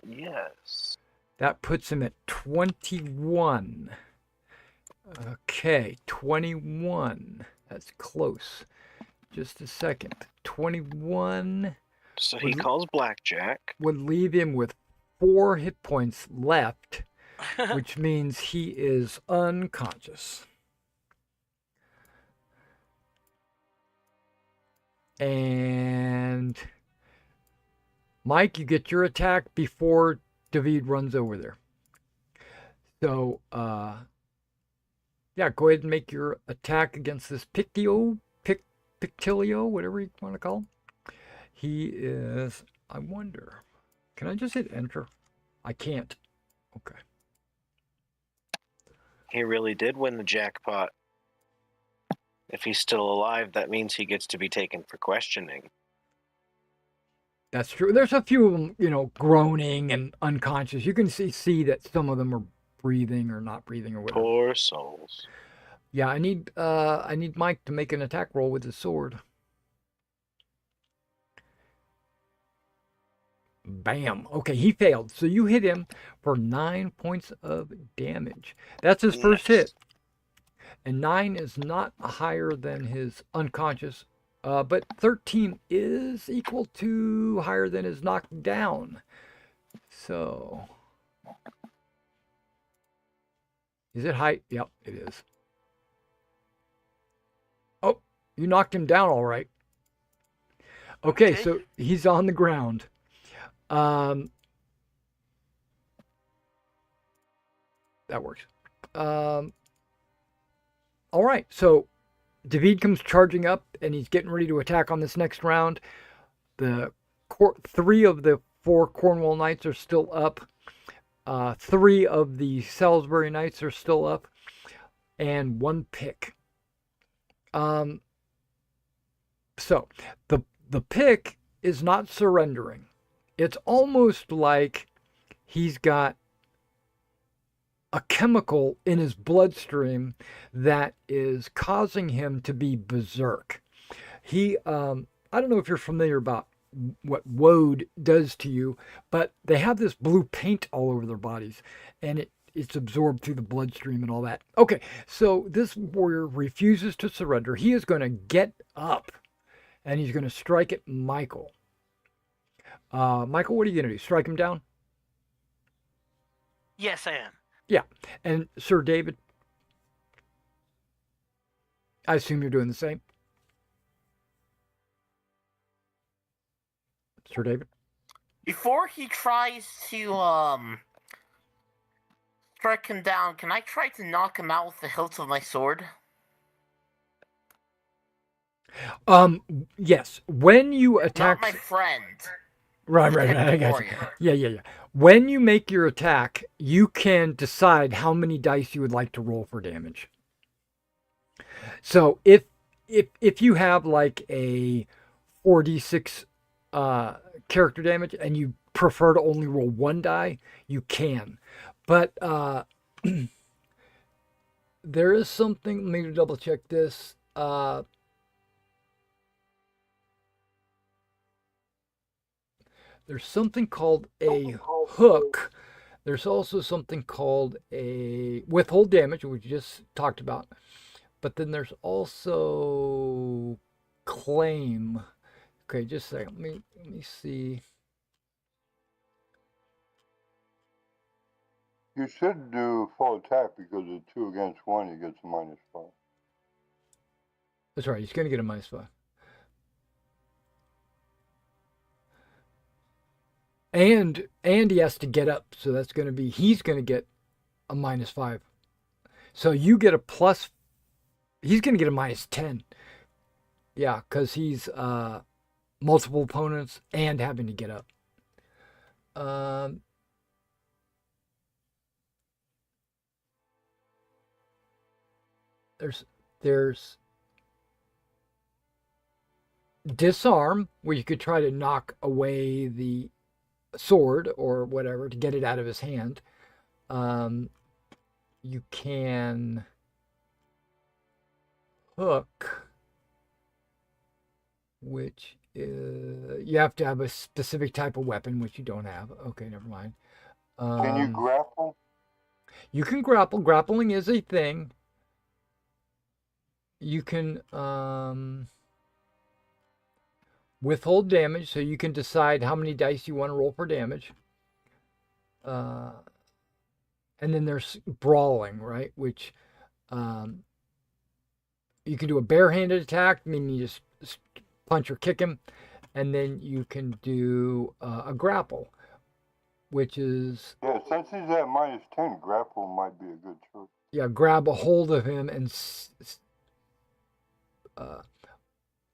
Yes. That puts him at 21. Okay, 21. That's close. Just a second. 21. So he calls blackjack. Would leave him with 4 hit points left, which means he is unconscious. And Mike, you get your attack before David runs over there. So, yeah, go ahead and make your attack against this Pictilio, whatever you want to call him. He is, I wonder, can I just hit enter? I can't. Okay. He really did win the jackpot. If he's still alive, that means he gets to be taken for questioning. That's true. There's a few of them, groaning and unconscious. You can see that some of them are breathing or not breathing or whatever. Poor souls. Yeah, I need Mike to make an attack roll with his sword. Bam. Okay, he failed. So you hit him for 9 points of damage. That's his first hit. And 9 is not higher than his unconscious, but 13 is equal to higher than his knockdown. So Is it height? Yep, it is. Oh, you knocked him down all right. Okay, Okay. so he's on the ground. Um, that works. Um, all right, so David comes charging up, and he's getting ready to attack on this next round. The three of the four Cornwall Knights are still up. Three of the Salisbury Knights are still up, and one pick. So the pick is not surrendering. It's almost like he's got a chemical in his bloodstream that is causing him to be berserk. I don't know if you're familiar about what woad does to you, but they have this blue paint all over their bodies, and it's absorbed through the bloodstream and all that. Okay, so this warrior refuses to surrender. He is going to get up, and he's going to strike at Michael. Michael, what are you going to do? Strike him down? Yes, I am. Yeah. And Sir David, I assume you're doing the same. Sir David? Before he tries to strike him down, can I try to knock him out with the hilt of my sword? Yes. When you attack, Not my friend. right, the I got you. warrior. Yeah. When you make your attack, you can decide how many dice you would like to roll for damage. So if you have like a 4d6 character damage and you prefer to only roll one die, you can. But there is something. Let me double check this. There's something called a hook. There's also something called a withhold damage, which we just talked about. But then there's also claim. Okay, just a second. Let me see. You should do full attack because of 2 against 1, he gets a -5. That's right. He's going to get a -5. And he has to get up, so that's going to be he's going to get a -5. So you get a plus. He's going to get a -10. Yeah, because he's multiple opponents and having to get up. There's disarm, where you could try to knock away the sword or whatever to get it out of his hand. You can hook, which you have to have a specific type of weapon, which you don't have. Okay, never mind. Can you grapple? You can grapple. Grappling is a thing. You can withhold damage, so you can decide how many dice you want to roll for damage. And then there's brawling, right? Which you can do a barehanded attack, meaning you just punch or kick him. And then you can do a grapple, which is... Yeah, since he's at -10, grapple might be a good choice. Yeah, grab a hold of him and...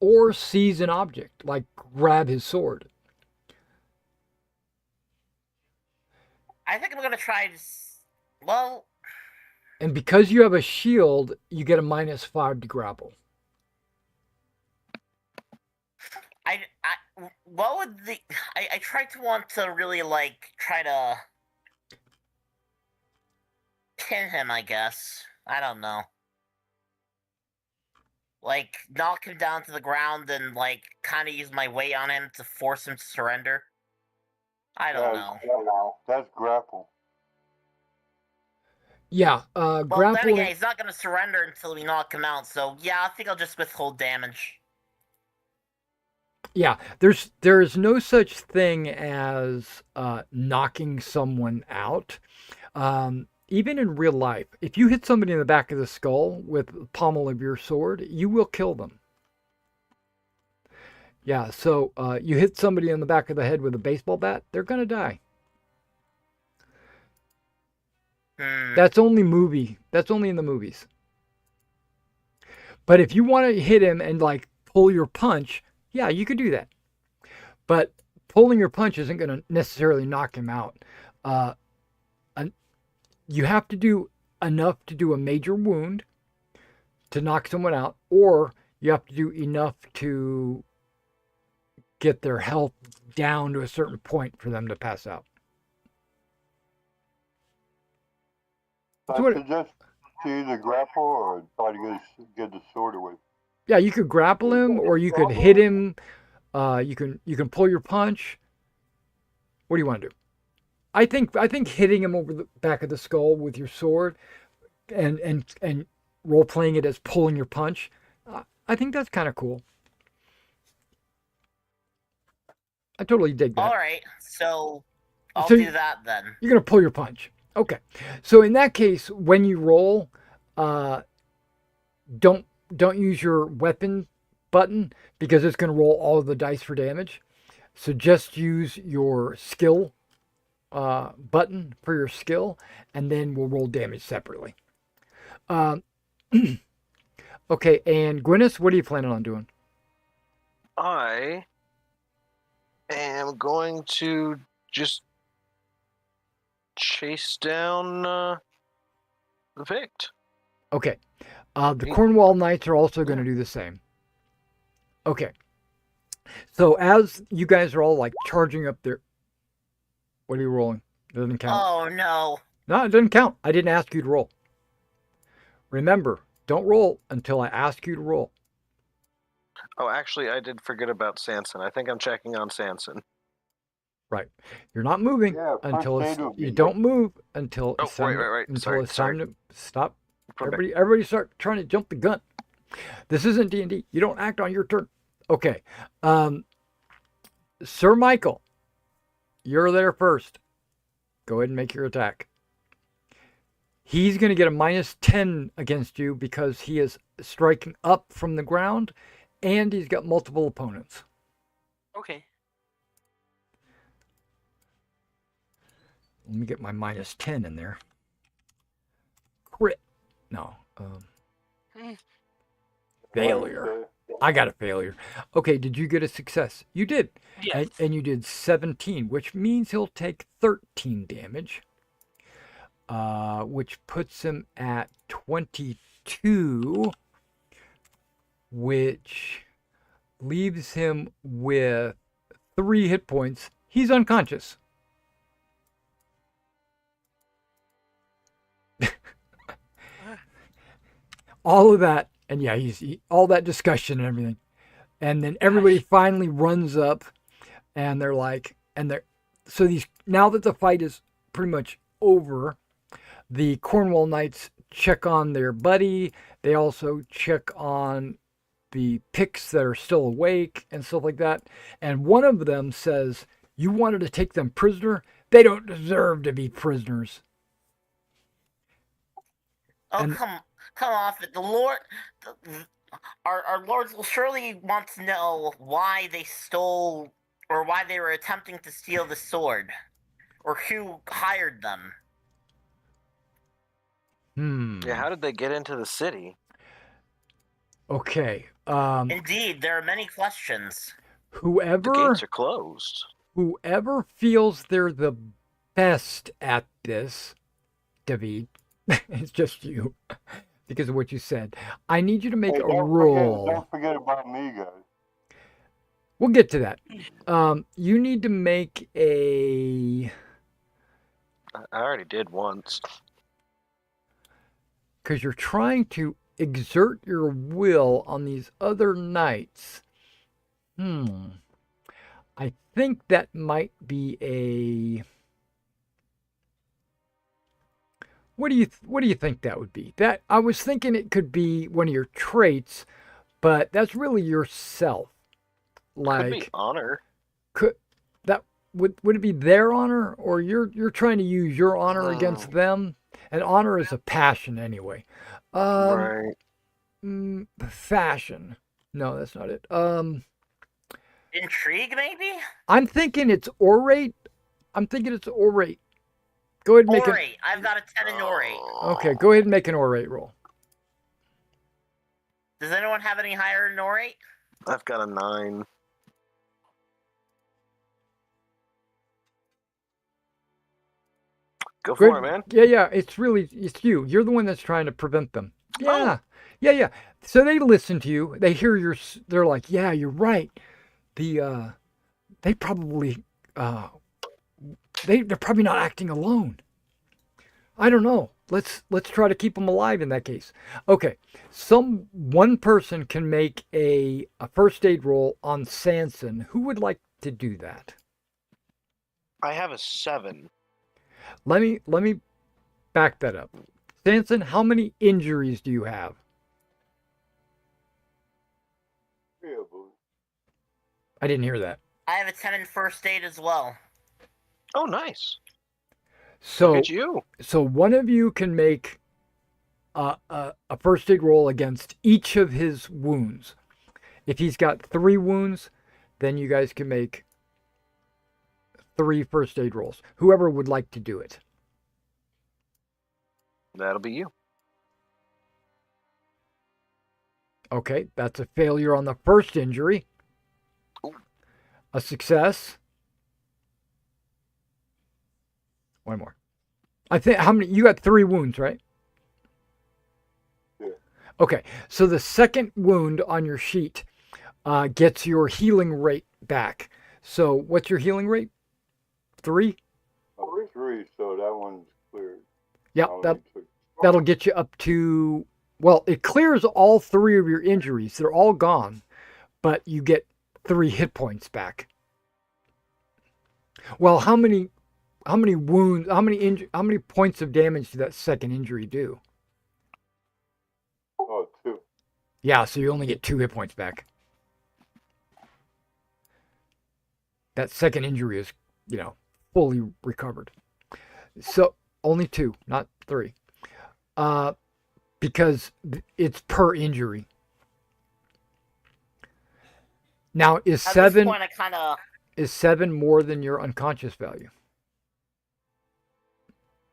or seize an object, like grab his sword. I think I'm going to try to... Well... And because you have a shield, you get a -5 to grapple. What would the... I try to want to really, like, try to... pin him, I guess. I don't know. Like, knock him down to the ground and, like, kind of use my weight on him to force him to surrender. I don't know. That's grapple. Yeah, Well, grapple... then again, he's not going to surrender until we knock him out, so yeah, I think I'll just withhold damage. Yeah, there is no such thing as knocking someone out. even in real life, if you hit somebody in the back of the skull with the pommel of your sword, you will kill them. Yeah, so you hit somebody in the back of the head with a baseball bat, they're going to die. That's only movie. That's only in the movies. But if you want to hit him and like pull your punch, yeah, you could do that. But pulling your punch isn't going to necessarily knock him out. You have to do enough to do a major wound to knock someone out, or you have to do enough to get their health down to a certain point for them to pass out. I suggest to either grapple or try to get the sword away. Yeah, you could grapple him, or you could hit him. You can pull your punch. What do you want to do? I think hitting him over the back of the skull with your sword, and role playing it as pulling your punch. I think that's kind of cool. I totally dig that. All right, so I'll do that then. You're gonna pull your punch. Okay. So in that case, when you roll, don't use your weapon button because it's gonna roll all of the dice for damage. So just use your skill button for your skill, and then we'll roll damage separately. Okay, and Gwyneth, what are you planning on doing? I am going to just chase down the Pict. Okay. The Cornwall Knights are also going to do the same. Okay. So as you guys are all like charging up there, what are you rolling? It doesn't count. Oh, no. No, it doesn't count. I didn't ask you to roll. Remember, don't roll until I ask you to roll. Oh, actually, I did forget about Sanson. I think I'm checking on Sanson. Right. You're not moving until you don't move until it's time, until it's time to stop. Everybody start trying to jump the gun. This isn't D&D. You don't act on your turn. Okay. Sir Michael, you're there first. Go ahead and make your attack. He's going to get a -10 against you because he is striking up from the ground and he's got multiple opponents. Okay. Let me get my -10 in there. Crit. No. Failure. I got a failure. Okay, did you get a success? You did. Yes. And you did 17, which means he'll take 13 damage, which puts him at 22, which leaves him with 3 hit points. He's unconscious. All of that, and yeah, all that discussion and everything. And then everybody finally runs up and they're like, now that the fight is pretty much over, the Cornwall Knights check on their buddy. They also check on the Picts that are still awake and stuff like that. And one of them says, "You wanted to take them prisoner? They don't deserve to be prisoners." Oh, come off it. The Lord, our lords will surely want to know why they stole, or why they were attempting to steal the sword, or who hired them. Yeah, how did they get into the city? Okay. Indeed, there are many questions. The gates are closed. Whoever feels they're the best at this, David, it's just you, because of what you said. I need you to make a roll. Don't forget about me, guys. We'll get to that. You need to make a... I already did once. Because you're trying to exert your will on these other knights. I think that might be a... What do you think that would be? That I was thinking it could be one of your traits, but that's really yourself. Like, could be honor. Would it be their honor, or you're trying to use your honor against them? And honor is a passion anyway. Right. Fashion. No, that's not it. Intrigue, maybe? I'm thinking it's orate. Go ahead and make it. Orate. I've got a 10 in orate. Okay, go ahead and make an orate roll. Does anyone have any higher in orate? I've got a 9. Go for Good. it, man. Yeah. It's you. You're the one that's trying to prevent them. Yeah. Yeah. So they listen to you. They hear they're like, yeah, you're right. They probably, they're probably not acting alone. I don't know. Let's try to keep them alive in that case. Okay. One person can make a first aid roll on Sanson. Who would like to do that? I have a 7. Let me back that up. Sanson, how many injuries do you have? Yeah, but I didn't hear that. I have a 10 in first aid as well. Oh, nice. So Look at you. So one of you can make a first aid roll against each of his wounds. If he's got 3 wounds, then you guys can make 3 first aid rolls. Whoever would like to do it. That'll be you. Okay, that's a failure on the first injury. A success. One more. I think how many you got 3 wounds, right? Yeah. Okay, so the second wound on your sheet gets your healing rate back. So what's your healing rate? 3? oh, 3, so that one's cleared. Yep, I only took- that'll get you up to, well, it clears all 3 of your injuries. They're all gone, but you get 3 hit points back. Well, how many wounds, how many points of damage did that second injury do? Oh, 2. Yeah, so you only get 2 hit points back. That second injury is, fully recovered. So only 2, not 3. Because it's per injury. Now, At this point, I kind of... is 7 more than your unconscious value?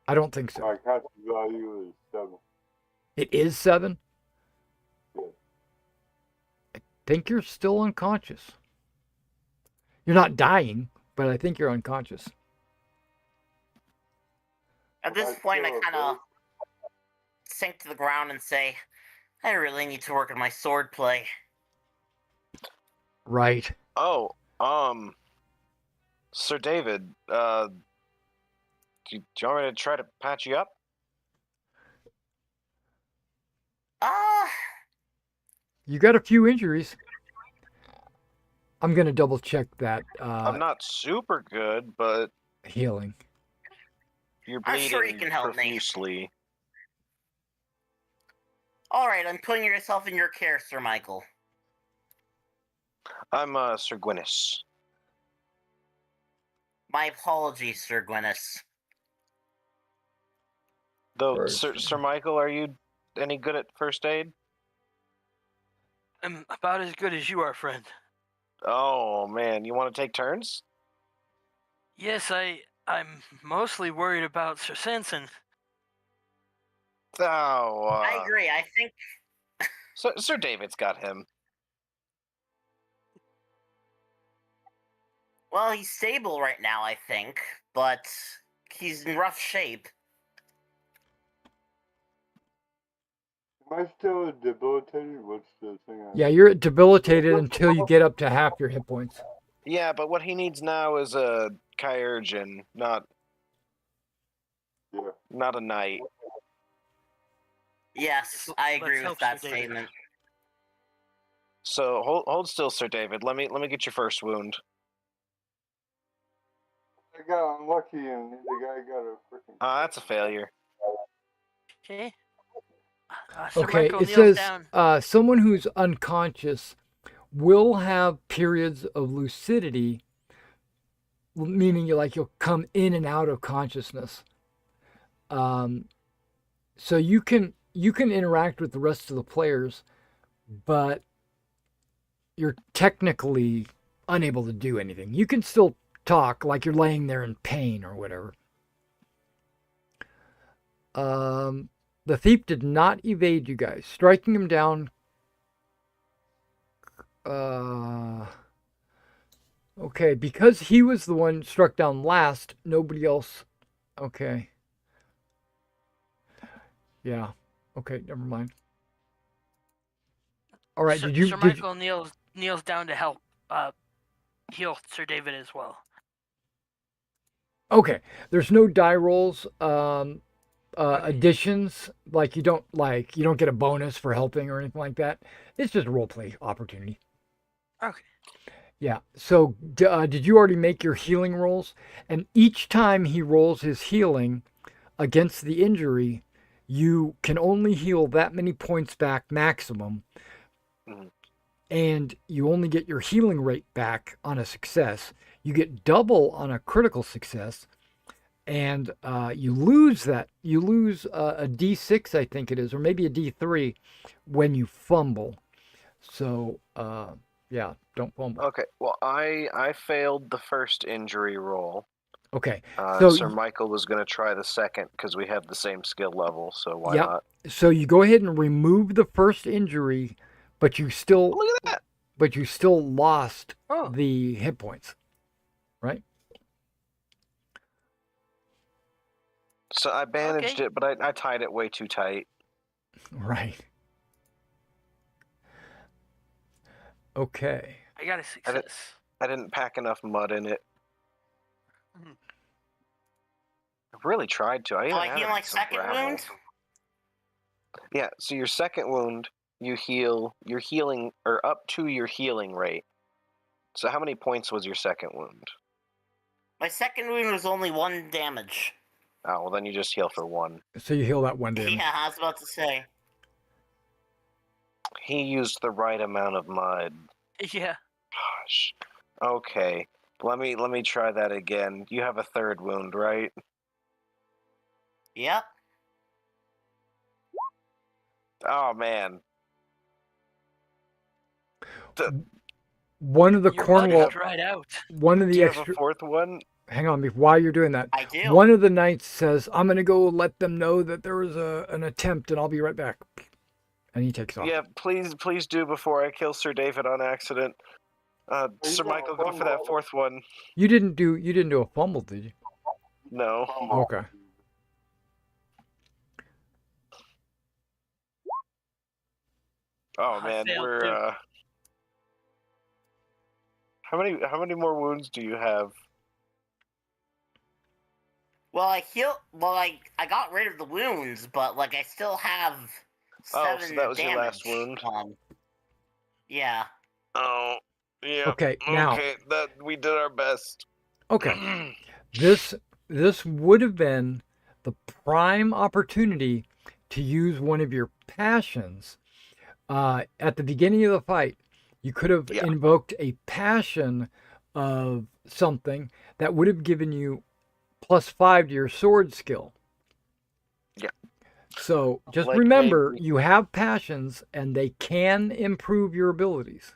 I don't think so. My conscious value is 7. It is 7? Yeah. I think you're still unconscious. You're not dying, but I think you're unconscious. At this point, I kind of sink to the ground and say, I really need to work on my sword play. Right. Oh, Sir David, do you want me to try to patch you up? You got a few injuries. I'm going to double check that I'm not super good, but healing. you're I'm bleeding sure you can help me. profusely. Alright, I'm putting yourself in your care, Sir Michael. I'm Sir Gwynnis. My apologies, Sir Gwynnis. Though, First. Sir Michael, are you any good at first aid? I'm about as good as you are, friend. Oh man, you want to take turns? Yes, I'm mostly worried about Sir Sanson. Oh, I agree, I think... Sir David's got him. Well, he's stable right now, I think, but he's in rough shape. Am I still debilitated? What's the thing? Yeah, you're debilitated until you get up to half your hit points. Yeah, but what he needs now is a Kyurgen, not a knight. Yes, I agree Let's with help that Sir David. statement. So hold still, Sir David. Let me get your first wound. I got unlucky and the guy got a freaking. That's a failure. Okay. Sir Okay, Michael it kneels says down. someone who's unconscious will have periods of lucidity, meaning you'll come in and out of consciousness. So you can interact with the rest of the players, but you're technically unable to do anything. You can still talk like you're laying there in pain or whatever. The thief did not evade you guys. Striking him down. Okay, because he was the one struck down last, nobody else. Okay. Yeah. Okay, never mind. All right, Sir, did you Sir Michael kneels down to help heal Sir David as well. Okay, there's no die rolls. Okay. Additions, like you don't get a bonus for helping or anything like that. It's just a role play opportunity. Okay. Yeah. So did you already make your healing rolls? And each time he rolls his healing against the injury, you can only heal that many points back maximum. Mhm. And you only get your healing rate back on a success. You get double on a critical success, and you lose that. You lose a D6, I think it is, or maybe a D3 when you fumble. So yeah, don't fumble. Okay. Well, I failed the first injury roll. Okay. So Sir Michael was going to try the second because we have the same skill level. So why Yep. not? So you go ahead and remove the first injury, but you still Look at that. lost Oh. the hit points, right? So I bandaged Okay. it, but I tied it way too tight. Right. Okay. I got a success. I didn't pack enough mud in it. Mhm. I really tried to. I even Like added you like some second gravel. wound? Yeah. So your second wound, you heal. You're healing or up to your healing rate. So how many points was your second wound? My second wound was only 1 damage. Oh, well then you just heal for 1. So you heal that one damage. Yeah, I was about to say. He used the right amount of mud. Yeah. Gosh. Okay. Let me try that again. You have a third wound, right? Yep. Oh man. One of the Your Cornwall, mud dried out. one of Do the you extra. have a fourth one? Hang on, while you're doing that, I do. one of the knights says, "I'm gonna go let them know that there was an attempt, and I'll be right back." And he takes off. Yeah, please do before I kill Sir David on accident. Sir Michael, go for that fourth one. You didn't do a fumble, did you? No. Okay. Oh I man, failed we're too. how many more wounds do you have? Well, I got rid of the wounds, but like I still have 7 Oh, so that was your last damage. wound? Yeah. Oh, yeah. Okay, now- Okay, that we did our best. Okay. This would have been the prime opportunity to use one of your passions. At the beginning of the fight, you could have Yeah. invoked a passion of something that would have given you +5 to your sword skill. Yeah. So just Like remember, maybe- you have passions, and they can improve your abilities.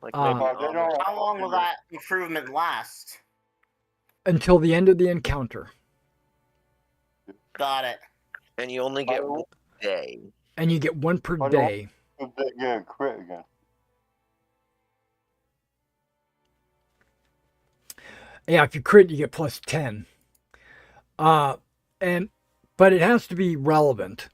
Like Um, maybe They don't- How long will that improvement last? Until the end of the encounter. Got it. and you only get 1 day. And you get 1 per I don't- day. If they get a crit again. Yeah, if you crit, you get +10. But it has to be relevant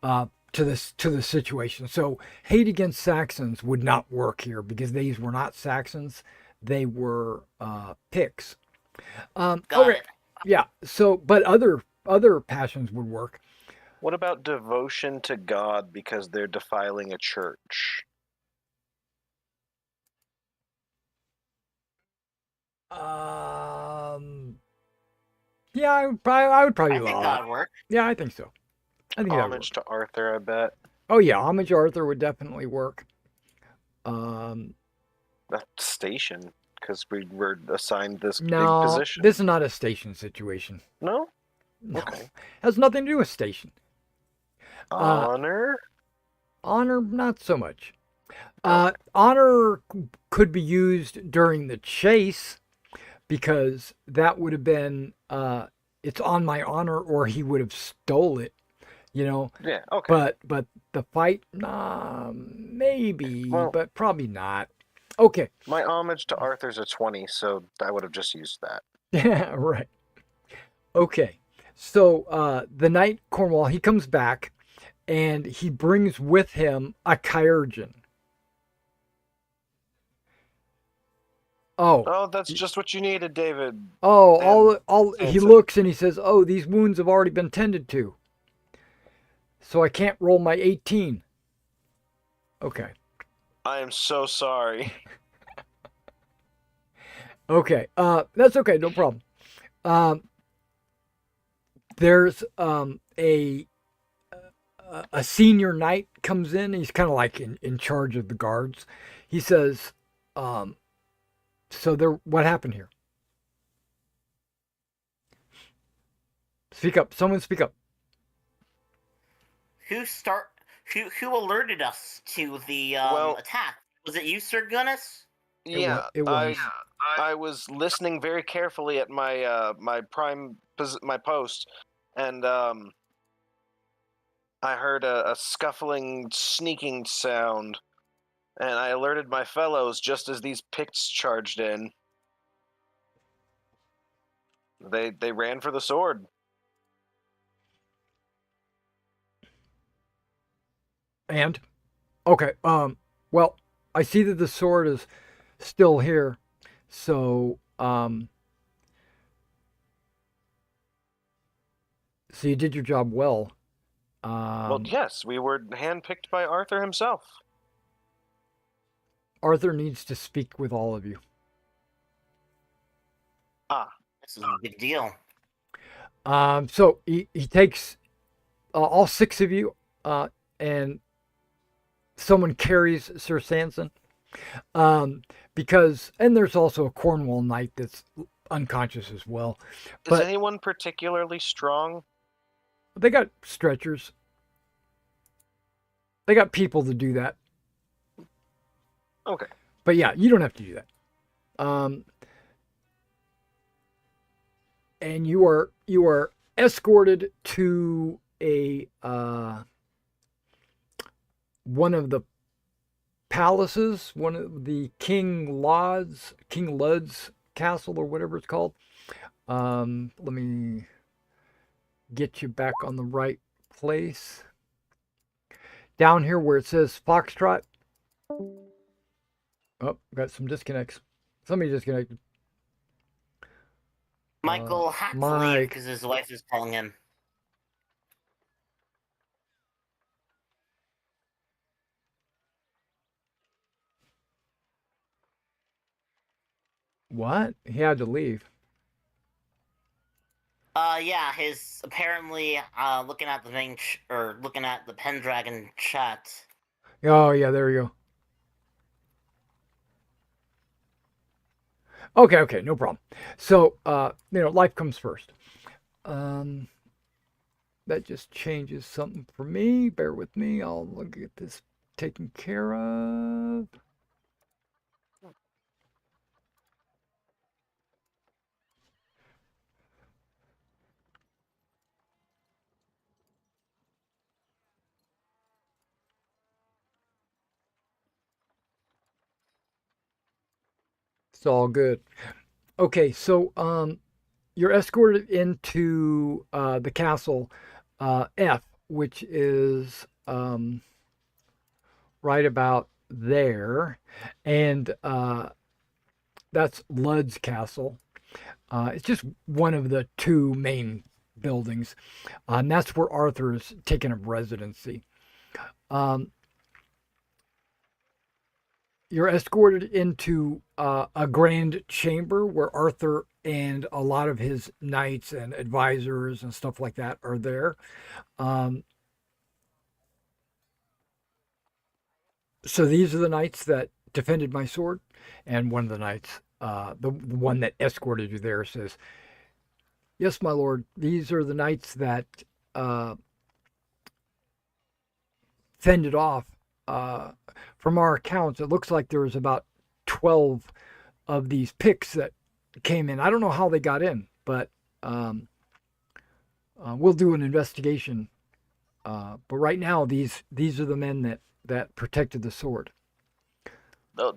to the situation. So hate against Saxons would not work here because these were not Saxons; they were Picts. Got Okay, it. yeah. So, but other passions would work. What about devotion to God because they're defiling a church? Yeah, I would probably I think allow that that. would work. Yeah, I think so. I think that would work. Homage to Arthur, I bet. Oh yeah, homage to Arthur would definitely work. That station, because we were assigned this big No, position. this is not a station situation. No? No, Okay. has nothing to do with station. Honor. Honor, not so much. Oh. Honor could be used during the chase because that would have been it's on my honor, or he would have stole it. You know, Yeah. Okay. but the fight, maybe, Well, but probably not. Okay, my homage to Arthur's a 20, so I would have just used that. yeah, right. Okay, so the knight Cornwall, he comes back and he brings with him a Kyrgyz. Oh, Oh, that's just what you needed, David. oh, Sam, all. He Samson. looks and he says, "Oh, these wounds have already been tended to, so I can't roll my 18." Okay, I am so sorry. okay, that's okay, no problem. Um, there's a senior knight comes in. He's kind of like in charge of the guards. He says, "So there, what happened here? Speak up. Someone speak up." Who alerted us to the Well- attack? Was it you, Sir Gunnis? Yeah, it was. I was listening very carefully at my my post, and I heard a scuffling, sneaking sound, and I alerted my fellows just as these Picts charged in. They ran for the sword. And okay, well, I see that the sword is still here, so so you did your job well. Well, yes, we were handpicked by Arthur himself. Arthur needs to speak with all of you. This is a big deal. So he takes all six of you, and someone carries Sir Sanson, because, and there's also a Cornwall knight that's unconscious as well. Is But anyone particularly strong? they got stretchers. They got people to do that. Okay. But yeah, you don't have to do that. And you are escorted to a one of the palaces, one of the King Lud's castle, or whatever it's called. Let me get you back on the right place. Down here where it says Foxtrot. Oh, got some disconnects. Somebody disconnected. Michael had to leave Mike. because his wife is calling him. What? He had to leave. Yeah, his apparently looking at the main or looking at the Pendragon chat. Oh yeah, there we go. Okay, no problem. So, life comes first. That just changes something for me. Bear with me. I'll get this taken care of. It's all good. Okay, so you're escorted into the castle F, which is right about there, and that's Lud's castle. It's just one of the two main buildings, and that's where Arthur is taking up residency. Um, you're escorted into a grand chamber where Arthur and a lot of his knights and advisors and stuff like that are there. Um, so these are the knights that defended my sword, and one of the knights, the one that escorted you there, says, Yes, my lord. These are the knights that fended off. Uh, from our accounts, it looks like there was about 12 of these picks that came in. I don't know how they got in, but we'll do an investigation. But right now, these are the men that protected the sword. Oh,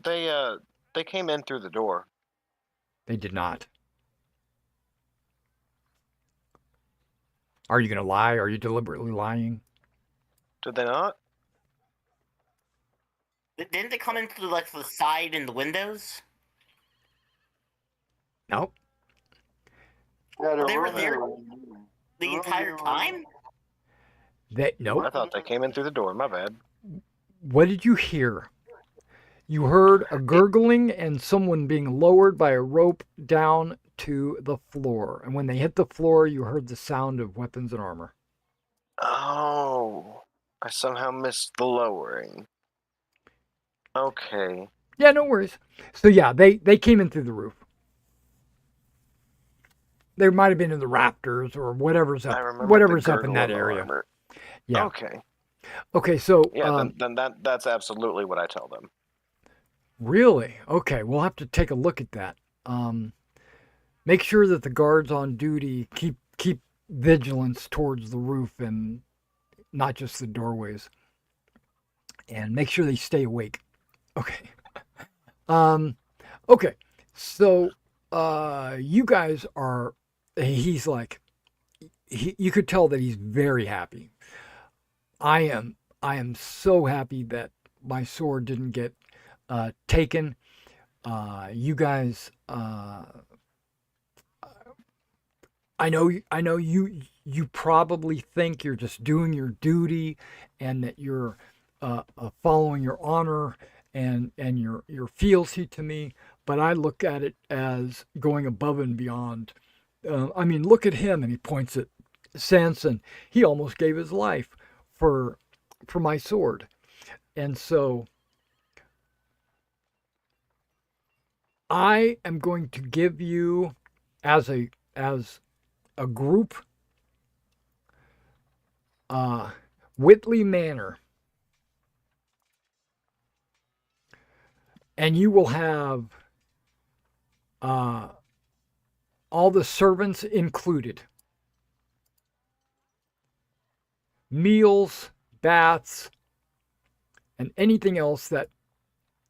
they came in through the door. They did not. Are you going to lie? Are you deliberately lying? Did they not? Didn't they come in through like the side and the windows? Nope. Yeah, the They were room there they the room entire they were time? Nope. I thought they came in through the door. My bad. What did you hear? You heard a gurgling and someone being lowered by a rope down to the floor. And when they hit the floor, you heard the sound of weapons and armor. Oh, I somehow missed the lowering. Okay. Yeah, no worries. So yeah, they came in through the roof. They might have been in the rafters or whatever's I up, remember whatever's the up in gurgle that and the area. armor. Yeah. Okay. Okay. So Yeah, then that's absolutely what I tell them. really, okay, we'll have to take a look at that. Make sure that the guards on duty keep vigilance towards the roof and not just the doorways, and make sure they stay awake. Okay. Um, okay. So, you guys are. He's like, you could tell that he's very happy. I am. I am so happy that my sword didn't get taken. You guys. I know. I know you. You probably think you're just doing your duty, and that you're following your honor and your fealty to me. But I look at it as going above and beyond. I mean, look at him, and he points at Sanson. He almost gave his life for my sword, and so I am going to give you as a group, uh, Whitley Manor, and you will have uh, all the servants included, meals, baths, and anything else that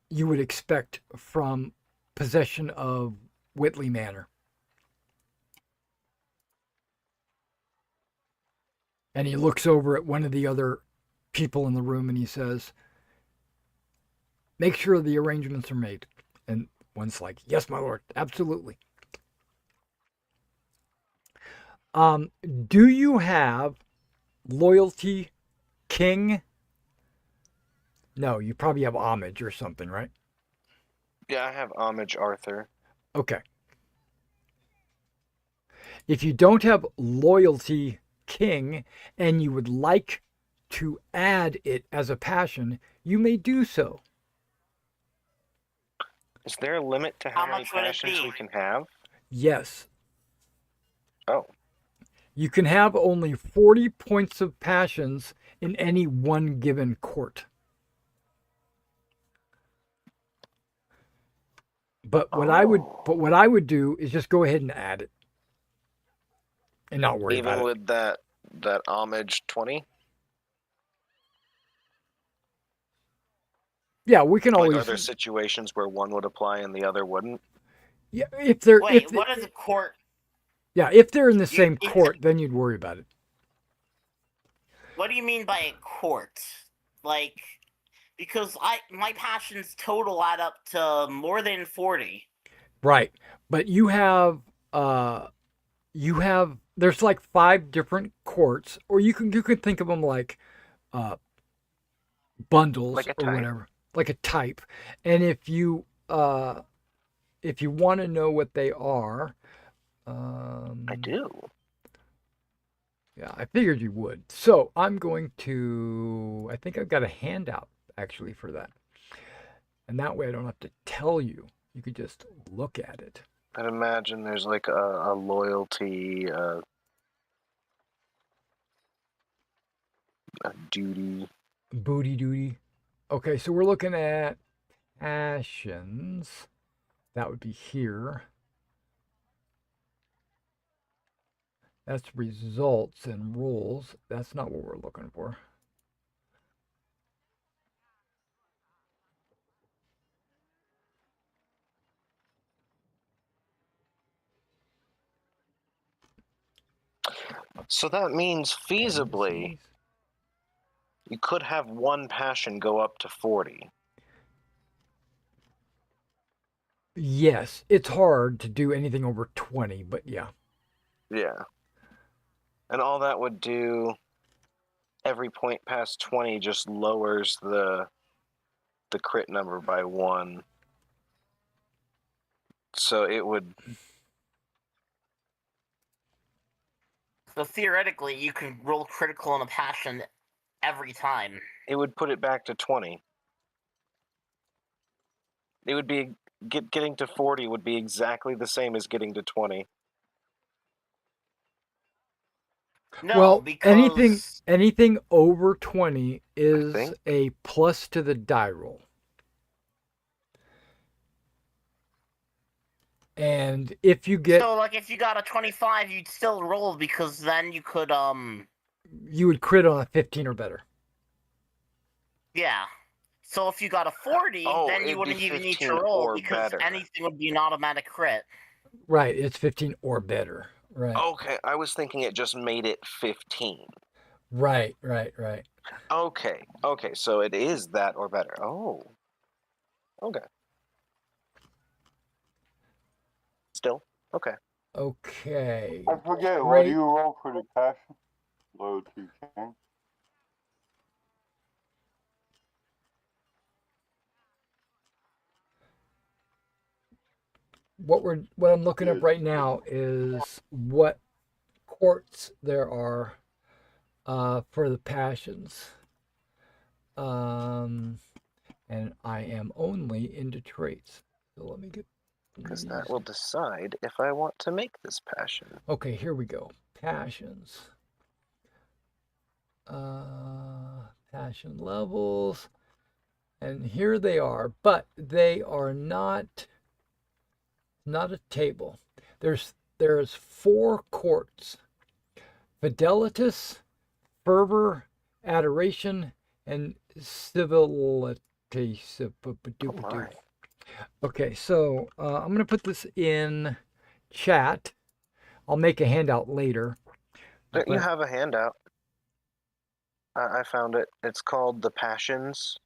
you would expect from possession of Whitley Manor. And he looks over at one of the other people in the room and he says, make sure the arrangements are made. And one's like, yes, my lord, absolutely. Do you have loyalty king? No, you probably have homage or something, right? Yeah, I have homage Arthur. Okay. If you don't have loyalty king and you would like to add it as a passion, you may do so. Is there a limit to how many much would it passions be? we can have? Yes. Oh, You can have only 40 points of passions in any one given court. But what I would do is just go ahead and add it. And not worry even about it. with that homage 20? Yeah, we can Like, always. are there situations where one would apply and the other wouldn't? Yeah, if they're Wait, what is a court? yeah, if they're in the same court, then you'd worry about it. What do you mean by a court? Like, because my passions total add up to more than 40. Right. But you have there's like 5 different courts, or you can think of them like bundles Like a or type. whatever. Like a type. And if you want to know what they are, I do. yeah, I figured you would. So I'm going to. I think I've got a handout actually for that, and that way I don't have to tell you. You could just look at it. I'd imagine there's like a loyalty, a duty. Booty duty. Okay, so we're looking at passions. That would be here. That's results and rules. That's not what we're looking for. So that means feasibly, Tendencies. you could have one passion go up to 40. Yes, it's hard to do anything over 20, but yeah. Yeah. And all that would do, every point past 20 just lowers the crit number by 1. So it would, So theoretically, you can roll critical on a passion every time. it would put it back to 20. It would be, getting to 40 would be exactly the same as getting to 20. No, Well, because anything over 20 is think. a plus to the die roll. And if you get, so like if you got a 25, you'd still roll because then you could you would crit on a 15 or better. yeah. So if you got a 40, Oh, then it'd you wouldn't be even need to 15 roll or because better. anything would be an automatic crit. Right, it's 15 or better. Right. Okay, I was thinking it just made it 15. Right. Okay, so it is that or better. Oh. Okay. Still, okay. Okay. I forget, what Great. do you roll for the passion? Loyalty king? What I'm looking up right now is what courts there are for the passions. And I am only into traits. So let me get Because these. that will decide if I want to make this passion. Okay, here we go. Passions. Passion levels. And here they are, but they are not a table. There's 4 courts: Fidelitas, Fervor, Adoration, and Civility. Oh my. Okay, so I'm going to put this in chat. I'll make a handout later. Don't you But- have a handout? I found it. It's called The Passions.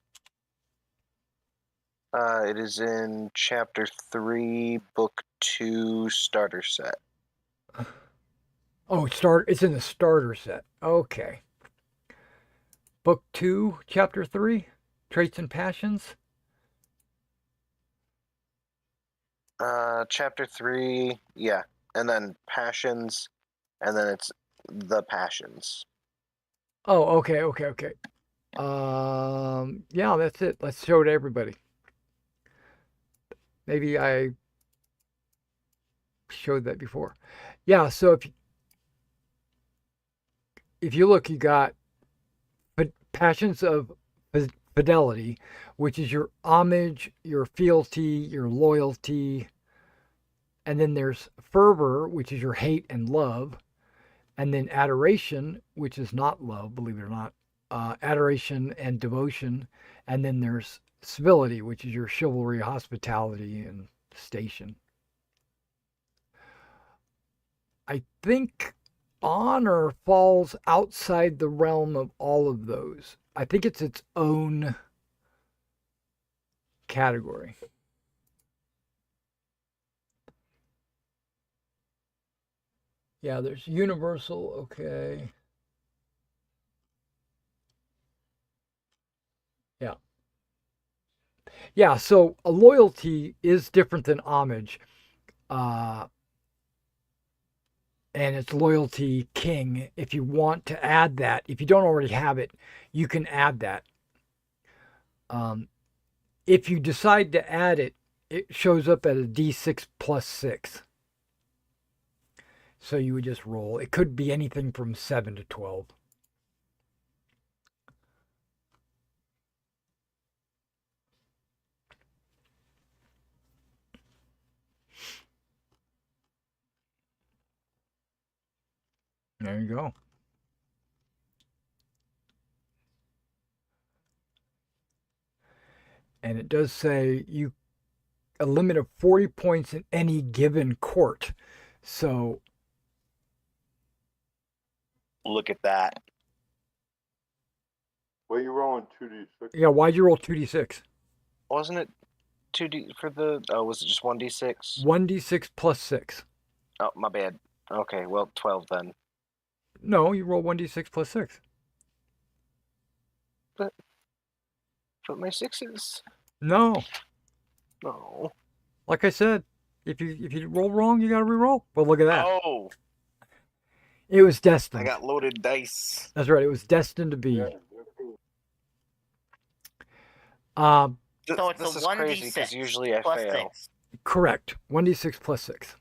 It is in Chapter 3, Book 2, Starter Set. Oh, it's in the starter set. Okay. Book 2, Chapter 3, Traits and Passions. Chapter 3, yeah. And then Passions, and then it's The Passions. Oh, okay. Yeah, that's it. Let's show it to everybody. Maybe I showed that before. Yeah, so if you look, you got passions of fidelity, which is your homage, your fealty, your loyalty. And then there's fervor, which is your hate and love. And then adoration, which is not love, believe it or not. Adoration and devotion. And then there's civility, which is your chivalry, hospitality, and station. I think honor falls outside the realm of all of those. I think it's its own category. Yeah, there's universal, okay. Yeah. Yeah, so a loyalty is different than homage. And it's loyalty king. If you want to add that, if you don't already have it, you can add that. If you decide to add it, it shows up at a D6 plus 6. So you would just roll. It could be anything from 7 to 12. There you go. And it does say a limit of 40 points in any given court. So Look at that. Well, you rolling 2d6. yeah, why'd you roll 2d6? Wasn't it 2D for the? Oh, was it just 1d6? 1d6 plus 6. Oh, my bad. Okay, well, 12 then. No, you roll 1d6 plus 6. But my sixes. No. No. Like I said, if you roll wrong, you gotta re-roll. Well, look at that. Oh, It was destined. I got loaded dice. That's right. It was destined to be. Yeah. So it's This a is crazy 1d6 because usually I plus fail. 6. Correct. 1d6 plus 6.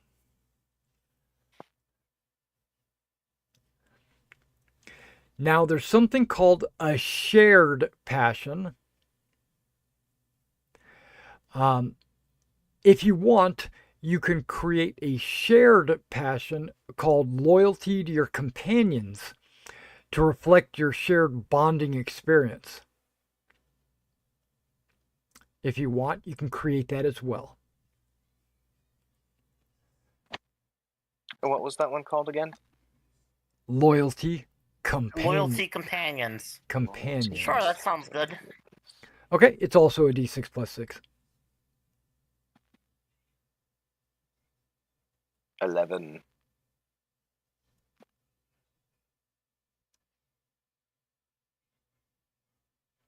Now, there's something called a shared passion. If you want, you can create a shared passion called loyalty to your companions to reflect your shared bonding experience. If you want, you can create that as well. And what was that one called again? Loyalty Loyalty companions. companions. Sure, that sounds good. Okay, it's also a d6 plus 6. 11.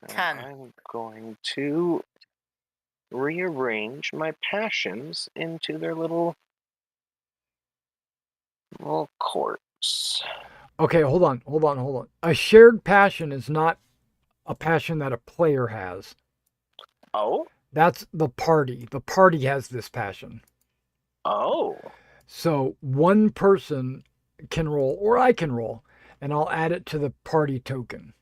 Ten. I'm going to rearrange my passions into their little courts. Okay, hold on. A shared passion is not a passion that a player has. Oh? That's the party. The party has this passion. Oh. So one person can roll, or I can roll, and I'll add it to the party token.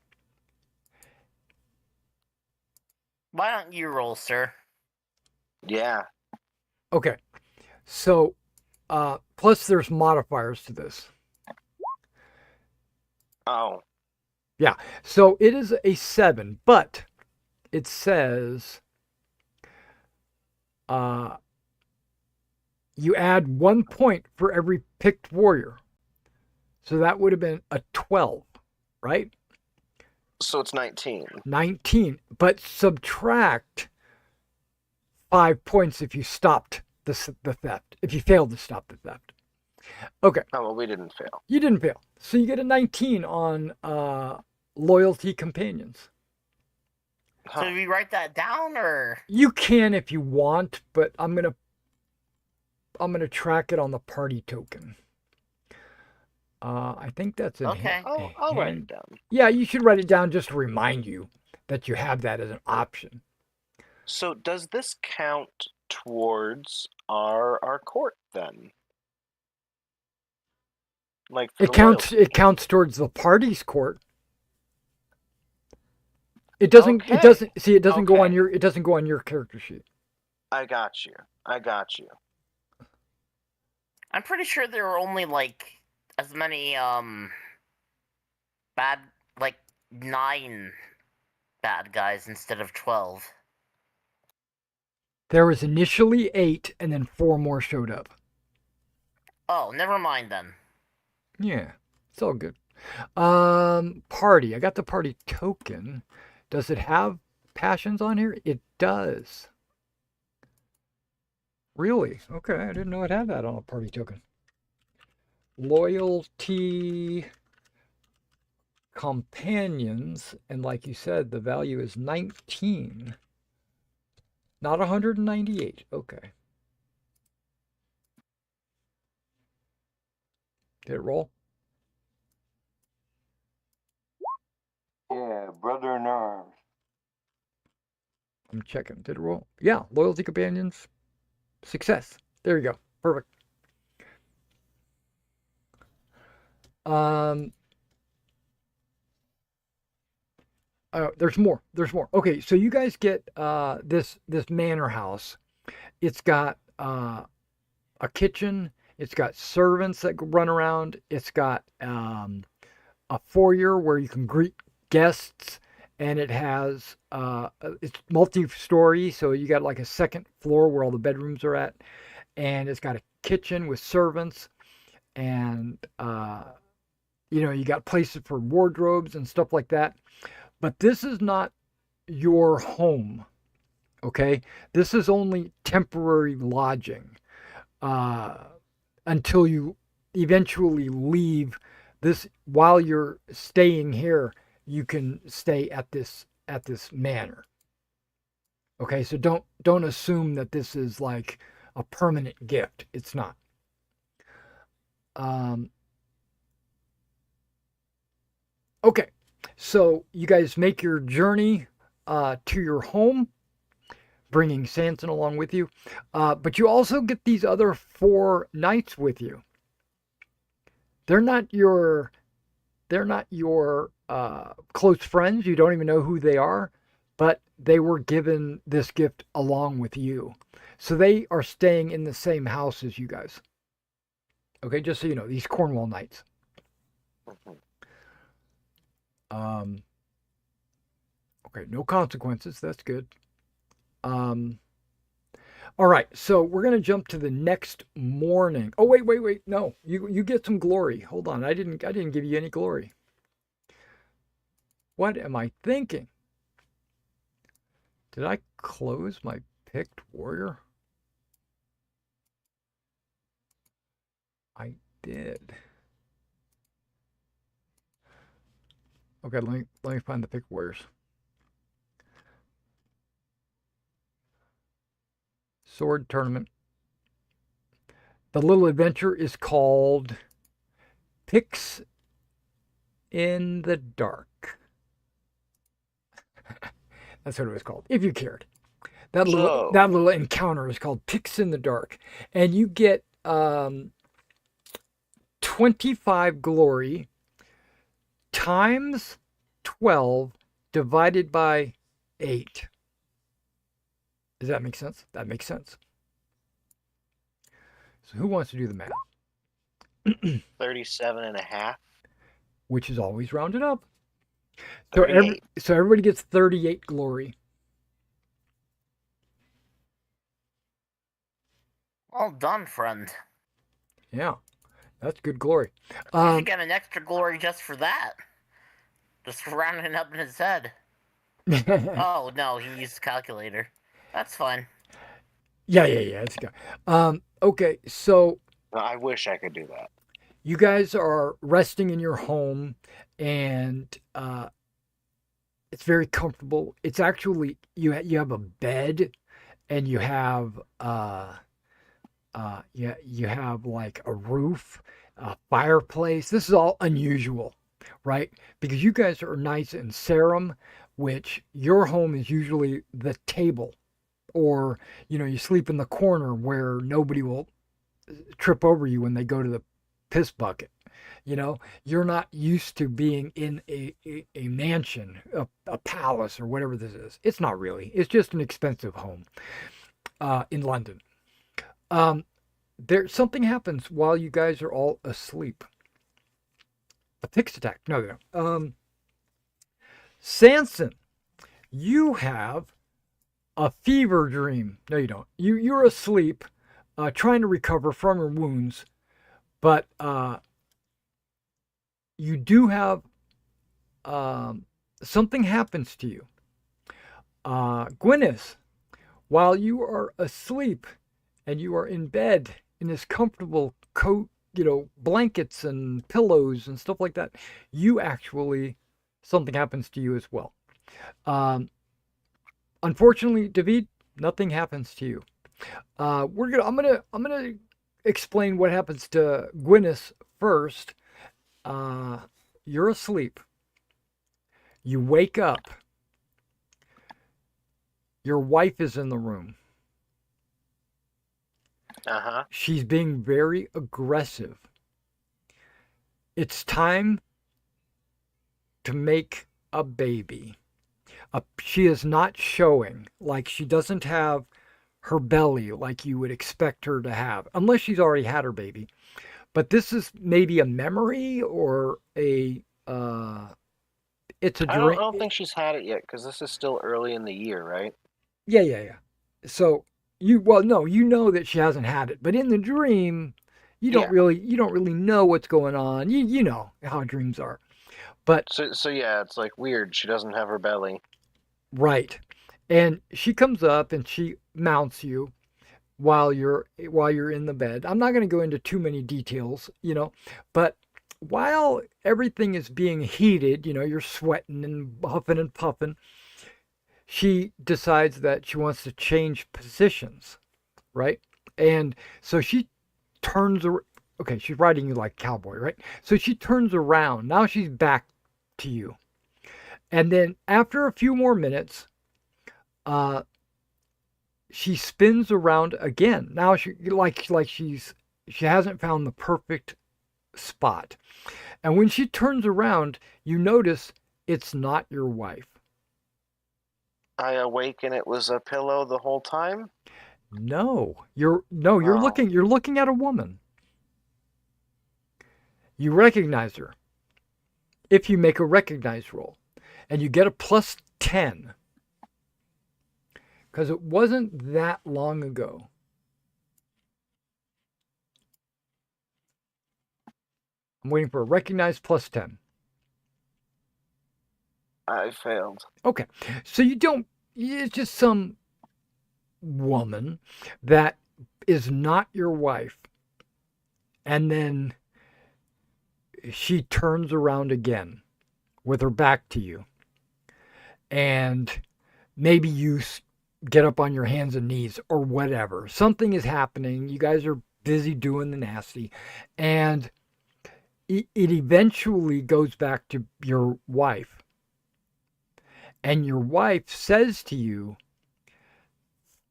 Why don't you roll, sir? Yeah. Okay. So, plus there's modifiers to this. Oh. Yeah. So it is a 7, but it says you add 1 point for every picked warrior. So that would have been a 12, right? So it's 19. 19, but subtract 5 points if you stopped the theft, if you failed to stop the theft. Okay. Oh, well, we didn't fail. You didn't fail. So you get a 19 on loyalty companions. So do we write that down, or? You can if you want, but I'm gonna track it on the party token. I think that's in Okay. I'll write it down. Yeah, you should write it down just to remind you that you have that as an option. So does this count towards our court then? Like for It the counts. loyalty? It counts towards the party's court. It doesn't. Okay. It doesn't. See, it doesn't go on Okay. your. It doesn't go on your character sheet. I got you. I'm pretty sure there were only like as many bad, like 9 bad guys instead of 12. There was initially 8, and then 4 more showed up. Oh, never mind then. Yeah, it's all good. Party. I got the party token. Does it have passions on here? It does. Really? Okay, I didn't know it had that on a party token. Loyalty companions, and like you said, the value is 19. Not 198. Okay. Did it roll? Yeah, brother in arms. I'm checking. Did it roll? Yeah, loyalty companions. Success. There you go. Perfect. Um, there's more. There's more. Okay, so you guys get this manor house. It's got a kitchen. It's got servants that run around. It's got a foyer where you can greet guests, and it has it's multi-story, so you got like a second floor where all the bedrooms are at, and it's got a kitchen with servants, and you got places for wardrobes and stuff like that. But this is not your home, okay? This is only temporary lodging uh, until you eventually leave this. While you're staying here, you can stay at this manor. Okay, so don't assume that this is like a permanent gift. It's not. Um, okay, so you guys make your journey to your home, bringing Sanson along with you, but you also get these other 4 knights with you. They're not your close friends. You don't even know who they are, but they were given this gift along with you. So they are staying in the same house as you guys. Okay, just so you know, these Cornwall Knights. Okay, no consequences. That's good. All right, so we're gonna jump to the next morning. Oh wait. No, you get some glory. Hold on, I didn't give you any glory. What am I thinking? Did I close my picked warrior? I did. Okay, let me find the picked warriors. Sword tournament. The little adventure is called Picks in the Dark. That's what it was called, if you cared. That little encounter is called Picks in the Dark. And you get 25 glory times 12 divided by 8. Does that make sense? That makes sense. So who wants to do the math? 37 and a half. Which is always rounded up. So, 38. so everybody gets 38 glory. Well done, friend. Yeah, that's good glory. You should get an extra glory just for that. Just for rounding up in his head. Oh, no, he used a calculator. That's fine. Yeah. It's good. Okay, so I wish I could do that. you guys are resting in your home, and it's very comfortable. It's actually you have a bed, and you have you have like a roof, a fireplace. This is all unusual, right? Because you guys are nice in Sarum, which your home is usually the table, or you sleep in the corner where nobody will trip over you when they go to the piss bucket. You're not used to being in a mansion, a palace, or whatever this is. It's not really. It's just an expensive home in London. Something happens while you guys are all asleep. A pix attack. No, they don't. Sanson, you have a fever dream. No, you don't. You're asleep, trying to recover from your wounds, but you do have something happens to you. Gwyneth, while you are asleep and you are in bed in this comfortable coat, blankets and pillows and stuff like that, something happens to you as well. Unfortunately, David, nothing happens to you. I'm gonna explain what happens to Gwyneth first. You're asleep. You wake up. Your wife is in the room. Uh-huh. She's being very aggressive. It's time to make a baby. She is not showing, like she doesn't have her belly like you would expect her to have, unless she's already had her baby. But this is maybe a memory or it's a I dream. don't think she's had it yet because this is still early in the year, right? Yeah. So well, no, you know that she hasn't had it, but in the dream, you don't really know what's going on. You know how dreams are, but So yeah, it's like weird. She doesn't have her belly. right, and she comes up and she mounts you while you're in the bed. I'm not going to go into too many details, but while everything is being heated, you're sweating and huffing and puffing. She decides that she wants to change positions, right? And so she turns around. Okay, she's riding you like a cowboy, right? So she turns around. Now she's back to you. And then after a few more minutes, uh, she spins around again. Now she hasn't found the perfect spot. And when she turns around, you notice it's not your wife. I awake and it was a pillow the whole time. You're looking at a woman. You recognize her if you make a recognize roll, and you get a plus 10 because it wasn't that long ago. I'm waiting for a recognize plus 10. I failed. Okay, so it's just some woman that is not your wife, and then she turns around again with her back to you, and maybe you get up on your hands and knees or whatever. Something is happening. You guys are busy doing the nasty, and it eventually goes back to your wife. And your wife says to you,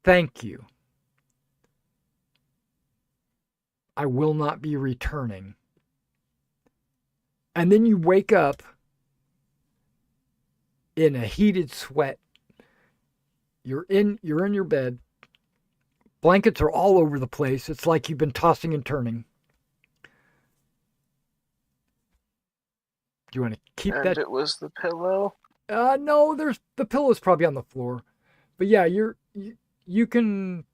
"Thank you. I will not be returning." And then you wake up in a heated sweat. You're in your bed. Blankets are all over the place. It's like you've been tossing and turning. Do you want to keep And that? it was the pillow. No, the pillow's probably on the floor. But yeah, you can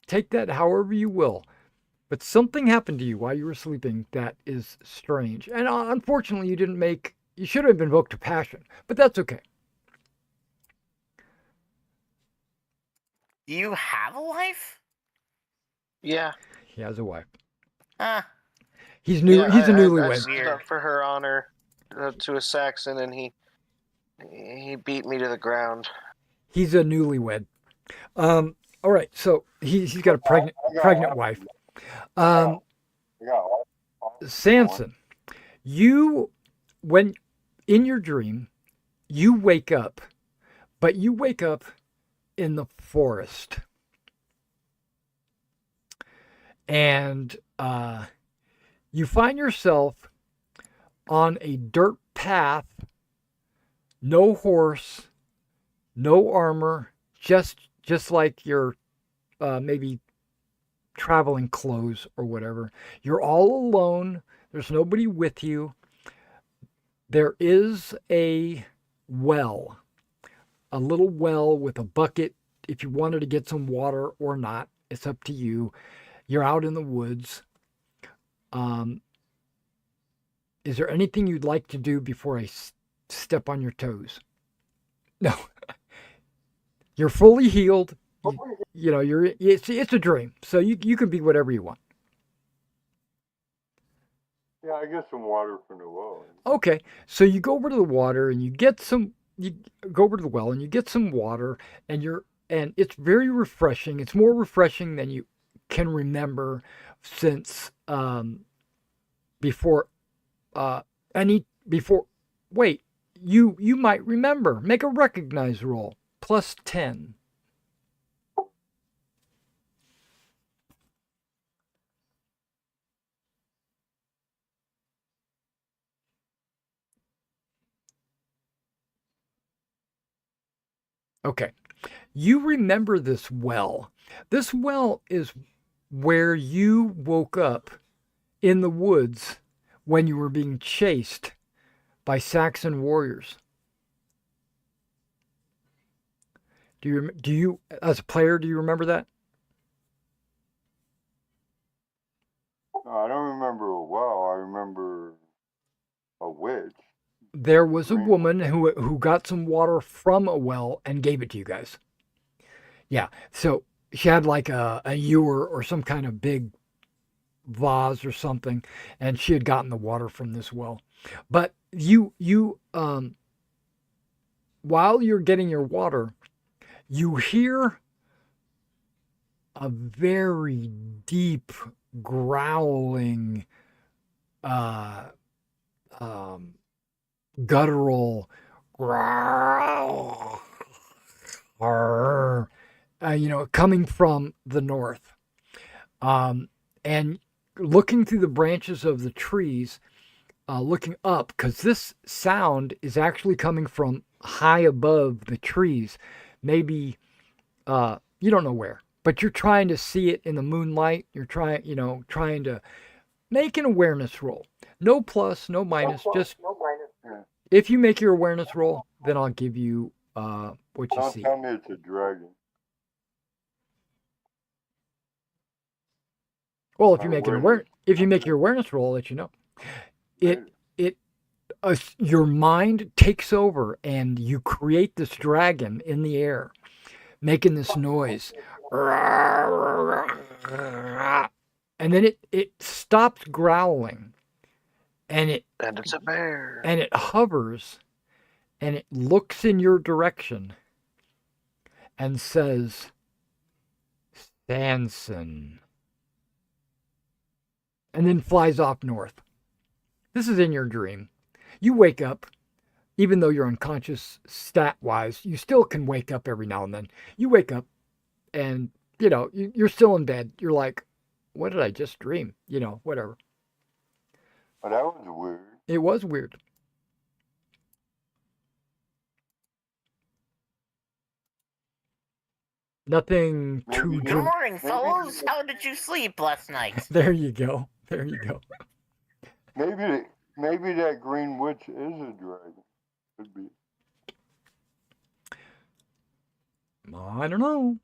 take that however you will. But something happened to you while you were sleeping that is strange. And unfortunately, you should have invoked a passion, but that's okay. Do you have a wife? Yeah. He has a wife. He's He's a I newlywed. stood up for her honor to a Saxon, and he beat me to the ground. He's a newlywed. All right, so he's got a pregnant wife. Samson, when in your dream, you wake up, but you wake up in the forest. And you find yourself on a dirt path, no horse, no armor, just like your maybe traveling clothes or whatever. You're all alone. There's nobody with you. There is a well, a little well with a bucket if you wanted to get some water or not. It's up to you. You're out in the woods. Is there anything you'd like to do before I step on your toes? No. You're fully healed. It's a dream. So you can be whatever you want. Yeah, I get some water from the well. Okay. So you go over to the water and you go over to the well and you get some water, and it's very refreshing. It's more refreshing than you can remember since before wait, you might remember. Make a recognize roll. Plus 10. Okay. You remember this well. This well is where you woke up in the woods when you were being chased by Saxon warriors. Do you as a player do you remember that? No, I don't remember a well. I remember a witch. There was a Green woman who got some water from a well and gave it to you guys. Yeah. So she had like a ewer or some kind of big vase or something, and she had gotten the water from this well. But you while you're getting your water, you hear a very deep growling, uh, um, guttural growl, coming from the north. And looking through the branches of the trees, looking up, because this sound is actually coming from high above the trees. Maybe you don't know where, but you're trying to see it in the moonlight. You're trying to make an awareness roll. No plus, no minus. Just Yeah. if you make your awareness roll, then I'll give you what you Don't see. tell me it's a dragon. Well, if you make your awareness roll, I'll let you know. It your mind takes over and you create this dragon in the air, making this noise, and then it stops growling, and And it's a bear. it hovers, and it looks in your direction, and says, "Sanson," and then flies off north. This is in your dream. You wake up, even though you're unconscious stat wise, you still can wake up every now and then. You wake up and, you're still in bed. You're like, what did I just dream? Whatever. But that was weird. It was weird. Nothing too. Maybe Good morning, fellows. How did you sleep last night? There you go. There you go. Maybe that green witch is a dragon. Could be. I don't know.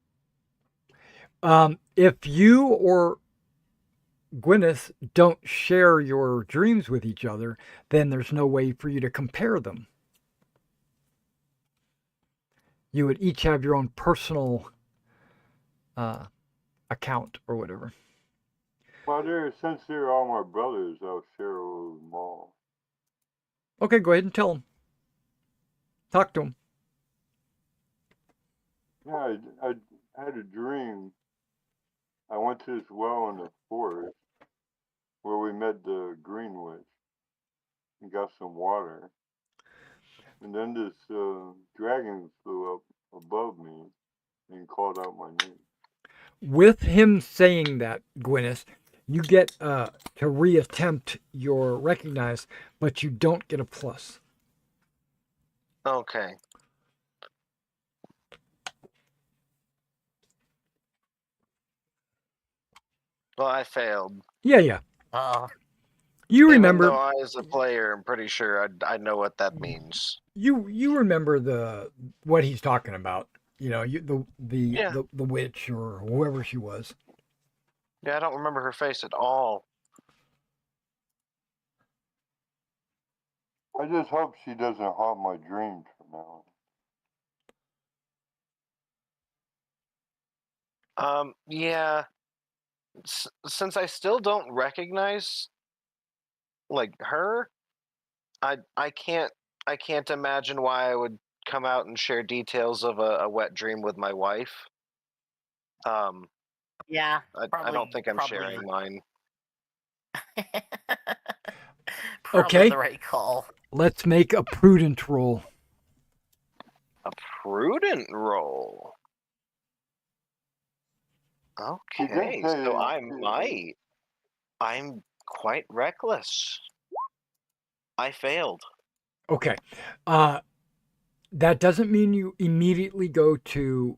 If you or Gwyneth don't share your dreams with each other, then there's no way for you to compare them. You would each have your own personal account or whatever. Well, since they're all my brothers, I'll share with them all. Okay, go ahead and tell them. Talk to them. Yeah, I had a dream. I went to this well in the forest where we met the green witch and got some water. And then this dragon flew up above me and called out my name. With him saying that, Gwyneth, you get to reattempt your recognize, but you don't get a plus. Okay. Well, I failed. Yeah. Uh, You Even remember though I, as a player, I'm pretty sure I know what that means. you remember what he's talking about. The Yeah. the witch or whoever she was. Yeah, I don't remember her face at all. I just hope she doesn't haunt my dreams from now on. Yeah. Since I still don't recognize like her, I can't imagine why I would come out and share details of a wet dream with my wife. yeah. I don't think I'm sharing mine. Probably Okay. the right call. Let's make a prudent roll. A prudent roll. She did Okay, say so that I'm quite reckless. I failed. Okay. That doesn't mean you immediately go to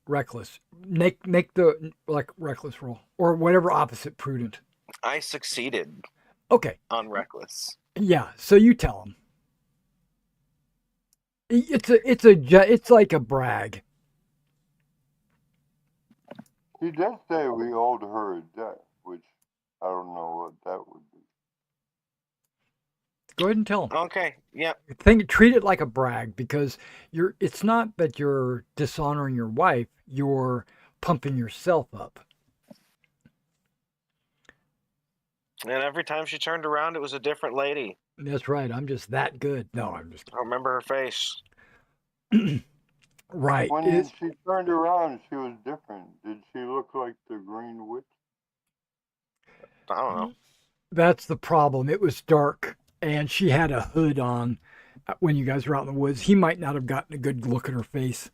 reckless. Make the like reckless roll or whatever opposite prudent. I succeeded Okay. on reckless. Yeah. So you tell him. It's like a brag. She did say we owed her a debt, which I don't know what that would be. Go ahead and tell him. Okay, yep. Treat it like a brag because it's not that you're dishonoring your wife, you're pumping yourself up. And every time she turned around, it was a different lady. That's right. I'm just that good. No, I'm just I remember her face. right. When she turned around, she was different. Did she look like the Green Witch? I don't know. That's the problem. It was dark and she had a hood on when you guys were out in the woods. He might not have gotten a good look at her face.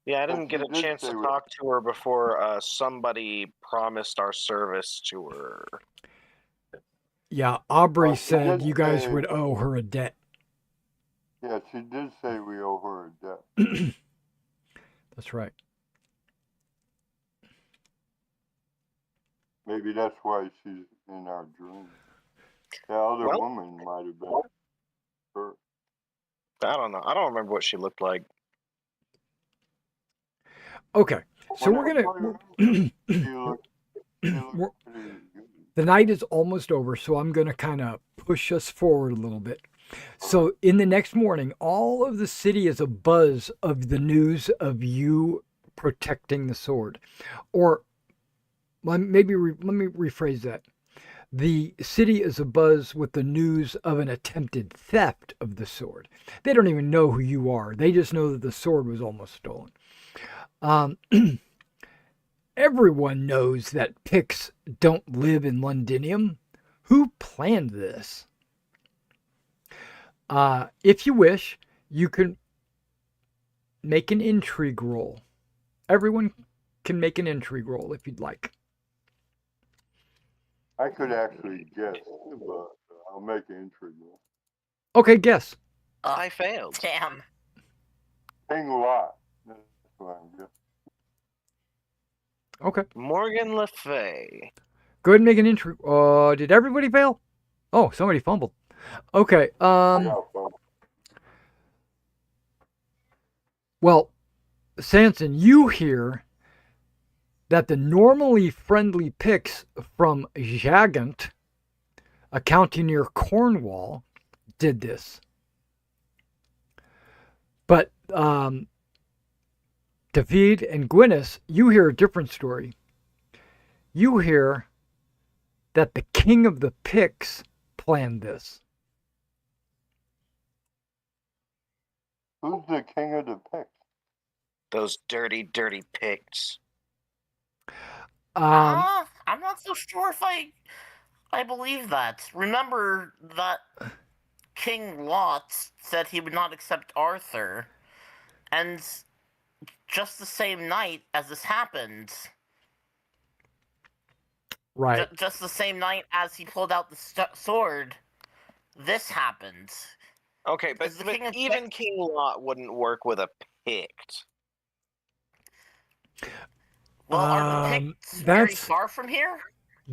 Yeah, I didn't get a chance to talk to her before somebody promised our service to her. Yeah, Aubrey said you guys would owe her a debt. Yeah, she did say we owe her a debt. That's right. Maybe that's why she's in our dream. The other woman might have been her. I don't know. I don't remember what she looked like. Okay, so we're gonna. The night is almost over, so I'm gonna kind of push us forward a little bit. So in the next morning, all of the city is abuzz of the news of you protecting the sword, or maybe let me rephrase that. The city is abuzz with the news of an attempted theft of the sword. They don't even know who you are. They just know that the sword was almost stolen. Everyone knows that Picts don't live in Londinium. Who planned this? If you wish, you can make an intrigue roll. Everyone can make an intrigue roll if you'd like. I could actually guess, but I'll make an intrigue roll. Okay, guess. I failed. Damn. King Lot. That's what I'm guessing. Okay. Morgan Le Fay. Go ahead and make an intrigue. Did everybody fail? Oh, somebody fumbled. Okay. Well, Sanson, you hear that the normally friendly Picts from Jagant, a county near Cornwall, did this. But David and Gwyneth, you hear a different story. You hear that the king of the Picts planned this. Who's the king of the Picts? Those dirty, dirty Picts. I'm not so sure if I believe that. Remember that King Lot said he would not accept Arthur, and just the same night as this happened, right? Just the same night as he pulled out the sword, this happened. Okay, but even King Lot wouldn't work with a Pict. Well, are the Picts very far from here?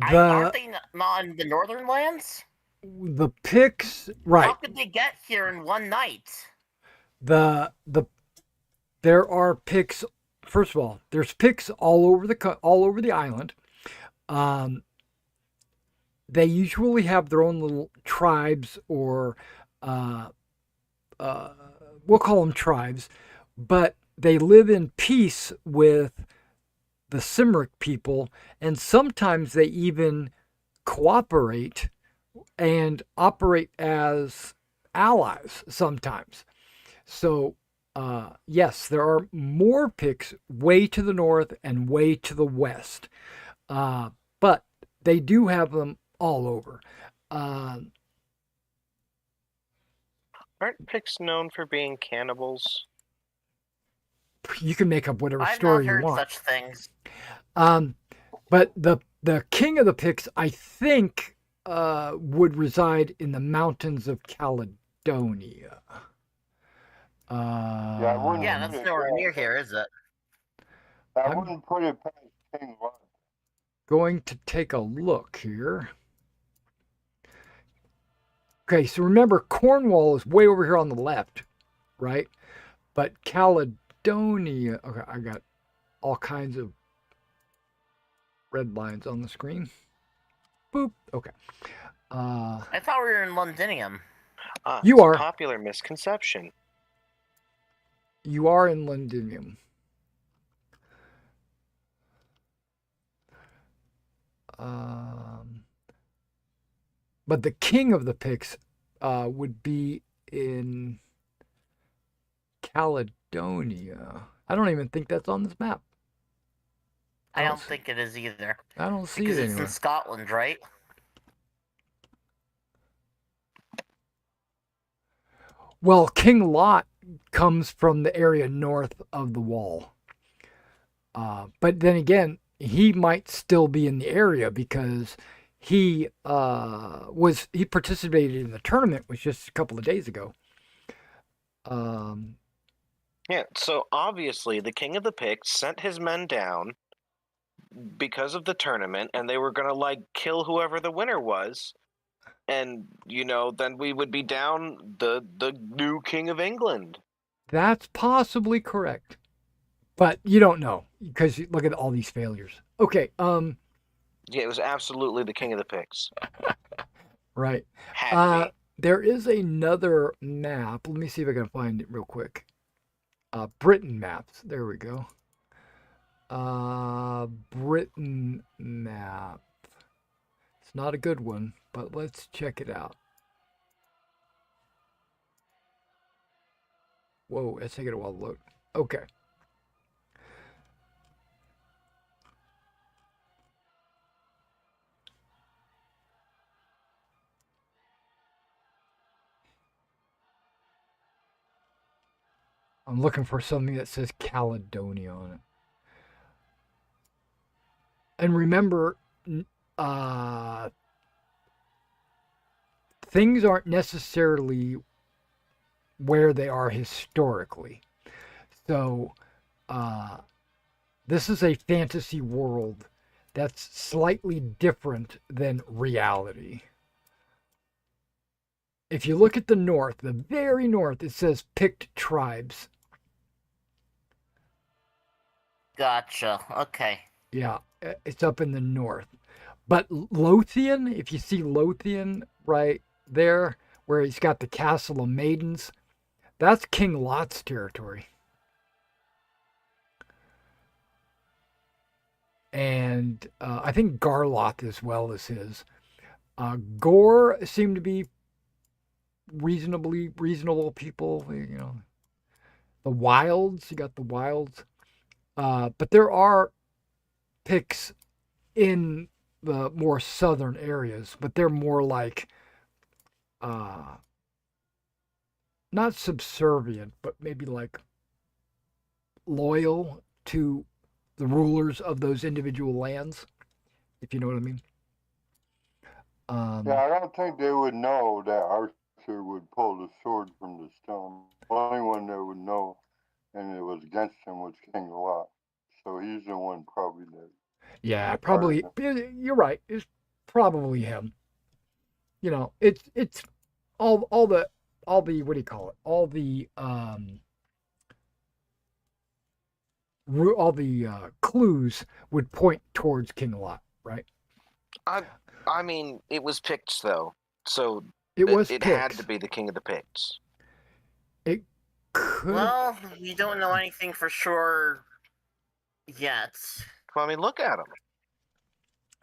Aren't they not in the northern lands? The Picts, right? How could they get here in one night? There are Picts. First of all, there's Picts all over the island. They usually have their own little tribes, or we'll call them tribes, but they live in peace with the Cymric people, and sometimes they even cooperate and operate as allies sometimes. So, yes, there are more Picts way to the north and way to the west, but they do have them all over. Aren't Picts known for being cannibals? You can make up whatever story you want. I've not heard such things. But the king of the Picts, I think, would reside in the mountains of Caledonia. Yeah, I wouldn't Yeah, put that's it nowhere past. near here, is it? I I'm wouldn't put it past King Lot. going to take a look here. Okay, so remember, Cornwall is way over here on the left, right? But Caledonia. Okay, I got all kinds of red lines on the screen. Boop. Okay. I thought we were in Londinium. You it's are. a popular misconception. You are in Londinium. But the king of the Picts would be in Caledonia. I don't even think that's on this map. I don't think it is either. I don't see Because it it's anywhere. in Scotland, right? Well, King Lot comes from the area north of the wall. But then again, he might still be in the area because he participated in the tournament, was just a couple of days ago. Yeah, so obviously the king of the Picts sent his men down because of the tournament, and they were gonna like kill whoever the winner was, and then we would be down the new king of England. That's possibly correct, but you don't know because look at all these failures. Okay, Yeah, it was absolutely the king of the Picts. right. Had to be. There is another map. Let me see if I can find it real quick. Britain maps. There we go. Britain map. It's not a good one, but let's check it out. Whoa, it's taking a while to load. Okay. I'm looking for something that says Caledonia on it. And remember, uh, things aren't necessarily where they are historically. So, this is a fantasy world that's slightly different than reality. If you look at the north, the very north, it says Pict tribes. Gotcha. Okay. Yeah, it's up in the north. But Lothian, if you see Lothian right there, where he's got the Castle of Maidens, that's King Lot's territory. And I think Garloth as well is his. Gore seem to be reasonable people. The Wilds, you got the Wilds. But there are Picts in the more southern areas, but they're more like not subservient, but maybe like loyal to the rulers of those individual lands, if you know what I mean. Yeah, I don't think they would know that Arthur would pull the sword from the stone. The only one that would know, and it was against him, was King Lot. So he's the one probably that. Yeah, probably. You're right. It's probably him. It's all the what do you call it? All the clues would point towards King Lot, right? I mean, it was Picts though, so It was it Picts. had to be the king of the Picts. It could. Well, we don't know anything for sure yet. Well, I mean, look at him.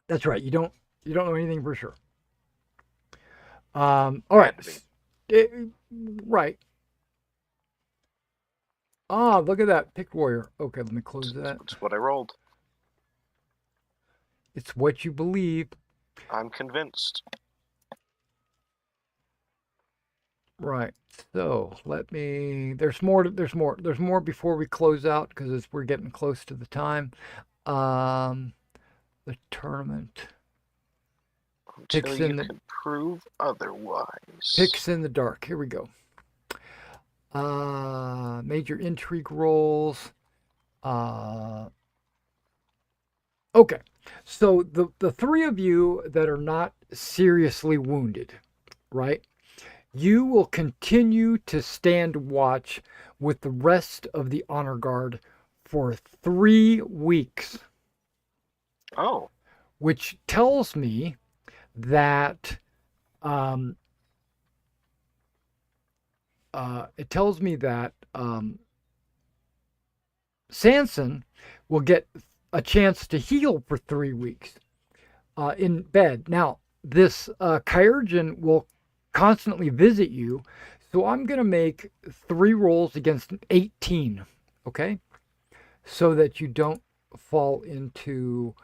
That's right. You don't know anything for sure. All right. Right. Look at that Pict warrior. Okay, let me close that. That's what I rolled. It's what you believe. I'm convinced. Right. So There's more. There's more before we close out because we're getting close to the time. The tournament. Until Picts you in the can prove otherwise. Picts in the dark. Here we go. Major intrigue rolls. Okay, so the three of you that are not seriously wounded, right? You will continue to stand watch with the rest of the honor guard for 3 weeks, Oh, which tells me that um, it tells me that Sanson will get a chance to heal for 3 weeks in bed. Now, this Kyrgen will constantly visit you, so I'm going to make 3 rolls against an 18, okay? So that you don't fall into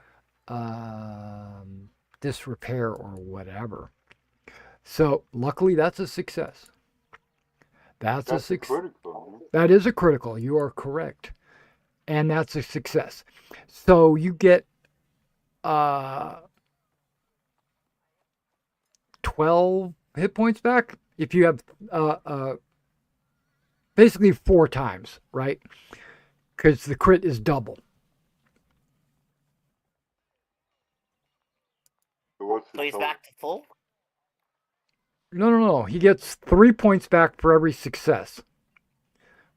disrepair or whatever. So, luckily, that's a success. That's a success. critical. That is a critical. You are correct. And that's a success. So you get 12 hit points back if you have basically 4 times, right? Because the crit is double. So what's the So he's total? back to full? No. He gets 3 points back for every success,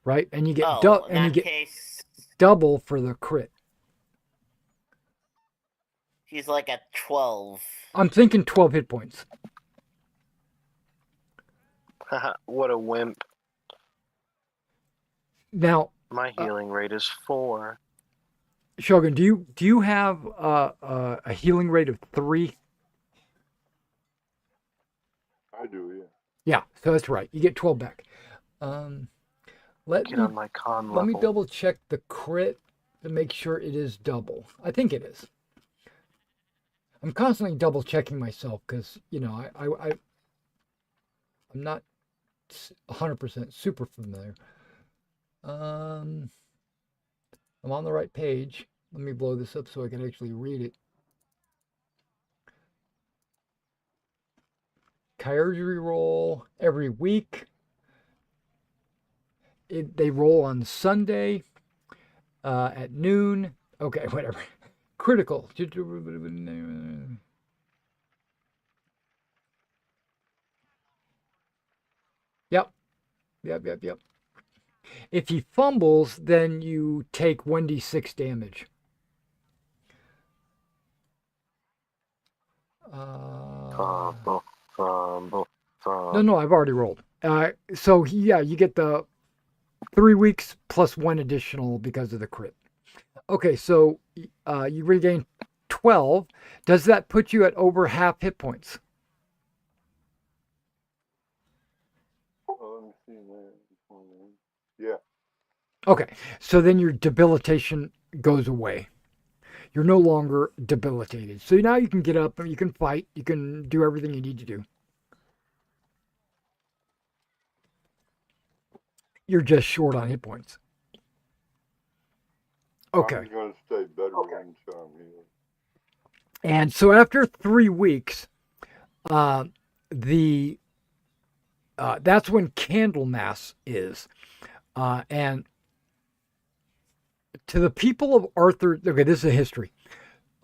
right? And you get Oh, in that case, double for the crit. he's like at 12. I'm thinking 12 hit points. what a wimp. Now, My healing rate is 4. Shogun, do you have a healing rate of 3? I do, yeah. Yeah, so that's right. You get 12 back. Let Get me on my con let me level. double check the crit to make sure it is double. I think it is. I'm constantly double checking myself because I'm not 100% super familiar. I'm on the right page. Let me blow this up so I can actually read it. Kyurgery roll every week. They roll on Sunday at noon. Okay, whatever. Critical. Yep. If he fumbles, then you take 1d6 damage. Fumble, fumble, fumble. No, I've already rolled. So you get the 3 weeks plus 1 additional because of the crit. Okay, so you regain 12. Does that put you at over half hit points? Oh, let me see there. Yeah. Okay, so then your debilitation goes away. You're no longer debilitated. So now you can get up, you can fight, you can do everything you need to do. You're just short on hit points. Okay. I'm going to stay better until I'm healed. And so after 3 weeks, that's when Candlemas is. And to the people of Arthur, okay, this is a history,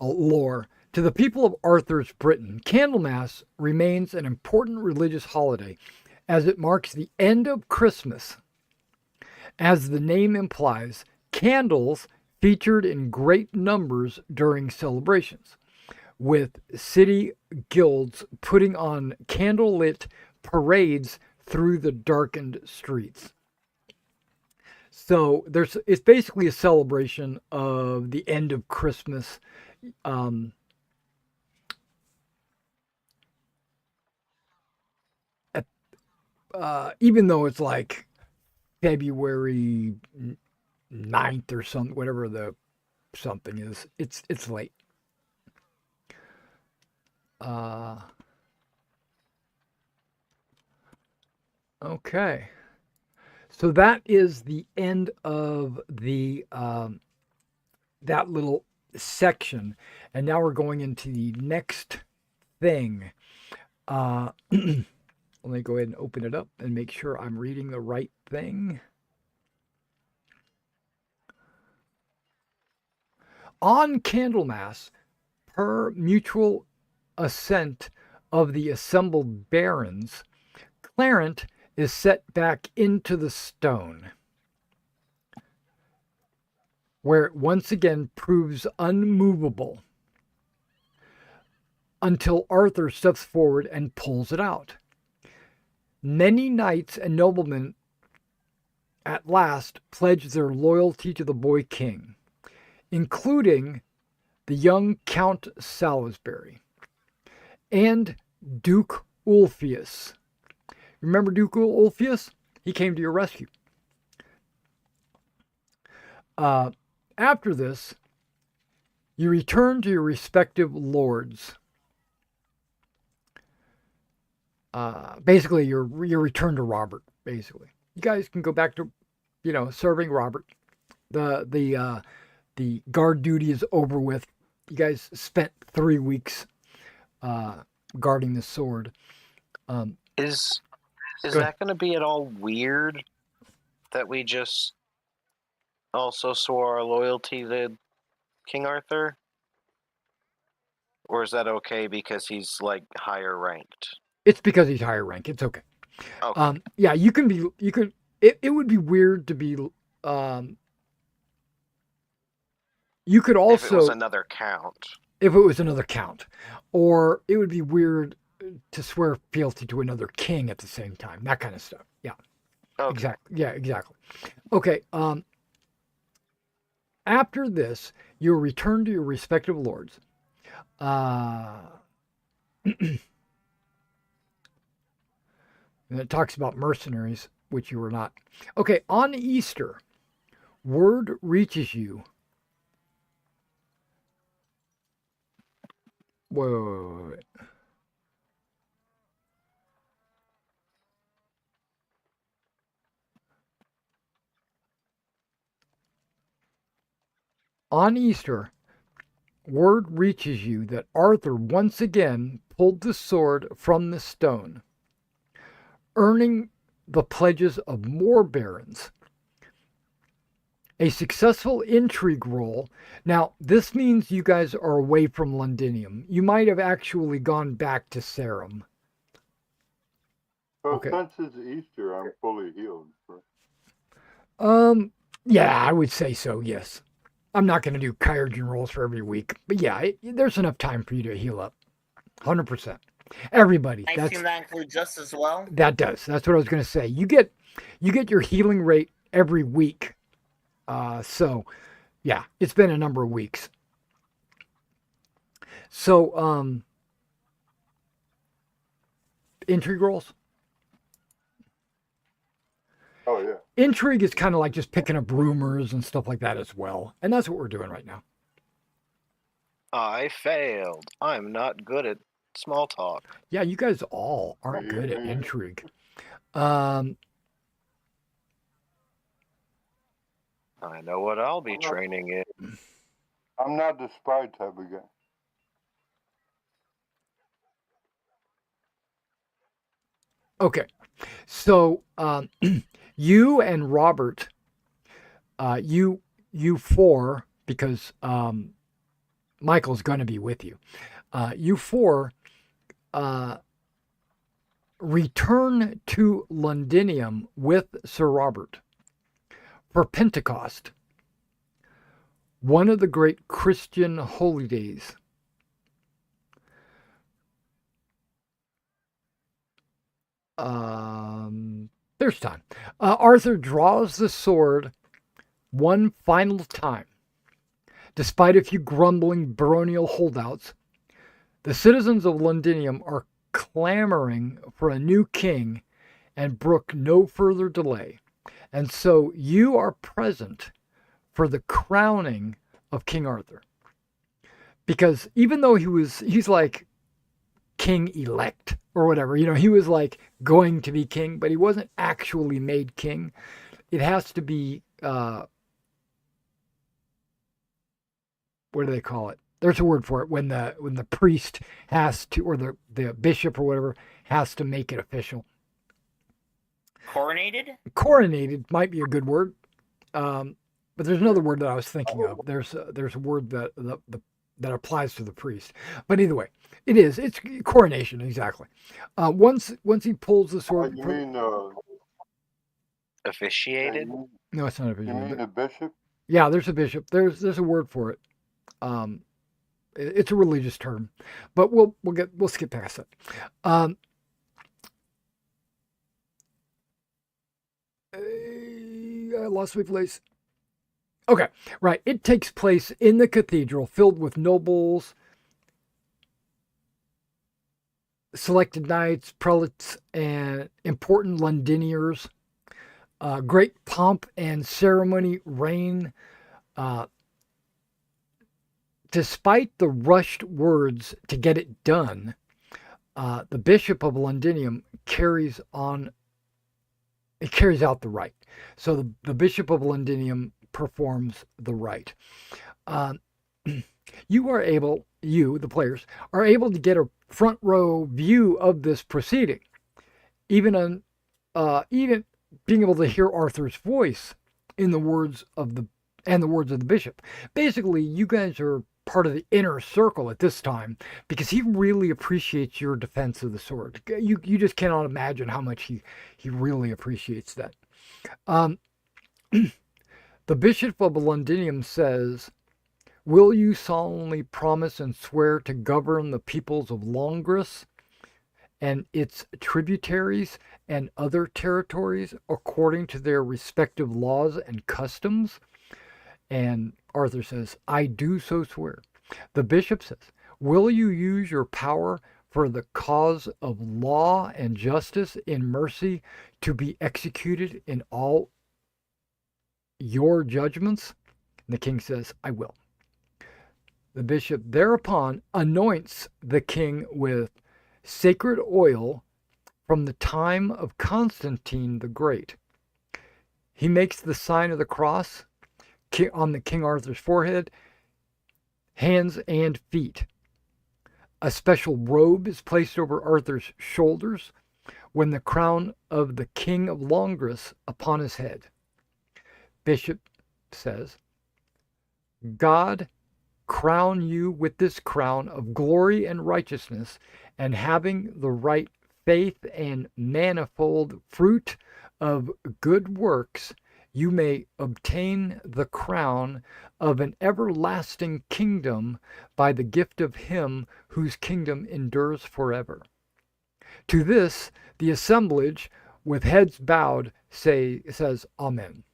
lore. To the people of Arthur's Britain, Candlemas remains an important religious holiday as it marks the end of Christmas. As the name implies, candles featured in great numbers during celebrations, with city guilds putting on candlelit parades through the darkened streets. So it's basically a celebration of the end of Christmas. Even though it's like February 9th or something, whatever the something is, it's late. Okay. So that is the end of the that little section, and now we're going into the next thing. Let me go ahead and open it up and make sure I'm reading the right thing. On Candlemas, per mutual assent of the assembled barons, Clarent is set back into the stone, where it once again proves unmovable until Arthur steps forward and pulls it out. Many knights and noblemen at last pledge their loyalty to the boy king, including the young Count Salisbury and Duke Ulfius. Remember Duke Ulfius? He came to your rescue. After this, you return to your respective lords. Basically, your return to Robert. Basically, you guys can go back to, serving Robert. The guard duty is over with. You guys spent 3 weeks guarding the sword. Is Go that going to be at all weird that we just also swore our loyalty to King Arthur? Or is that okay because he's like higher ranked? It's because he's higher rank. It's okay. Okay. Yeah, you could. It would be weird to be. You could also, if it was another count. If it was another count, or it would be weird to swear fealty to another king at the same time. That kind of stuff. Yeah. Okay. Exactly. Yeah. Exactly. Okay. After this, you'll return to your respective lords. And it talks about mercenaries, which you were not. Okay, on Easter, word reaches you. Wait. On Easter, word reaches you that Arthur once again pulled the sword from the stone, earning the pledges of more barons. A successful intrigue roll. Now, this means you guys are away from Londinium. You might have actually gone back to Sarum. Well, Okay. since it's Easter, I'm fully healed. Yeah, I would say so, yes. I'm not going to do Kyrogen rolls for every week, but yeah, there's enough time for you to heal up. 100%. Everybody. I assume that includes us as well. That does. That's what I was going to say. You get your healing rate every week. So, yeah, it's been a number of weeks. So, intrigue rolls. Oh, yeah. Intrigue is kind of like just picking up rumors and stuff like that as well. And that's what we're doing right now. I failed. I'm not good at small talk. Yeah, you guys all aren't good at intrigue. I know what I'll be training in. I'm not the spy type of guy. Okay. So, you and Robert, you four, because Michael's going to be with you. You four return to Londinium with Sir Robert for Pentecost, one of the great Christian holy days. There's time. Arthur draws the sword one final time. Despite a few grumbling baronial holdouts, the citizens of Londinium are clamoring for a new king and brook no further delay. And so you are present for the crowning of King Arthur. Because even though he's like king elect or whatever, he was like going to be king, but he wasn't actually made king. It has to be, what do they call it? There's a word for it when the priest has to, or the bishop or whatever has to make it official. Coronated? Coronated might be a good word. But there's another word that I was thinking of. There's a word that applies to the priest. But either way, it's coronation exactly. Once he pulls the sword. You from, mean Officiated? no, it's not a you vision. mean a bishop? Yeah, there's a bishop. There's a word for it. It's a religious term, but we'll skip past that. I lost my place. Okay, right. It takes place in the cathedral, filled with nobles, selected knights, prelates, and important Londoners. Great pomp and ceremony reign. Despite the rushed words to get it done, the Bishop of Londinium carries out the rite. So the Bishop of Londinium performs the rite. You, the players, are able to get a front row view of this proceeding, even being able to hear Arthur's voice in the words of the bishop. Basically, you guys are part of the inner circle at this time because he really appreciates your defense of the sword. You just cannot imagine how much he really appreciates that. The Bishop of Londinium says, "Will you solemnly promise and swear to govern the peoples of Longris and its tributaries and other territories according to their respective laws and customs?" And Arthur says, "I do so swear." The bishop says, "Will you use your power for the cause of law and justice in mercy to be executed in all your judgments?" And the king says, "I will." The bishop thereupon anoints the king with sacred oil from the time of Constantine the Great. He makes the sign of the cross on the King Arthur's forehead, hands, and feet. A special robe is placed over Arthur's shoulders when the crown of the King of Longris upon his head. Bishop says, "God crown you with this crown of glory and righteousness, and having the right faith and manifold fruit of good works, you may obtain the crown of an everlasting kingdom by the gift of him whose kingdom endures forever." To this, the assemblage, with heads bowed, says Amen.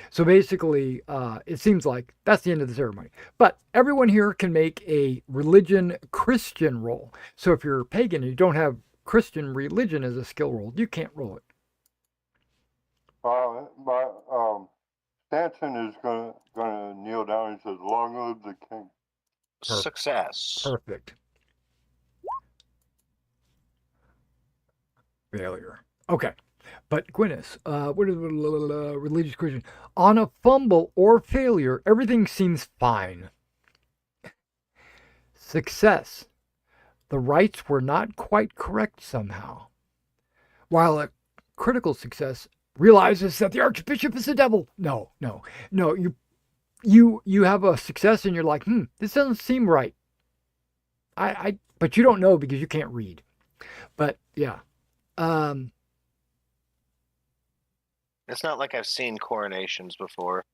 So basically, it seems like that's the end of the ceremony. But everyone here can make a religion Christian roll. So if you're pagan and you don't have Christian religion as a skill roll, you can't roll it. Stanton is gonna kneel down and says, "Long live the king." Success. Perfect. Failure. Okay. But Gwyneth, what is religious Christian? On a fumble or failure, everything seems fine. Success. The rites were not quite correct somehow. While a critical success realizes that the archbishop is the devil. No. You have a success and you're like, this doesn't seem right. But you don't know because you can't read. But yeah. It's not like I've seen coronations before.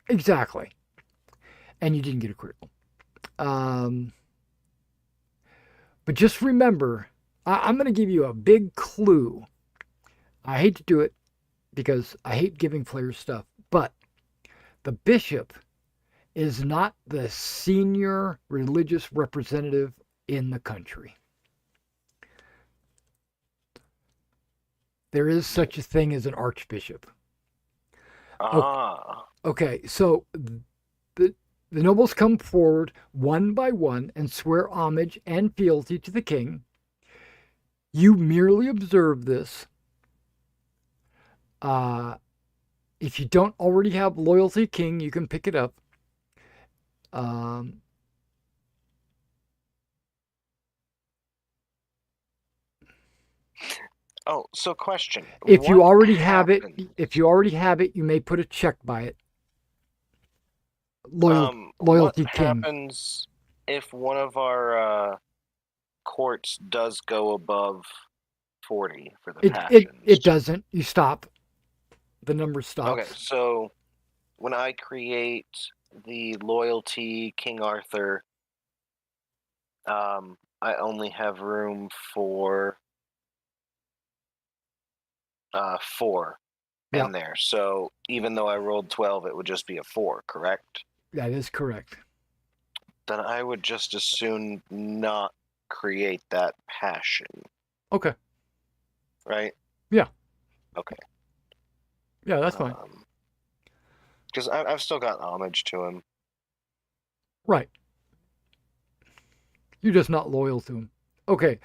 Exactly. And you didn't get a critical. But just remember, I'm going to give you a big clue. I hate to do it because I hate giving players stuff, but the bishop is not the senior religious representative in the country. There is such a thing as an archbishop. Okay, so the nobles come forward one by one and swear homage and fealty to the king. You merely observe this. If you don't already have loyalty king, you can pick it up. Oh, so question. If you What already have it, happens- you may put a check by it. Loyal, what loyalty king. happens if one of our courts does go above 40 for the passions? It doesn't. You stop. The number stops. Okay, so when I create the loyalty King Arthur, I only have room for 4 Yeah. in there. So even though I rolled 12, it would just be a 4, correct? That is correct. Then I would just as soon not create that passion, Okay. right? Yeah. Okay. Yeah, that's fine. Because I've still got homage to him. Right. You're just not loyal to him. Okay.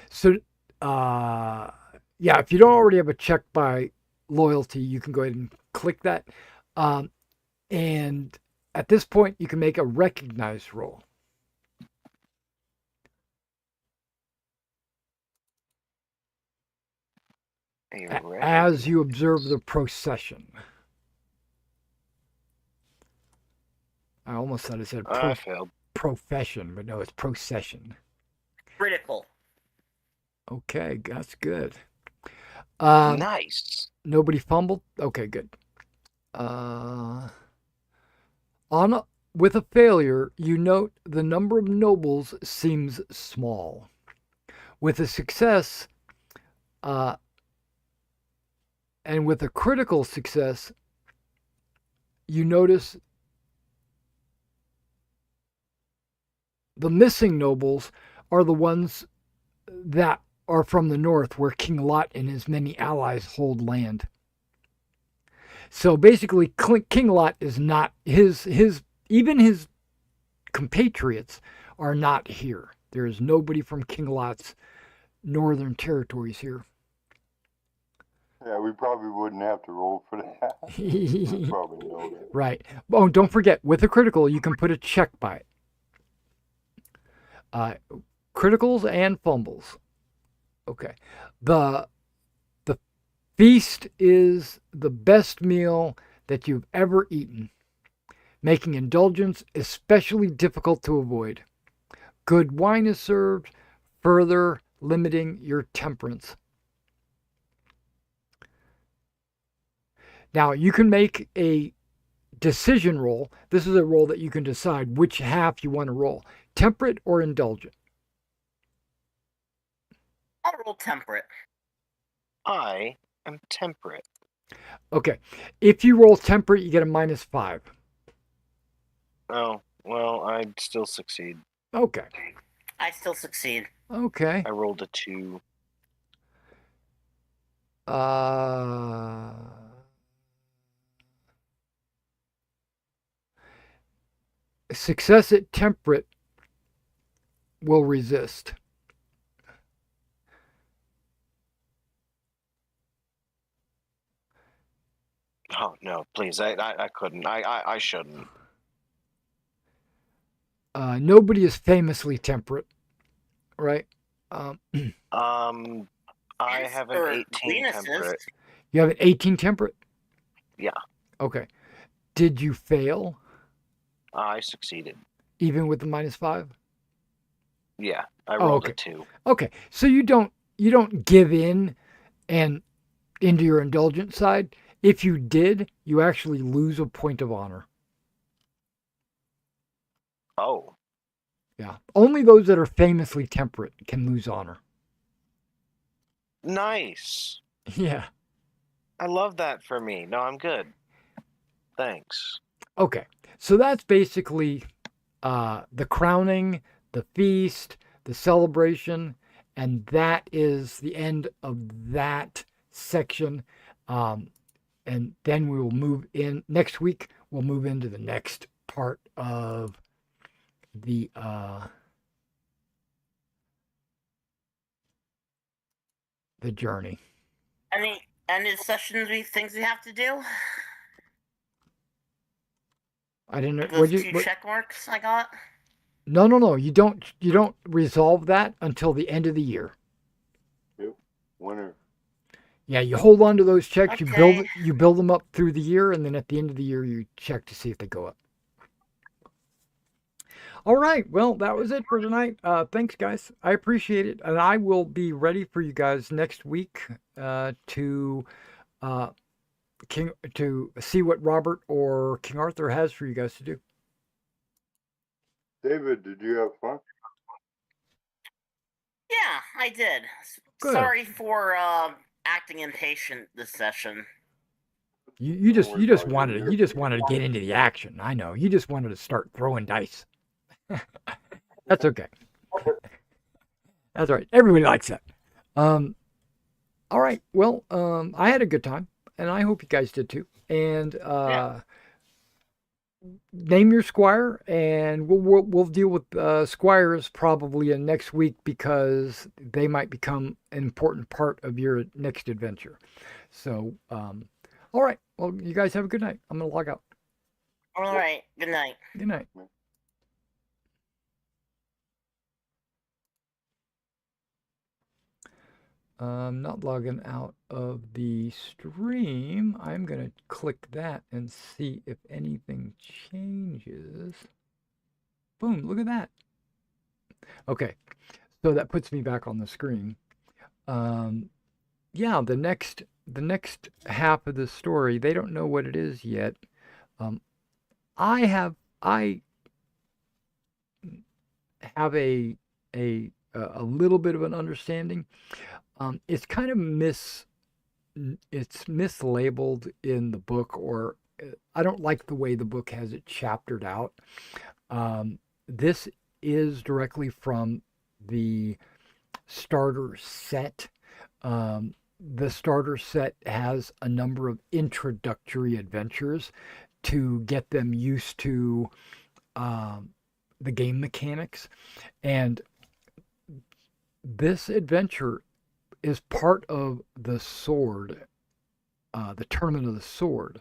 So, yeah, if you don't already have a check by loyalty, you can go ahead and click that. And at this point, you can make a recognize roll. As you observe the procession. I almost thought it said I failed. profession, but no, it's procession. Critical. Okay, that's good. Nice. Nobody fumbled? Okay, good. With a failure, you note the number of nobles seems small. With a success, and with a critical success, you notice the missing nobles are the ones that are from the north, where King Lot and his many allies hold land. So basically, King Lot is not even his compatriots are not here. There is nobody from King Lot's northern territories here. Yeah, we probably wouldn't have to roll for that. We probably know that. Right. Oh, don't forget, with a critical, you can put a check by it. Criticals and fumbles. Okay. The feast is the best meal that you've ever eaten, making indulgence especially difficult to avoid. Good wine is served, further limiting your temperance. Now, you can make a decision roll. This is a roll that you can decide which half you want to roll, temperate or indulgent. I'll roll temperate. I am temperate. Okay. If you roll temperate, you get a -5. Oh, well, I'd still succeed. Okay. I still succeed. Okay. I rolled a 2. Success at temperate will resist. Oh, no, please. I couldn't. I shouldn't. Nobody is famously temperate, right? I have an Or 18 Venus temperate. is. You have an 18 temperate? Yeah. Okay. Did you fail I succeeded. even with the -5? Yeah, I rolled okay. a 2. Okay. So you don't give in and into your indulgent side. If you did, you actually lose a point of honor. Oh. Yeah. Only those that are famously temperate can lose honor. Nice. Yeah. I love that for me. No, I'm good. Thanks. Okay. So that's basically the crowning, the feast, the celebration, and that is the end of that section. And then we will move in next week. We'll move into the next part of the journey. Any sessions things we have to do? I didn't know Those two check marks I got. No. You don't resolve that until the end of the year. Yep. Winter. Yeah, you hold on to those checks. Okay. You build them up through the year, and then at the end of the year, you check to see if they go up. All right. Well, that was it for tonight. Thanks, guys. I appreciate it, and I will be ready for you guys next week to uh, to see what Robert or King Arthur has for you guys to do. David, did you have fun? Yeah, I did. Good. Sorry for acting impatient this session. You just wanted to get into the action. I know. You just wanted to start throwing dice. That's okay. That's all right. Everybody likes that. All right. Well, I had a good time, and I hope you guys did too. And name your squire, and we'll deal with squires probably in next week because they might become an important part of your next adventure. So, all right. Well, you guys have a good night. I'm gonna log out. All right. Good night. Good night. I'm not logging out of the stream. I'm going to click that and see if anything changes. Boom, look at that. Okay, so that puts me back on the screen. Yeah, the next half of the story, they don't know what it is yet. I have a little bit of an understanding. It's kind of it's mislabeled in the book, or I don't like the way the book has it chaptered out. This is directly from the starter set. The starter set has a number of introductory adventures to get them used to the game mechanics, and this adventure is part of the sword, the Tournament of the Sword.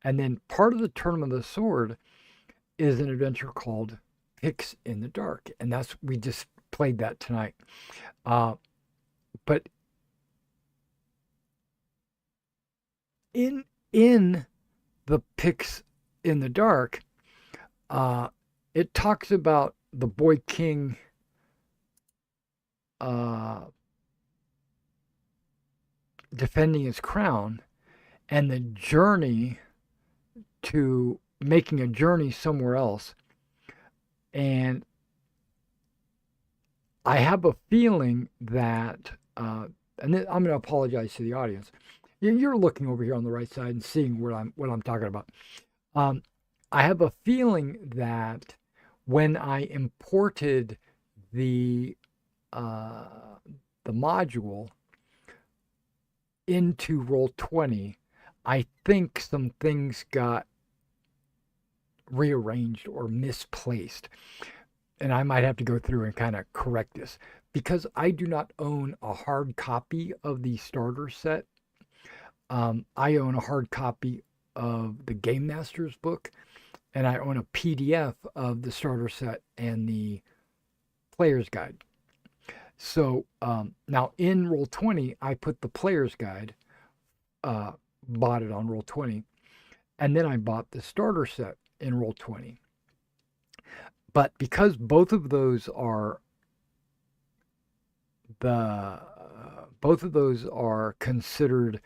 And then part of the Tournament of the Sword is an adventure called Picks in the Dark. And we just played that tonight. But in the Picks in the Dark, it talks about the boy king defending his crown and the journey to making a journey somewhere else. And I have a feeling that, and I'm going to apologize to the audience. You're looking over here on the right side and seeing what I'm talking about. I have a feeling that when I imported the module into Roll20, I think some things got rearranged or misplaced. And I might have to go through and kind of correct this because I do not own a hard copy of the starter set. I own a hard copy of the Game Master's book, and I own a PDF of the starter set and the player's guide. So now in Roll20, I put the player's guide, bought it on Roll20, and then I bought the starter set in Roll20. But because both of those are considered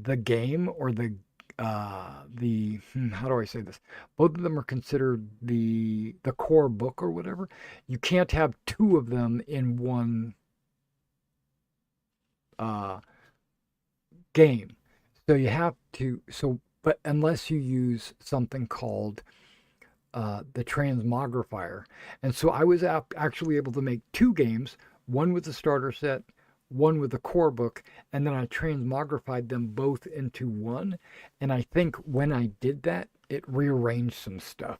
the game or the how do I say this? Both of them are considered the core book or whatever. You can't have two of them in one game. So you have to, but unless you use something called the transmogrifier. And so I was actually able to make two games, one with the starter set, one with the core book, and then I transmogrified them both into one. And I think when I did that, it rearranged some stuff.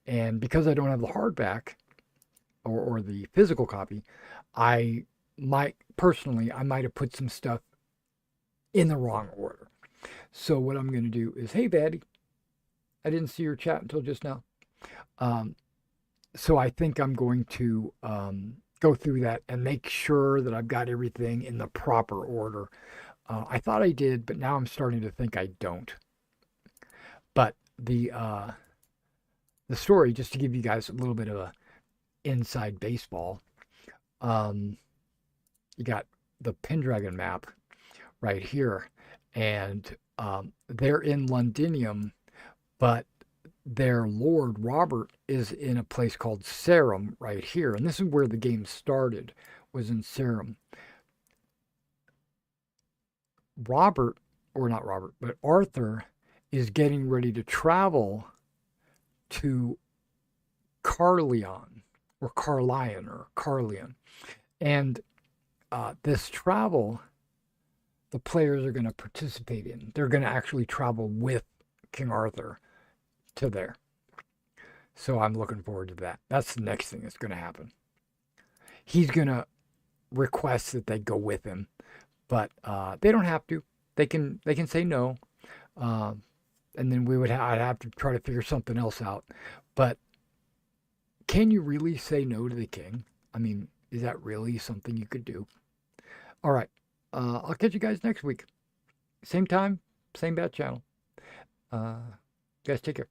And because I don't have the hardback or the physical copy, I might have put some stuff in the wrong order. So what I'm going to do is, hey, Vaddy, I didn't see your chat until just now. So I think I'm going to go through that and make sure that I've got everything in the proper order. I thought I did, but now I'm starting to think I don't. But the story, just to give you guys a little bit of a inside baseball, you got the Pendragon map right here, and they're in Londinium, but their Lord Robert is in a place called Sarum right here, and this is where the game started, was in Sarum. Robert, or not Robert, but Arthur is getting ready to travel to Carleon, or Carlion, or Carleon. And this travel, the players are going to participate in. They're going to actually travel with King Arthur to there. So I'm looking forward to that. That's the next thing that's going to happen. He's going to request that they go with him, but they don't have to. They can say no, and then I'd have to try to figure something else out. But can you really say no to the king? I mean, is that really something you could do? All right, I'll catch you guys next week. Same time, same bat channel. Guys, take care.